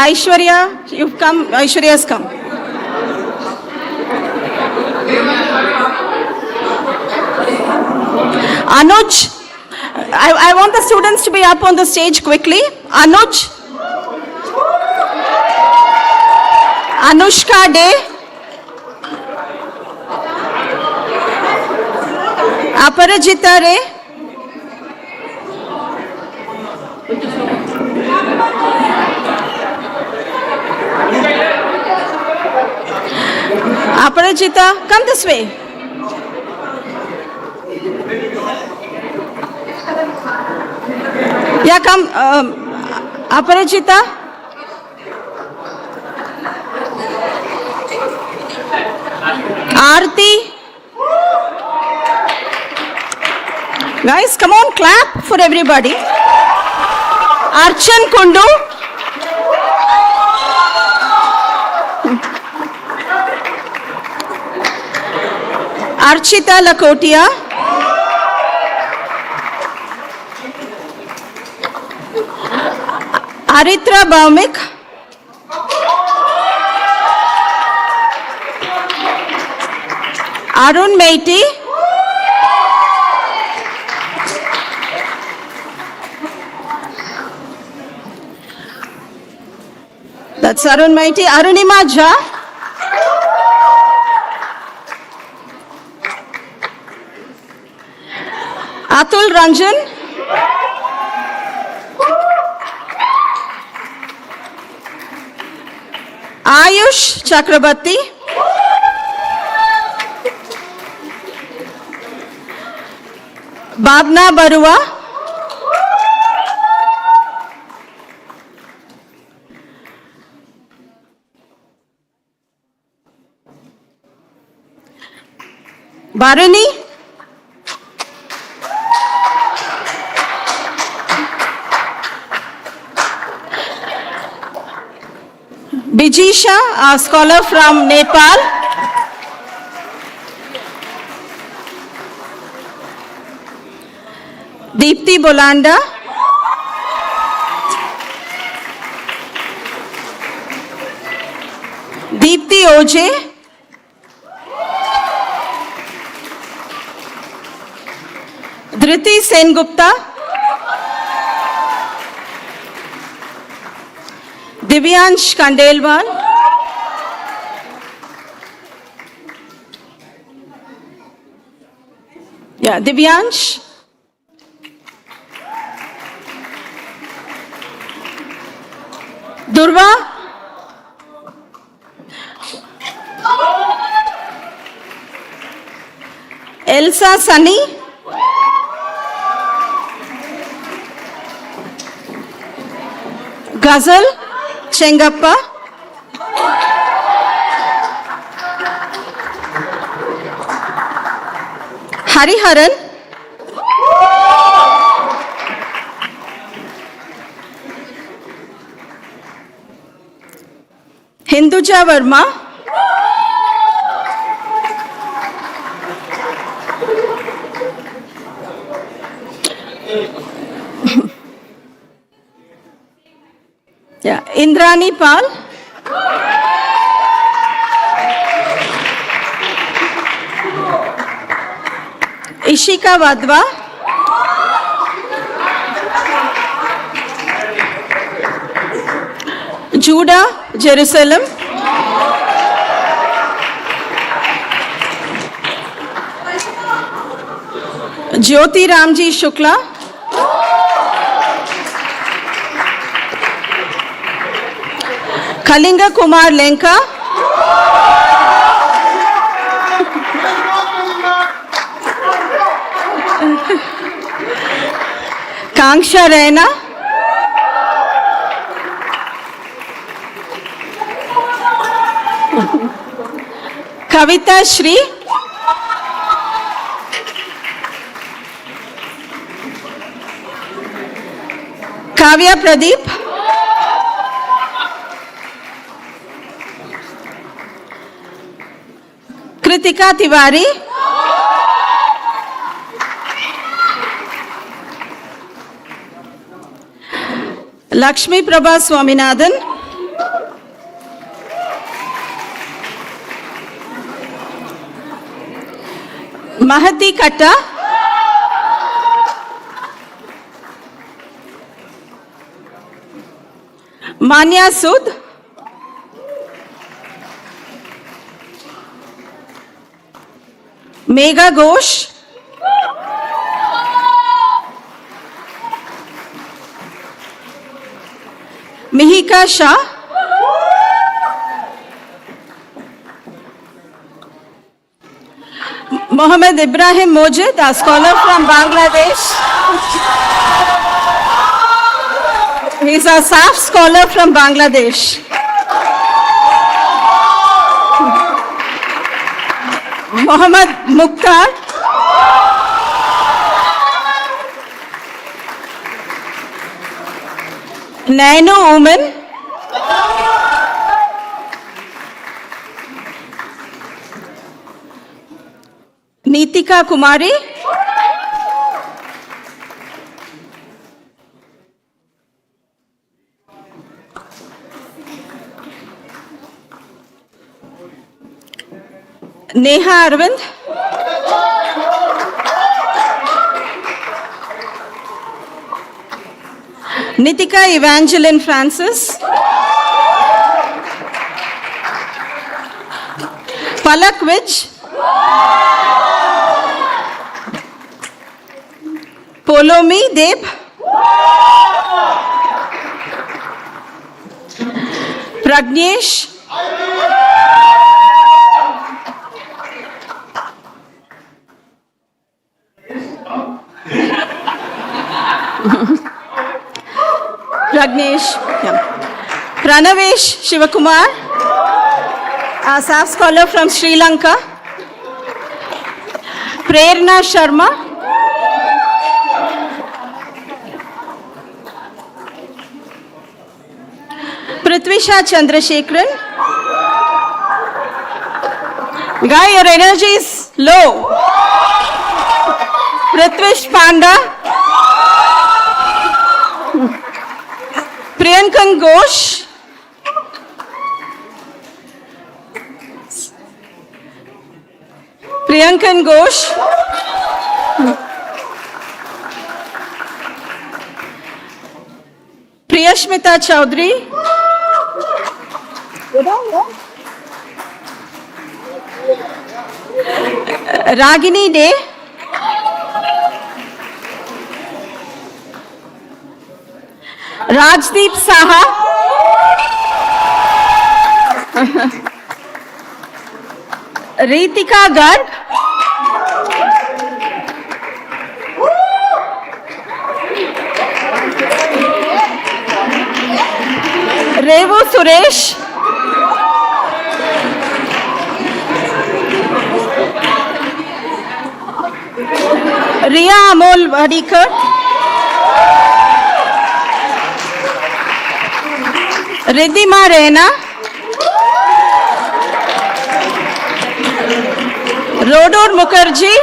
Aishwarya, you've come, Aishwarya's come. Anuj, I want the students to be up on the stage quickly. Anuj, Anushka Day, Aparajita Ray, Aparajita, come this way. Yeah, come, Aparajita. Aarti. Guys, come on, clap for everybody. Archan Kundu. Archita Lakotia. Aritra Baumik. Arun Meiti. That's Arun Meiti. Arunima Jha. Atul Ranjan. Ayush Chakrabarti. Babna Barua. Bharani. Bijisha, a scholar from Nepal. Deepti Bolanda. Deepti Oje. Dhriti Sengupta. Divyansh Kandelwal. Yeah, Divyansh. Durva. Elsa Sunny. Ghazal Chengappa. Hariharan. Hinduja Verma. Yeah, Indrani Pal. Ishika Vadva. Judah Jerusalem. Jyoti Ramji Shukla. Kalinga Kumar Lenka. Kanksha Raina. Kavita Shri. Kavya Pradeep. Kritika Tiwari, Lakshmi Prabha Swaminathan, Mahati Katta, Manya Sud, Megha Ghosh, Mihika Shah, Mohammed Ibrahim Mojid, a scholar from Bangladesh. He is a SAF scholar from Bangladesh. Mohammed Mukhtar, Nainu Uman, Nitika Kumari, Neha Arvind, Nitika Evangeline Francis, Palak Vij, Polomi Deb, Pragnesh, Pranavesh Shivakumar, a SAF scholar from Sri Lanka, Prerna Sharma, Prithvisha Chandrasekharan. Guy, your energy is low. Prithvish Panda, Priyankan Ghosh, Priyashmita Chaudhary, Ragini De, Rajdeep Saha, Ritika Garg, Revu Suresh, Riya Amol Vadikar, Riddhima Rena, Rodor Mukherjee,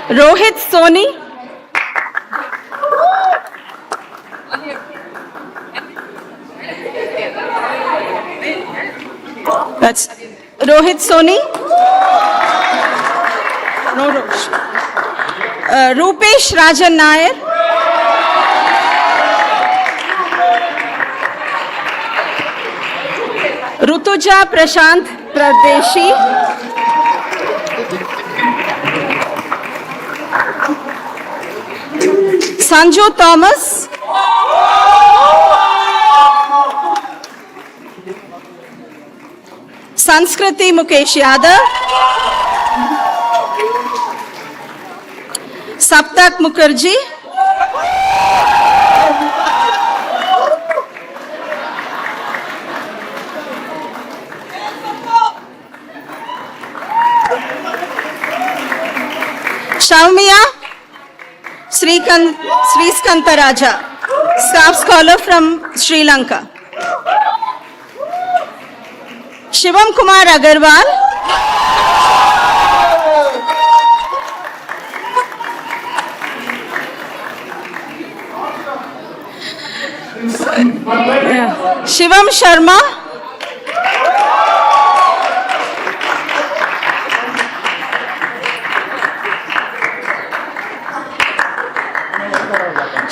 Rohit Soni, that's Rohit Soni, Rupesh Rajan Nair, Rutuja Prashant Pradeshi, Sanju Thomas, Sanskriti Mukesh Yadav, Saptak Mukherjee, Shaumya Sriskanta Raja. staff scholar from Sri Lanka. Shivam Kumar Agarwal. Shivam Sharma.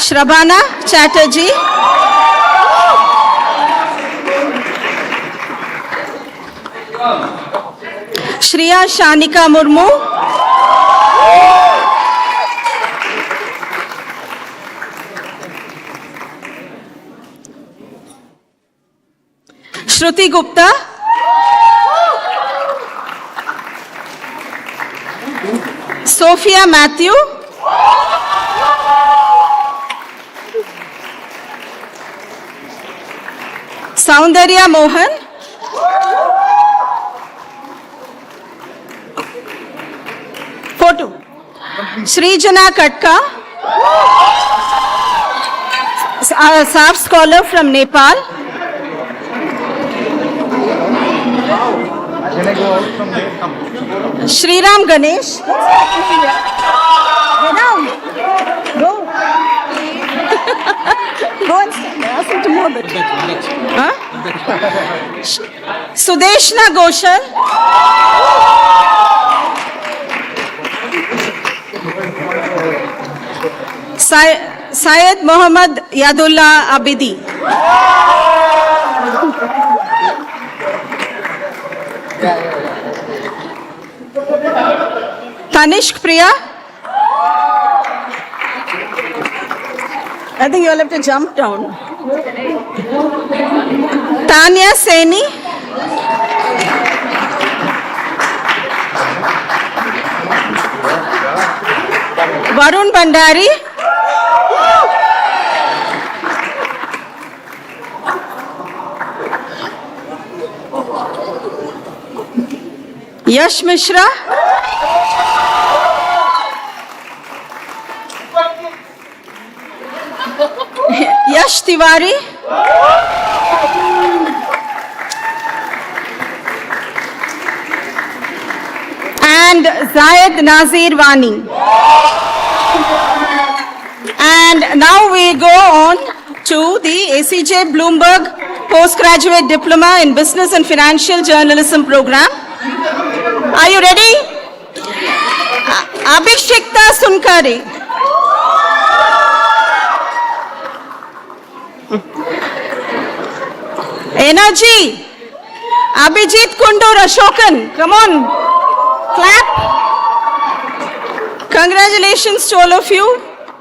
Shrabana Chatterjee. Shriya Shanika Murmu. Shruti Gupta. Sophia Matthew. Soundarya Mohan. Photo. Srijana Katka. Staff scholar from Nepal. Shriram Ganesh. Go down. Go. Go and stand. Ask him to move a bit. Huh? Sudeshna Ghoshal. Syed Mohammad Yadullah Abidi. Tanishq Priya. I think you'll have to jump down. Tanya Saini. Varun Bandari. Yash Mishra. Yash Tiwari. And Zayed Nazir Wani. And now we go on to the ACJ Bloomberg Postgraduate Diploma in Business and Financial Journalism Program. Are you ready? Abhishekta Sunkari. Energy. Abhijit Kundur Ashokan. Come on. Clap. Congratulations to all of you.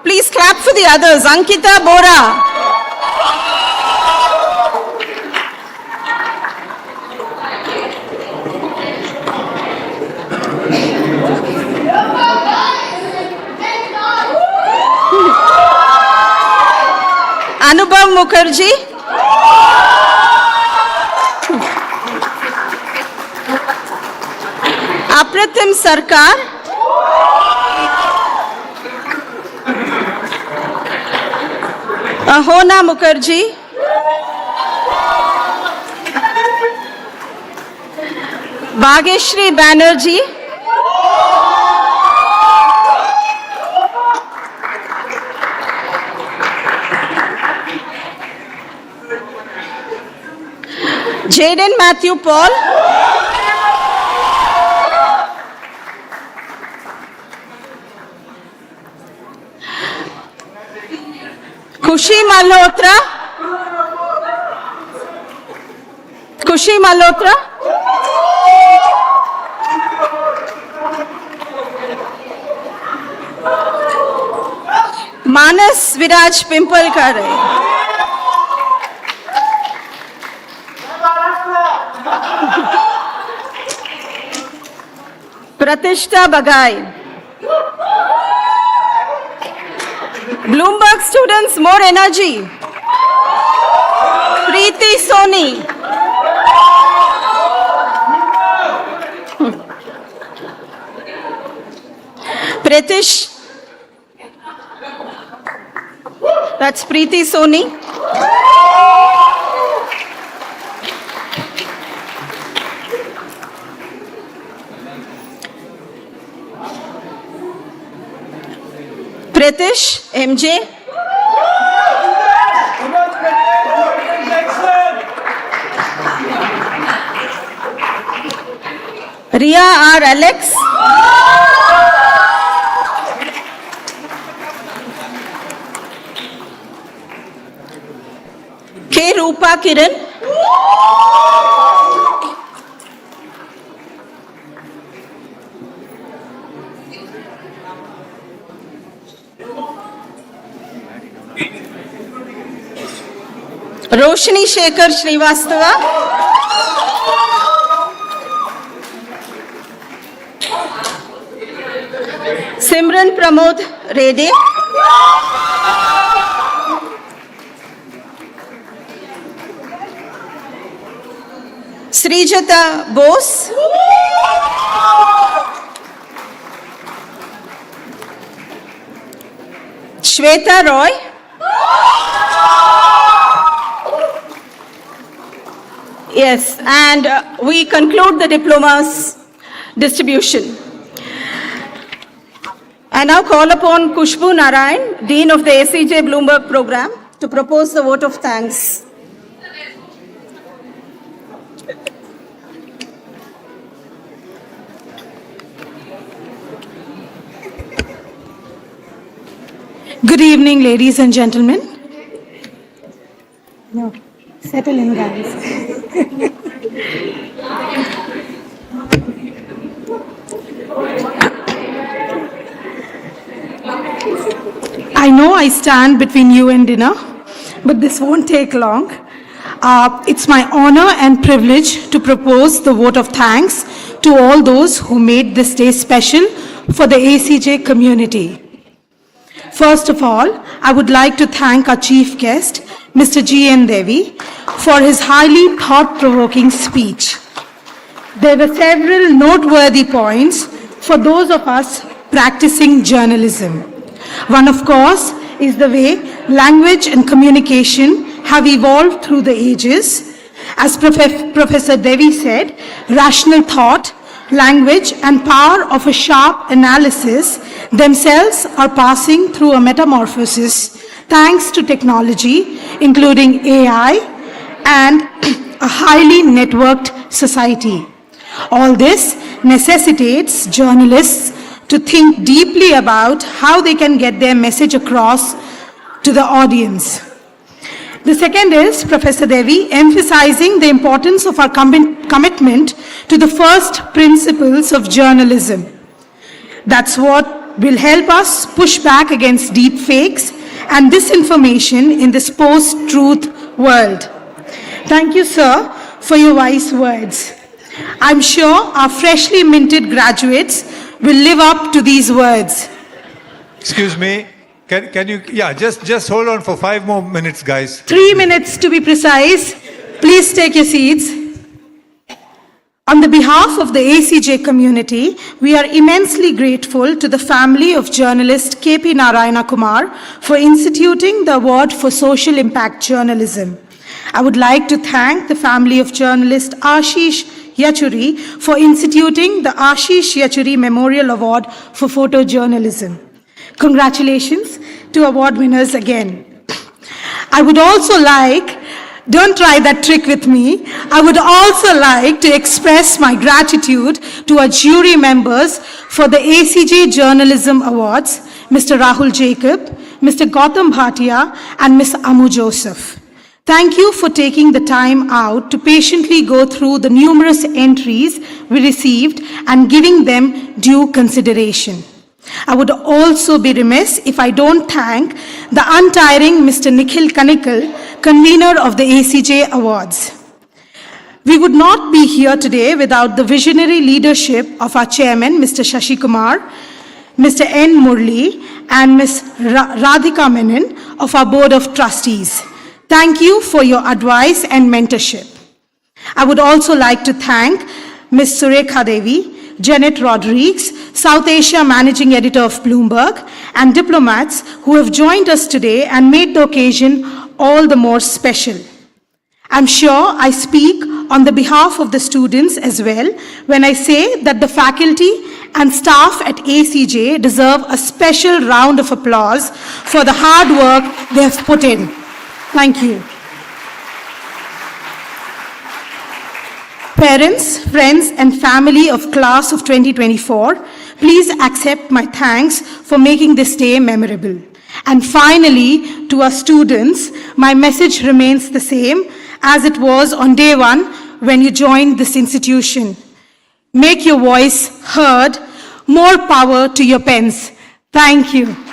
Please clap for the others. Ankita Bora. Anubhav Mukherjee. Apratim Sarkar. Ahona Mukherjee. Bhageshri Banerjee. Jaden Matthew Paul. Khushi Malhotra. Khushi Malhotra. Manas Viraj Pimpalkar. Pratishta Bagai. Bloomberg students, more energy. Preeti Soni. Pritish That's Preeti Soni. Pritish MJ. Ria R. Alex. K. Rupa Kiran. Roshni Shekhar Srivastava. Simran Pramod Reddy. Srijata Bose. Shweta Roy. Yes, and we conclude the diplomas distribution. I now call upon Kushbu Narayan, Dean of the ACJ Bloomberg Program, to propose the vote of thanks. Good evening, ladies and gentlemen. No, settle in, guys. I know I stand between you and dinner, but this won't take long. It's my honor and privilege to propose the vote of thanks to all those who made this day special for the ACJ community. First of all, I would like to thank our chief guest, Mr. G.N. Devy, for his highly thought-provoking speech. There were several noteworthy points for those of us practicing journalism. One, of course, is the way language and communication have evolved through the ages. As Professor Devy said, rational thought, language, and power of a sharp analysis themselves are passing through a metamorphosis thanks to technology, including AI and a highly networked society. All this necessitates journalists to think deeply about how they can get their message across to the audience. The second is Professor Devy emphasizing the importance of our commitment to the first principles of journalism. That's what will help us push back against deep fakes and disinformation in this post-truth world. Thank you, sir, for your wise words. I'm sure our freshly minted graduates will live up to these words. Excuse me. Can you, just hold on for 5 more minutes, guys. 3 minutes to be precise. Please take your seats. On the behalf of the ACJ community, we are immensely grateful to the family of journalist K.P. Narayana Kumar for instituting the Award for Social Impact Journalism. I would like to thank the family of journalist Ashish Yachuri for instituting the Ashish Yachuri Memorial Award for Photojournalism. Congratulations to award winners again. I would also like, don't try that trick with me, I would also like to express my gratitude to our jury members for the ACJ Journalism Awards, Mr. Rahul Jacob, Mr. Gautam Bhatia, and Ms. Ammu Joseph. Thank you for taking the time out to patiently go through the numerous entries we received and giving them due consideration. I would also be remiss if I don't thank the untiring Mr. Nikhil Kanikal, convener of the ACJ Awards. We would not be here today without the visionary leadership of our chairman, Mr. Shashi Kumar, Mr. N. Murli, and Ms. Radhika Menon of our Board of Trustees. Thank you for your advice and mentorship. I would also like to thank Ms. Surekha Devi, Janet Rodriguez, South Asia Managing Editor of Bloomberg, and diplomats who have joined us today and made the occasion all the more special. I'm sure I speak on the behalf of the students as well when I say that the faculty and staff at ACJ deserve a special round of applause for the hard work they have put in. Thank you. Parents, friends, and family of class of 2024, please accept my thanks for making this day memorable. And finally, to our students, my message remains the same as it was on day one when you joined this institution. Make your voice heard. More power to your pens. Thank you.